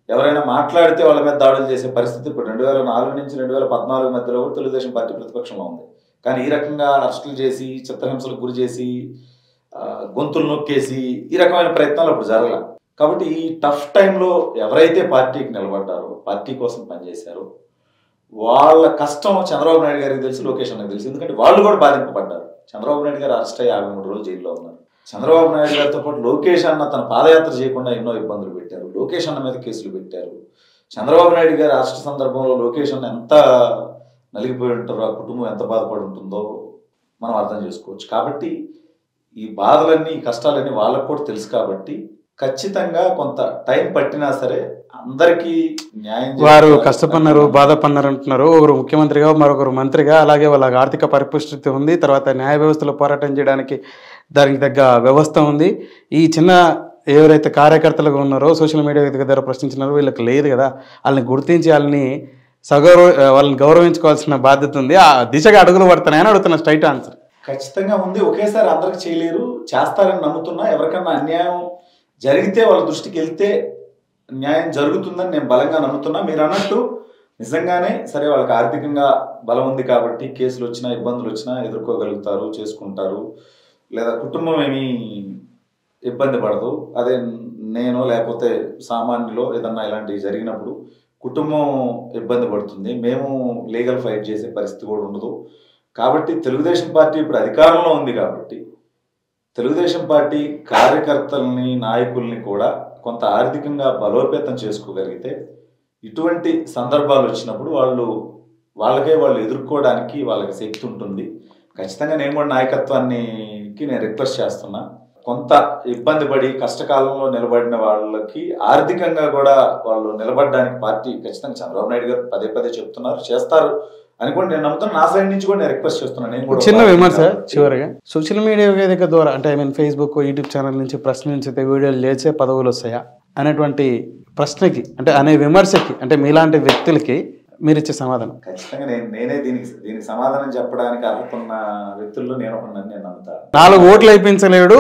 ఎవరైనా మాట్లాడితే వాళ్ళ మీద దాడులు చేసే పరిస్థితి ఇప్పుడు 2004 నుంచి 2014 మధ్యలో కూడా తెలుగుదేశం పార్టీ ప్రతిపక్షంలో ఉంది. కానీ ఈ రకంగా అరెస్టులు చేసి, చిత్రహింసలకు గురి చేసి, గొంతులు నొక్కేసి ఈ రకమైన ప్రయత్నాలు అప్పుడు జరగల. కాబట్టి ఈ టఫ్ టైంలో ఎవరైతే పార్టీకి నిలబడ్డారో, పార్టీ కోసం పనిచేశారో వాళ్ళ కష్టం చంద్రబాబు నాయుడు గారికి తెలుసు, లోకేష్ అన్నకి తెలుసు. ఎందుకంటే వాళ్ళు కూడా బాధింపబడ్డారు. చంద్రబాబు నాయుడు గారు అరెస్ట్ అయ్యి 53 రోజులు జైల్లో ఉన్నారు. చంద్రబాబు నాయుడు గారితో పాటు లోకేష్ అన్న తన పాదయాత్ర చేయకుండా ఎన్నో ఇబ్బందులు పెట్టారు, లోకేష్ అన్న మీద కేసులు పెట్టారు. చంద్రబాబు నాయుడు గారి అరెస్ట్ సందర్భంలో లోకేష్ అన్న ఎంత నలిగిపోయి ఉంటారో, ఆ కుటుంబం ఎంత బాధపడి ఉంటుందో మనం అర్థం చేసుకోవచ్చు. కాబట్టి ఈ బాధలన్నీ, ఈ కష్టాలన్నీ వాళ్ళకు కూడా తెలుసు. కాబట్టి ఖచ్చితంగా కొంత టైం పట్టినా సరే అందరికీ న్యాయం, వారు కష్టపడినారు, బాధపడినారు అంటున్నారు. ఒకరు ముఖ్యమంత్రిగా, మరొకరు మంత్రిగా, అలాగే వాళ్ళకి ఆర్థిక పరిపుష్టి ఉంది, తర్వాత న్యాయ వ్యవస్థలో పోరాటం చేయడానికి దానికి తగ్గ వ్యవస్థ ఉంది. ఈ చిన్న ఎవరైతే కార్యకర్తలుగా ఉన్నారో, సోషల్ మీడియా దగ్గర ప్రశ్నించినారో వీళ్ళకి లేదు కదా. వాళ్ళని గుర్తించి వాళ్ళని గౌరవించుకోవాల్సిన బాధ్యత ఉంది. ఆ దిశగా అడుగులు పడుతున్నాయని అడుగుతున్న స్ట్రైట్ ఆన్సర్. ఖచ్చితంగా ఉంది. ఒకేసారి అందరికి చేయలేరు, చేస్తారని నమ్ముతున్నా. ఎవరికన్నా అన్యాయం జరిగితే వాళ్ళ దృష్టికి వెళ్తే న్యాయం జరుగుతుందని నేను బలంగా నమ్ముతున్నా. మీరు అన్నట్టు నిజంగానే సరే వాళ్ళకి ఆర్థికంగా బలం ఉంది కాబట్టి కేసులు వచ్చినా ఇబ్బందులు వచ్చినా ఎదుర్కోగలుగుతారు, చేసుకుంటారు, లేదా కుటుంబం ఏమీ ఇబ్బంది పడదు. అదే నేను లేకపోతే సామాన్యులో ఏదన్నా ఇలాంటివి జరిగినప్పుడు కుటుంబం ఇబ్బంది పడుతుంది, మేము లీగల్ ఫైట్ చేసే పరిస్థితి కూడా ఉండదు. కాబట్టి తెలుగుదేశం పార్టీ ఇప్పుడు అధికారంలో ఉంది కాబట్టి తెలుగుదేశం పార్టీ కార్యకర్తల్ని నాయకుల్ని కూడా కొంత ఆర్థికంగా బలోపేతం చేసుకోగలిగితే ఇటువంటి సందర్భాలు వచ్చినప్పుడు వాళ్ళకే వాళ్ళు ఎదుర్కోవడానికి వాళ్ళకి శక్తి ఉంటుంది. ఖచ్చితంగా నేను కూడా నాయకత్వానికి నేను రిక్వెస్ట్ చేస్తున్నా. కొంత ఇబ్బంది పడి కష్టకాలంలో నిలబడిన వాళ్ళకి ఆర్థికంగా కూడా వాళ్ళు నిలబడడానికి పార్టీ ఖచ్చితంగా చంద్రబాబు నాయుడు గారు పదే పదే చెప్తున్నారు, చేస్తారు అని కూడా నేను నమ్ముతాను. నా సైడ్ నుంచి కూడా నేను రిక్వెస్ట్ చేస్తున్నాను. నేను కూడా చిన్న విమర్శ చివరిగా, సోషల్ మీడియా వేదిక ద్వారా అంటే ఫేస్బుక్ యూట్యూబ్ ఛానల్ నుంచి ప్రశ్నించితే వీడియోలు చేసే పదవులు వస్తాయా అనేటువంటి ప్రశ్నకి అంటే అనే విమర్శకి అంటే మీలాంటి వ్యక్తులకి మీరు ఇచ్చే సమాధానం? ఖచ్చితంగా నేనే దీనికి సమాధానం చెప్పడానికి అర్హత ఉన్న వ్యక్తుల్లో నేను నమ్ముతాను. 4 ఓట్లు అయిపించలేడు,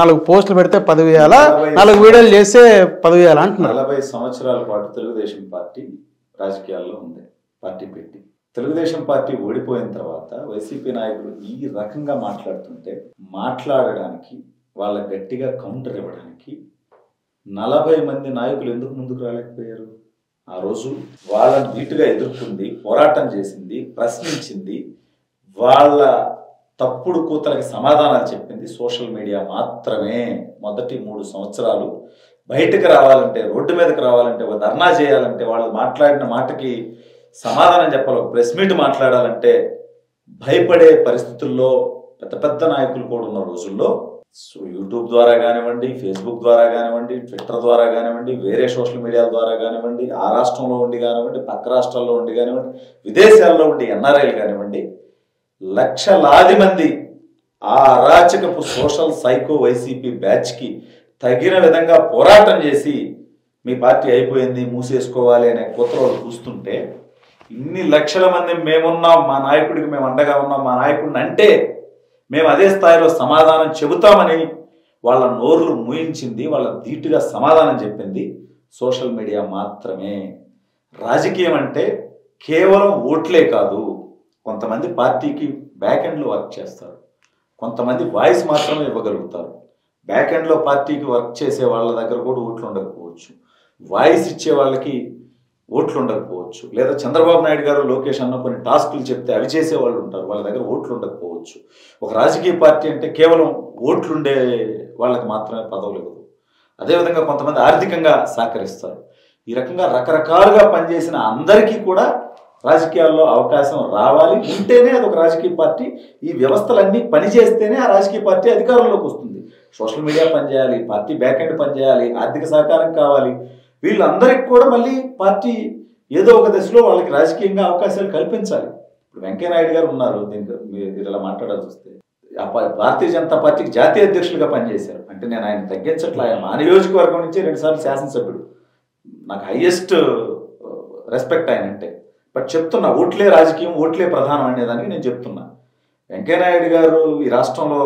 4 పోస్టులు పెడితే 10 వేయాలా, 4 వీడియోలు చేస్తే 10 వేయాలా అంటున్నారు. 40 సంవత్సరాల పాటు తెలుగుదేశం పార్టీ రాజకీయాల్లో ఉంది. పార్టీ పెట్టి తెలుగుదేశం పార్టీ ఓడిపోయిన తర్వాత వైసీపీ నాయకులు ఈ రకంగా మాట్లాడుతుంటే మాట్లాడడానికి వాళ్ళ గట్టిగా కౌంటర్ ఇవ్వడానికి 40 మంది నాయకులు ఎందుకు ముందుకు రాలేకపోయారు? ఆ రోజు వాళ్ళని నీటుగా ఎదుర్కొంది, పోరాటం చేసింది, ప్రశ్నించింది, వాళ్ళ తప్పుడు కూతలకి సమాధానాలు చెప్పింది సోషల్ మీడియా మాత్రమే. మొదటి 3 సంవత్సరాలు బయటకు రావాలంటే, రోడ్డు మీదకి రావాలంటే, ఒక ధర్నా చేయాలంటే, వాళ్ళు మాట్లాడిన మాటకి సమాధానం చెప్పాలి, ఒక ప్రెస్ మీట్ మాట్లాడాలంటే భయపడే పరిస్థితుల్లో పెద్ద పెద్ద నాయకులు కూడా ఉన్న రోజుల్లో యూట్యూబ్ ద్వారా కానివ్వండి, ఫేస్బుక్ ద్వారా కానివ్వండి, ట్విట్టర్ ద్వారా కానివ్వండి, వేరే సోషల్ మీడియాల ద్వారా కానివ్వండి, ఆ రాష్ట్రంలో ఉండి కానివ్వండి, పక్క రాష్ట్రాల్లో ఉండి కానివ్వండి, విదేశాల్లో ఉండి ఎన్ఆర్ఐలు కానివ్వండి, లక్షలాది మంది ఆ అరాచకపు సోషల్ సైకో వైసీపీ బ్యాచ్కి తగిన విధంగా పోరాటం చేసి మీ పార్టీ అయిపోయింది మూసేసుకోవాలి అనే కుట్రలు చూస్తుంటే ఇన్ని లక్షల మంది మేమున్నాం, మా నాయకుడికి మేము అండగా ఉన్నాం, మా నాయకుడిని అంటే మేము అదే స్థాయిలో సమాధానం చెబుతామని వాళ్ళ నోర్లు మూయించింది, వాళ్ళ ధీటుగా సమాధానం చెప్పింది సోషల్ మీడియా మాత్రమే. రాజకీయం అంటే కేవలం ఓట్లే కాదు. కొంతమంది పార్టీకి బ్యాక్ ఎండ్లో వర్క్ చేస్తారు, కొంతమంది వాయిస్ మాత్రమే ఇవ్వగలుగుతారు. బ్యాక్ ఎండ్లో పార్టీకి వర్క్ చేసే వాళ్ళ దగ్గర కూడా ఓట్లు ఉండకపోవచ్చు, వాయిస్ ఇచ్చే వాళ్ళకి ఓట్లు ఉండకపోవచ్చు, లేదా చంద్రబాబు నాయుడు గారు లోకేష్ అన్న కొన్ని టాస్కులు చెప్తే అవి చేసే వాళ్ళు ఉంటారు, వాళ్ళ దగ్గర ఓట్లు ఉండకపోవచ్చు. ఒక రాజకీయ పార్టీ అంటే కేవలం ఓట్లుండే వాళ్ళకి మాత్రమే పదవులు ఇవ్వదు. అదేవిధంగా కొంతమంది ఆర్థికంగా సహకరిస్తారు. ఈ రకంగా రకరకాలుగా పనిచేసిన అందరికీ కూడా రాజకీయాల్లో అవకాశం రావాలి, ఉంటేనే అది ఒక రాజకీయ పార్టీ. ఈ వ్యవస్థలన్నీ పనిచేస్తేనే ఆ రాజకీయ పార్టీ అధికారంలోకి వస్తుంది. సోషల్ మీడియా పనిచేయాలి, పార్టీ బ్యాక్ ఎండ్ పనిచేయాలి, ఆర్థిక సహకారం కావాలి. వీళ్ళందరికీ కూడా మళ్ళీ పార్టీ ఏదో ఒక దశలో వాళ్ళకి రాజకీయంగా అవకాశాలు కల్పించాలి. ఇప్పుడు వెంకయ్యనాయుడు గారు ఉన్నారు, దీనికి మీరు ఇలా మాట్లాడాల్సి వస్తే భారతీయ జనతా పార్టీకి జాతీయ అధ్యక్షులుగా పనిచేశారు. అంటే నేను ఆయన తగ్గించట్లే, ఆయన మా నియోజకవర్గం నుంచి 2 సార్లు శాసనసభ్యుడు, నాకు హైయెస్ట్ రెస్పెక్ట్ ఆయన అంటే. బట్ చెప్తున్నా, ఓట్లే రాజకీయం, ఓట్లే ప్రధానం అనేదానికి నేను చెప్తున్నా. వెంకయ్యనాయుడు గారు ఈ రాష్ట్రంలో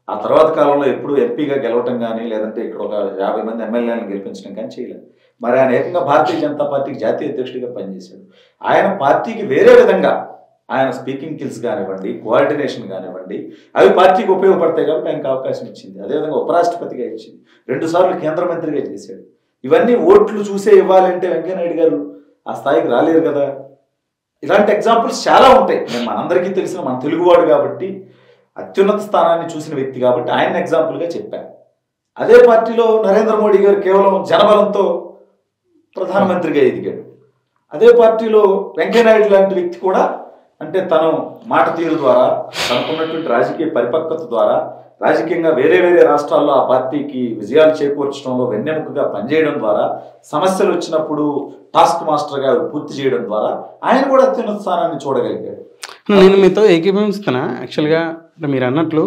ఆ తర్వాత కాలంలో ఎప్పుడు ఎంపీగా గెలవటం కానీ, లేదంటే ఇక్కడ ఒక 50 మంది ఎమ్మెల్యేలను గెలిపించడం కానీ చేయలేదు. మరి ఆయన ఏకంగా భారతీయ జనతా పార్టీకి జాతీయ అధ్యక్షుడిగా పనిచేశాడు. ఆయన పార్టీకి వేరే విధంగా ఆయన స్పీకింగ్ స్కిల్స్ కానివ్వండి, కోఆర్డినేషన్ కానివ్వండి, అవి పార్టీకి ఉపయోగపడతాయి కాబట్టి ఆయనకు అవకాశం ఇచ్చింది. అదేవిధంగా ఉపరాష్ట్రపతిగా ఇచ్చింది, 2 సార్లు కేంద్ర మంత్రిగా చేశాడు. ఇవన్నీ ఓట్లు చూసే ఇవ్వాలంటే వెంకయ్యనాయుడు గారు ఆ స్థాయికి రాలేరు కదా. ఇలాంటి ఎగ్జాంపుల్స్ చాలా ఉంటాయి. నేను మనందరికీ తెలిసిన, మన తెలుగువాడు కాబట్టి, అత్యున్నత స్థానాన్ని చూసిన వ్యక్తి కాబట్టి ఆయన ఎగ్జాంపుల్గా చెప్పాను. అదే పార్టీలో నరేంద్ర మోడీ గారు కేవలం జనబలంతో ప్రధానమంత్రిగా ఎదిగాడు. అదే పార్టీలో వెంకయ్యనాయుడు లాంటి వ్యక్తి కూడా, అంటే తను మాట తీరు ద్వారా, తనకున్నటువంటి రాజకీయ పరిపక్వత ద్వారా, రాజకీయంగా వేరే వేరే రాష్ట్రాల్లో ఆ పార్టీకి విజయాలు చేకూర్చడంలో వెన్నెముకగా పనిచేయడం ద్వారా, సమస్యలు వచ్చినప్పుడు టాస్క్ మాస్టర్గా పూర్తి చేయడం ద్వారా ఆయన కూడా అత్యున్నత స్థానాన్ని చూడగలిగాడు. నేను మీతో ఏకీభవిస్తున్నా. యాక్చువల్గా అంటే మీరు అన్నట్లు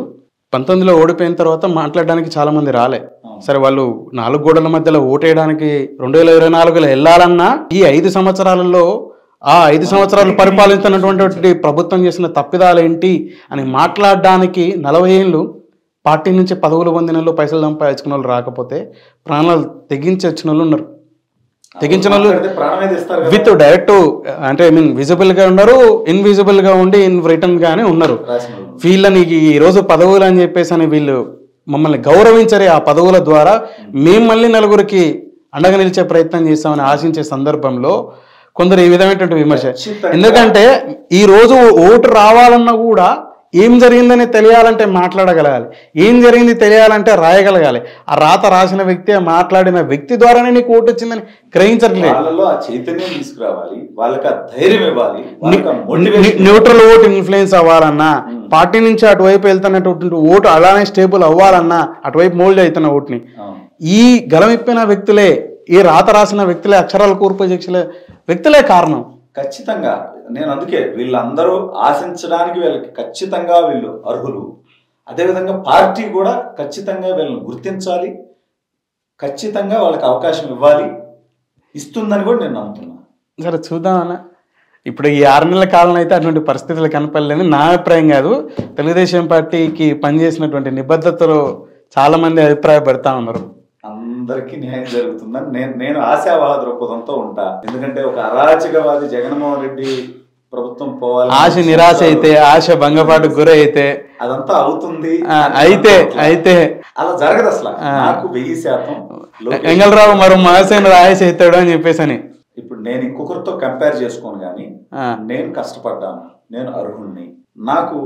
19లో ఓడిపోయిన తర్వాత మాట్లాడడానికి చాలా మంది రాలే. సరే, వాళ్ళు 4 గోడల మధ్యలో ఓటేయడానికి 2024లో వెళ్ళాలన్నా ఈ 5 సంవత్సరాలలో ఆ 5 సంవత్సరాలు పరిపాలించినటువంటి ప్రభుత్వం చేసిన తప్పిదాలు ఏంటి అని మాట్లాడడానికి 40 ఏళ్ళు పార్టీ నుంచి పదవులు పొందిన వాళ్ళు, పైసలు సంపాదించుకున్న వాళ్ళు రాకపోతే ప్రాణాలు తెగించి వచ్చిన వాళ్ళు ఉన్నారు. తెగించిన వాళ్ళు విత్ డైరెక్ట్ అంటే ఐ మీన్ విజిబుల్ గా ఉన్నారు, ఇన్విజిబుల్ గా ఉండి ఇన్ రిటర్న్ గానే ఉన్నారు. వీళ్ళని ఈ రోజు పదవులు అని చెప్పేసి అని వీళ్ళు మమ్మల్ని గౌరవించరే ఆ పదవుల ద్వారా మేము మళ్ళీ నలుగురికి అండగా నిలిచే ప్రయత్నం చేస్తామని ఆశించే సందర్భంలో కొందరు ఈ విధమైనటువంటి విమర్శ. ఎందుకంటే ఈ రోజు ఓటు రావాలన్నా కూడా ఏం జరిగిందని తెలియాలంటే మాట్లాడగలగాలి, ఏం జరిగింది తెలియాలంటే రాయగలగాలి. ఆ రాత రాసిన వ్యక్తి, మాట్లాడిన వ్యక్తి ద్వారానే నీకు ఓటు వచ్చిందని గ్రహించట్లేదు. చైతన్యం తీసుకురావాలి, వాళ్ళకి ధైర్యం ఇవ్వాలి. న్యూట్రల్ ఓటు ఇన్ఫ్లుయెన్స్ అవ్వాలన్నా, పార్టీ నుంచి అటువైపు వెళ్తున్నటువంటి ఓటు అలానే స్టేబుల్ అవ్వాలన్నా, అటువైపు మోల్డ్ అవుతున్న ఓటుని ఈ గలమిప్పిన వ్యక్తులే, ఈ రాత రాసిన వ్యక్తులే, అక్షరాల కూర్పు చేసే వ్యక్తులే కారణం. ఖచ్చితంగా నేను అందుకే వీళ్ళందరూ ఆశించడానికి వీళ్ళకి ఖచ్చితంగా వీళ్ళు అర్హులు. అదేవిధంగా పార్టీ కూడా ఖచ్చితంగా వీళ్ళని గుర్తించాలి, ఖచ్చితంగా వాళ్ళకి అవకాశం ఇవ్వాలి, ఇస్తుందని కూడా నేను నమ్ముతున్నా. సరే చూద్దామన్నా. ఇప్పుడు ఈ 6 నెలల కాలంలో అయితే అటువంటి పరిస్థితులు కనపడలేదు. నా అభిప్రాయం కాదు, తెలుగుదేశం పార్టీకి పనిచేసినటువంటి నిబద్ధతలో చాలా మంది అభిప్రాయపడతా ఉన్నారు. అందరికీ న్యాయం జరుగుతుందని నేను ఆశావాద దృక్పథంతో ఉంటా. ఎందుకంటే ఒక అరాచకవాది జగన్మోహన్ రెడ్డి ప్రభుత్వం పోవాలి, ఆశ నిరాశ అయితే, ఆశ భంగపాటు గురి అయితే అదంతా అవుతుంది. అయితే అలా జరగదు అసలు. నాకు 1000% వెంగళరావు మరో మహాసేన రాయేసి అవుతాడు అని చెప్పేసి అని. ఇప్పుడు నేను ఇంకొకరితో కంపేర్ చేసుకోను, కానీ నేను కష్టపడ్డాను, నేను అర్హుణ్ణి, నాకు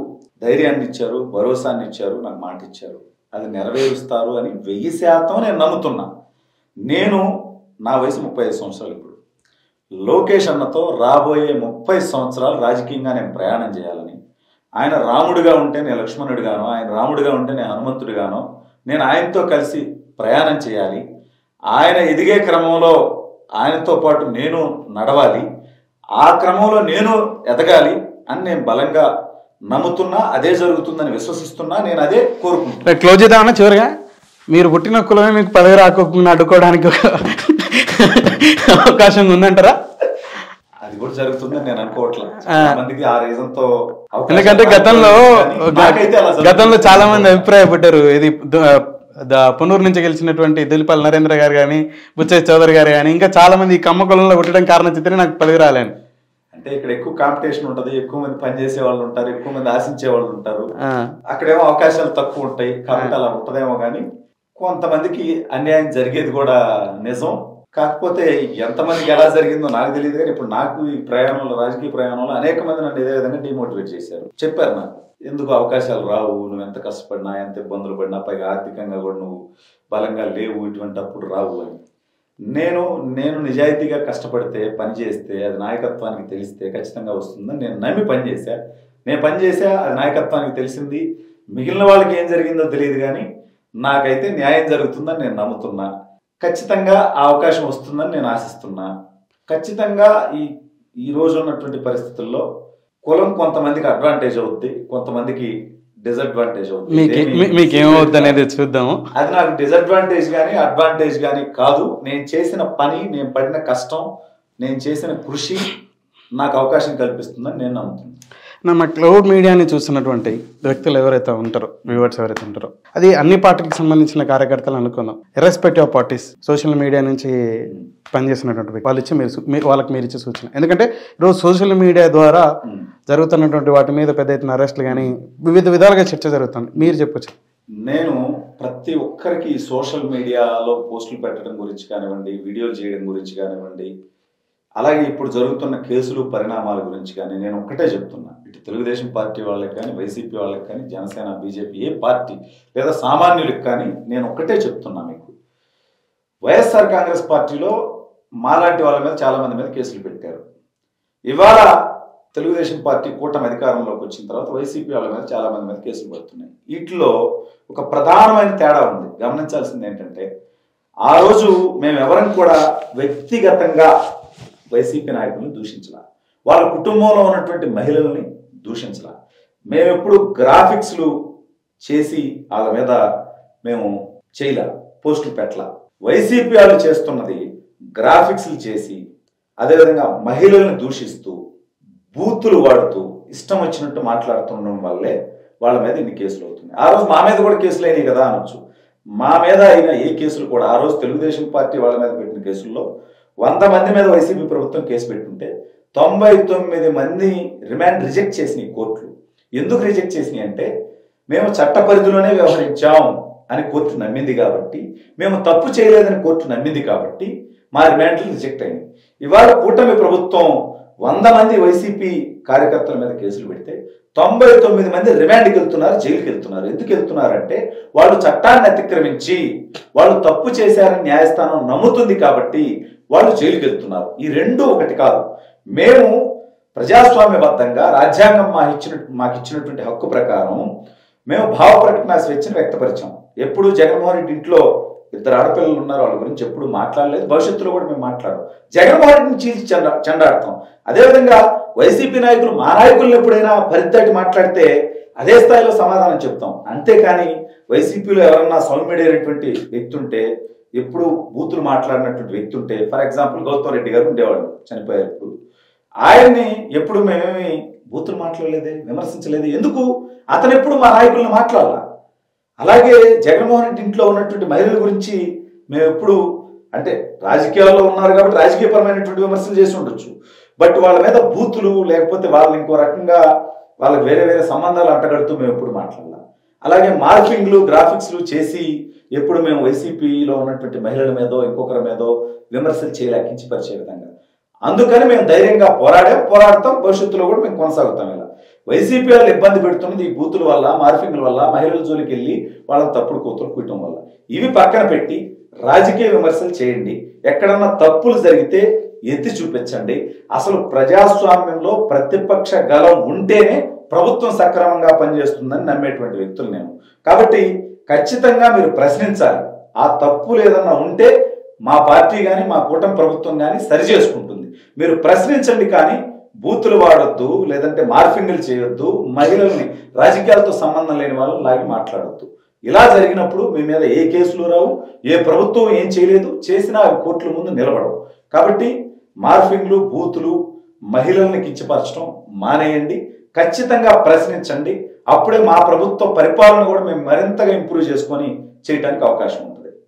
ధైర్యాన్ని ఇచ్చారు, భరోసాన్ని ఇచ్చారు, నాకు మాట ఇచ్చారు, అది నెరవేరుస్తారు అని 1000% నేను నమ్ముతున్నా. నా వయసు 35 సంవత్సరాలు. ఇప్పుడు లోకేష్ అన్నతో రాబోయే 30 సంవత్సరాలు రాజకీయంగా నేను ప్రయాణం చేయాలని, ఆయన రాముడిగా ఉంటే నేను లక్ష్మణుడిగానో, ఆయన రాముడిగా ఉంటే నేను హనుమంతుడిగానో, నేను ఆయనతో కలిసి ప్రయాణం చేయాలి. ఆయన ఎదిగే క్రమంలో ఆయనతో పాటు నేను నడవాలి, ఆ క్రమంలో నేను ఎదగాలి అని నేను బలంగా నమ్ముతున్నా. అదే జరుగుతుందని విశ్వసిస్తున్నా, నేను అదే కోరుకుంటున్నా. క్లోజ్ చేద్దామన్నా. చివరిగా మీరు పుట్టిన కులమే మీకు పదవి రాకుండా అడ్డుకోవడానికి అవకాశం ఉందంటారా? అది కూడా జరుగుతుందని నేను అనుకోవట్లేదు. మందికి ఆ రీజన్తో, ఎందుకంటే గతంలో చాలా మంది అభిప్రాయపడ్డారు. ఇది పొన్నూరు నుంచి గెలిచినటువంటి దులిపల్లి నరేంద్ర గారు కానీ, బుచ్చయ్య చౌదరి గారు కానీ, ఇంకా చాలా మంది ఈ కమ్మ కులంలో పుట్టడం కారణం చెప్తే నాకు పదవి రాలేను. అంటే ఇక్కడ ఎక్కువ కాంపిటీషన్ ఉంటది, ఎక్కువ మంది పనిచేసే వాళ్ళు ఉంటారు, ఎక్కువ మంది ఆశించే వాళ్ళు ఉంటారు. అక్కడేమో అవకాశాలు తక్కువ ఉంటాయి కాబట్టి అలా ఉంటదేమో. కానీ కొంతమందికి అన్యాయం జరిగేది కూడా నిజం. కాకపోతే ఎంతమందికి ఎలా జరిగిందో నాకు తెలియదు. కానీ ఇప్పుడు నాకు ఈ ప్రయాణంలో, రాజకీయ ప్రయాణంలో అనేక మంది నన్ను ఇదే విధంగా డిమోటివేట్ చేశారు. చెప్పారు నాకు, ఎందుకు అవకాశాలు రావు, నువ్వు ఎంత కష్టపడినా, ఎంత ఇబ్బందులు పడినా, పైగా ఆర్థికంగా కూడా నువ్వు బలంగా లేవు, ఇటువంటి అప్పుడు రావు అని. నేను నిజాయితీగా కష్టపడితే, పని చేస్తే, అది నాయకత్వానికి తెలిస్తే ఖచ్చితంగా వస్తుందని నేను నమ్మి పనిచేశా. నేను పనిచేసా, అది నాయకత్వానికి తెలిసింది. మిగిలిన వాళ్ళకి ఏం జరిగిందో తెలియదు, కానీ నాకైతే న్యాయం జరుగుతుందని నేను నమ్ముతున్నా. ఖచ్చితంగా ఆ అవకాశం వస్తుందని నేను ఆశిస్తున్నా. ఖచ్చితంగా ఈ రోజు ఉన్నటువంటి పరిస్థితుల్లో కులం కొంతమందికి అడ్వాంటేజ్ అవుద్ది, కొంతమందికి డిసడ్వాంటేజ్ అవుతుంది. మీకేమవుద్ది అనేది చూద్దాము. అది నాకు డిసడ్వాంటేజ్ కానీ అడ్వాంటేజ్ కానీ కాదు. నేను చేసిన పని, నేను పడిన కష్టం, నేను చేసిన కృషి నాకు అవకాశం కల్పిస్తుందని నేను నమ్ముతున్నాను. మా క్లౌడ్ మీడియాని చూస్తున్నటువంటి వ్యక్తులు ఎవరైతే ఉంటారో, వ్యూవర్స్ ఎవరైతే ఉంటారో, అది అన్ని పార్టీకి సంబంధించిన కార్యకర్తలు అనుకుందాం, irrespective of parties, social media నుంచి పనిచేస్తున్నటువంటి వాళ్ళు ఇచ్చి వాళ్ళకి మీరు ఇచ్చే సూచన. ఎందుకంటే ఈరోజు సోషల్ మీడియా ద్వారా జరుగుతున్నటువంటి వాటి మీద పెద్ద ఎత్తున అరెస్టులు కానీ వివిధ విధాలుగా చర్చ జరుగుతుంది. మీరు చెప్పొచ్చు. నేను ప్రతి ఒక్కరికి సోషల్ మీడియాలో పోస్టులు పెట్టడం గురించి కానివ్వండి, వీడియోలు చేయడం గురించి కానివ్వండి, అలాగే ఇప్పుడు జరుగుతున్న కేసులు, పరిణామాల గురించి కానీ నేను ఒక్కటే చెప్తున్నా. ఇటు తెలుగుదేశం పార్టీ వాళ్ళకి కానీ, వైసీపీ వాళ్ళకి కానీ, జనసేన, బీజేపీ, ఏ పార్టీ లేదా సామాన్యులకు కానీ నేను ఒక్కటే చెప్తున్నా. మీకు వైఎస్ఆర్ కాంగ్రెస్ పార్టీలో మాలాంటి వాళ్ళ మీద చాలా మంది మీద కేసులు పెట్టారు. ఇవాళ తెలుగుదేశం పార్టీ కూటమి అధికారంలోకి వచ్చిన తర్వాత వైసీపీ వాళ్ళ మీద చాలా మంది మీద కేసులు పడుతున్నాయి. వీటిలో ఒక ప్రధానమైన తేడా ఉంది. గమనించాల్సింది ఏంటంటే, ఆ రోజు మేము ఎవరిని కూడా వ్యక్తిగతంగా వైసీపీ నాయకులను దూషించలా, వాళ్ళ కుటుంబంలో ఉన్నటువంటి మహిళల్ని దూషించలా. మేము ఎప్పుడు గ్రాఫిక్స్లు చేసి వాళ్ళ మీద మేము చేయలా, పోస్టులు పెట్టలా. వైసీపీ వాళ్ళు చేస్తున్నది గ్రాఫిక్స్లు చేసి అదేవిధంగా మహిళల్ని దూషిస్తూ బూతులు వాడుతూ ఇష్టం వచ్చినట్టు మాట్లాడుతుండడం వల్లే వాళ్ళ మీద ఇన్ని కేసులు అవుతున్నాయి. ఆ రోజు మా మీద కూడా కేసులు అయినాయి కదా అనొచ్చు. మా మీద అయిన ఏ కేసులు కూడా ఆ రోజు తెలుగుదేశం పార్టీ వాళ్ళ మీద పెట్టిన కేసుల్లో 100 మంది మీద వైసీపీ ప్రభుత్వం కేసు పెట్టుంటే 99 మంది రిమాండ్ రిజెక్ట్ చేసినాయి కోర్టులు. ఎందుకు రిజెక్ట్ చేసినాయి అంటే మేము చట్ట పరిధిలోనే వ్యవహరించాం అని కోర్టు నమ్మింది కాబట్టి, మేము తప్పు చేయలేదని కోర్టు నమ్మింది కాబట్టి మా రిమాండ్లు రిజెక్ట్ అయింది. ఇవాళ కూటమి ప్రభుత్వం 100 మంది వైసీపీ కార్యకర్తల మీద కేసులు పెడితే 99 మంది రిమాండ్కి వెళ్తున్నారు, జైలుకి వెళ్తున్నారు. ఎందుకు వెళ్తున్నారంటే వాళ్ళు చట్టాన్ని అతిక్రమించి వాళ్ళు తప్పు చేశారని న్యాయస్థానం నమ్ముతుంది కాబట్టి వాళ్ళు జైలుకి వెళ్తున్నారు. ఈ రెండు ఒకటి కాదు. మేము ప్రజాస్వామ్యబద్ధంగా రాజ్యాంగం మాకు ఇచ్చినటువంటి హక్కు ప్రకారం మేము భావ ప్రకటన స్వేచ్ఛను వ్యక్తపరిచాం. ఎప్పుడు జగన్మోహన్ రెడ్డి ఇంట్లో 2 ఆడపిల్లలు ఉన్నారు, వాళ్ళ గురించి ఎప్పుడు మాట్లాడలేదు, భవిష్యత్తులో కూడా మేము మాట్లాడడం. జగన్మోహన్ రెడ్డిని చీల్చి చెండాడతాం. అదేవిధంగా వైసీపీ నాయకులు మా నాయకులను ఎప్పుడైనా పరితట్టి మాట్లాడితే అదే స్థాయిలో సమాధానం చెప్తాం. అంతేకాని వైసీపీలో ఎవరన్నా సౌమ్యుడైనటువంటి వ్యక్తి ఉంటే, ఎప్పుడు బూతులు మాట్లాడినటువంటి వ్యక్తి ఉంటే, ఫర్ ఎగ్జాంపుల్ గౌతమ్ రెడ్డి గారు ఉండేవాళ్ళు, చనిపోయారు. ఇప్పుడు ఆయన్ని ఎప్పుడు మేమేమి బూతులు మాట్లాడలేదే, విమర్శించలేదు. ఎందుకు? అతను ఎప్పుడు మా నాయకులను మాట్లాడాల. అలాగే జగన్మోహన్ రెడ్డి ఇంట్లో ఉన్నటువంటి మహిళల గురించి మేము ఎప్పుడు, అంటే రాజకీయాల్లో ఉన్నారు కాబట్టి రాజకీయపరమైనటువంటి విమర్శలు చేసి ఉండొచ్చు, బట్ వాళ్ళ మీద బూతులు లేకపోతే వాళ్ళని ఇంకో రకంగా వాళ్ళకి వేరే వేరే సంబంధాలు అంటగడుతూ మేము ఎప్పుడు మాట్లాడాల. అలాగే మార్ఫింగ్లు గ్రాఫిక్స్లు చేసి ఎప్పుడు మేము వైసీపీలో ఉన్నటువంటి మహిళల మీదో ఇంకొకరి మీదో విమర్శలు కించపరిచే విధంగా. అందుకని మేము ధైర్యంగా పోరాడతాం, భవిష్యత్తులో కూడా మేము కొనసాగుతాం. ఇలా వైసీపీ వాళ్ళు ఇబ్బంది పెడుతున్నది ఈ బూతుల వల్ల, మార్ఫింగ్ల వల్ల, మహిళల జోలికి వెళ్ళి వాళ్ళని తప్పుడు కూతురు కుయటం వల్ల. ఇవి పక్కన పెట్టి రాజకీయ విమర్శలు చేయండి, ఎక్కడన్నా తప్పులు జరిగితే ఎత్తి చూపించండి. అసలు ప్రజాస్వామ్యంలో ప్రతిపక్ష గలం ఉంటేనే ప్రభుత్వం సక్రమంగా పనిచేస్తుందని నమ్మేటువంటి వ్యక్తులు నేను. కాబట్టి ఖచ్చితంగా మీరు ప్రశ్నించాలి. ఆ తప్పులు ఏదన్నా ఉంటే మా పార్టీ కానీ మా కూటమి ప్రభుత్వం కానీ సరి చేసుకుంటుంది. మీరు ప్రశ్నించండి, కానీ బూతులు వాడొద్దు, లేదంటే మార్ఫింగ్లు చేయొద్దు, మహిళల్ని రాజకీయాలతో సంబంధం లేని వాళ్ళని లాగి మాట్లాడొద్దు. ఇలా జరిగినప్పుడు మీ మీద ఏ కేసులు రావు, ఏ ప్రభుత్వం ఏం చేయలేదు, చేసినా అవి కోర్టుల ముందు నిలబడవు. కాబట్టి మార్ఫింగ్లు, బూతులు, మహిళల్ని కించపరచడం మానేయండి, ఖచ్చితంగా ప్రశ్నించండి. అప్పుడే మా ప్రభుత్వ పరిపాలన కూడా మేము మరింతగా ఇంప్రూవ్ చేసుకొని చేయడానికి అవకాశం ఉంటుంది.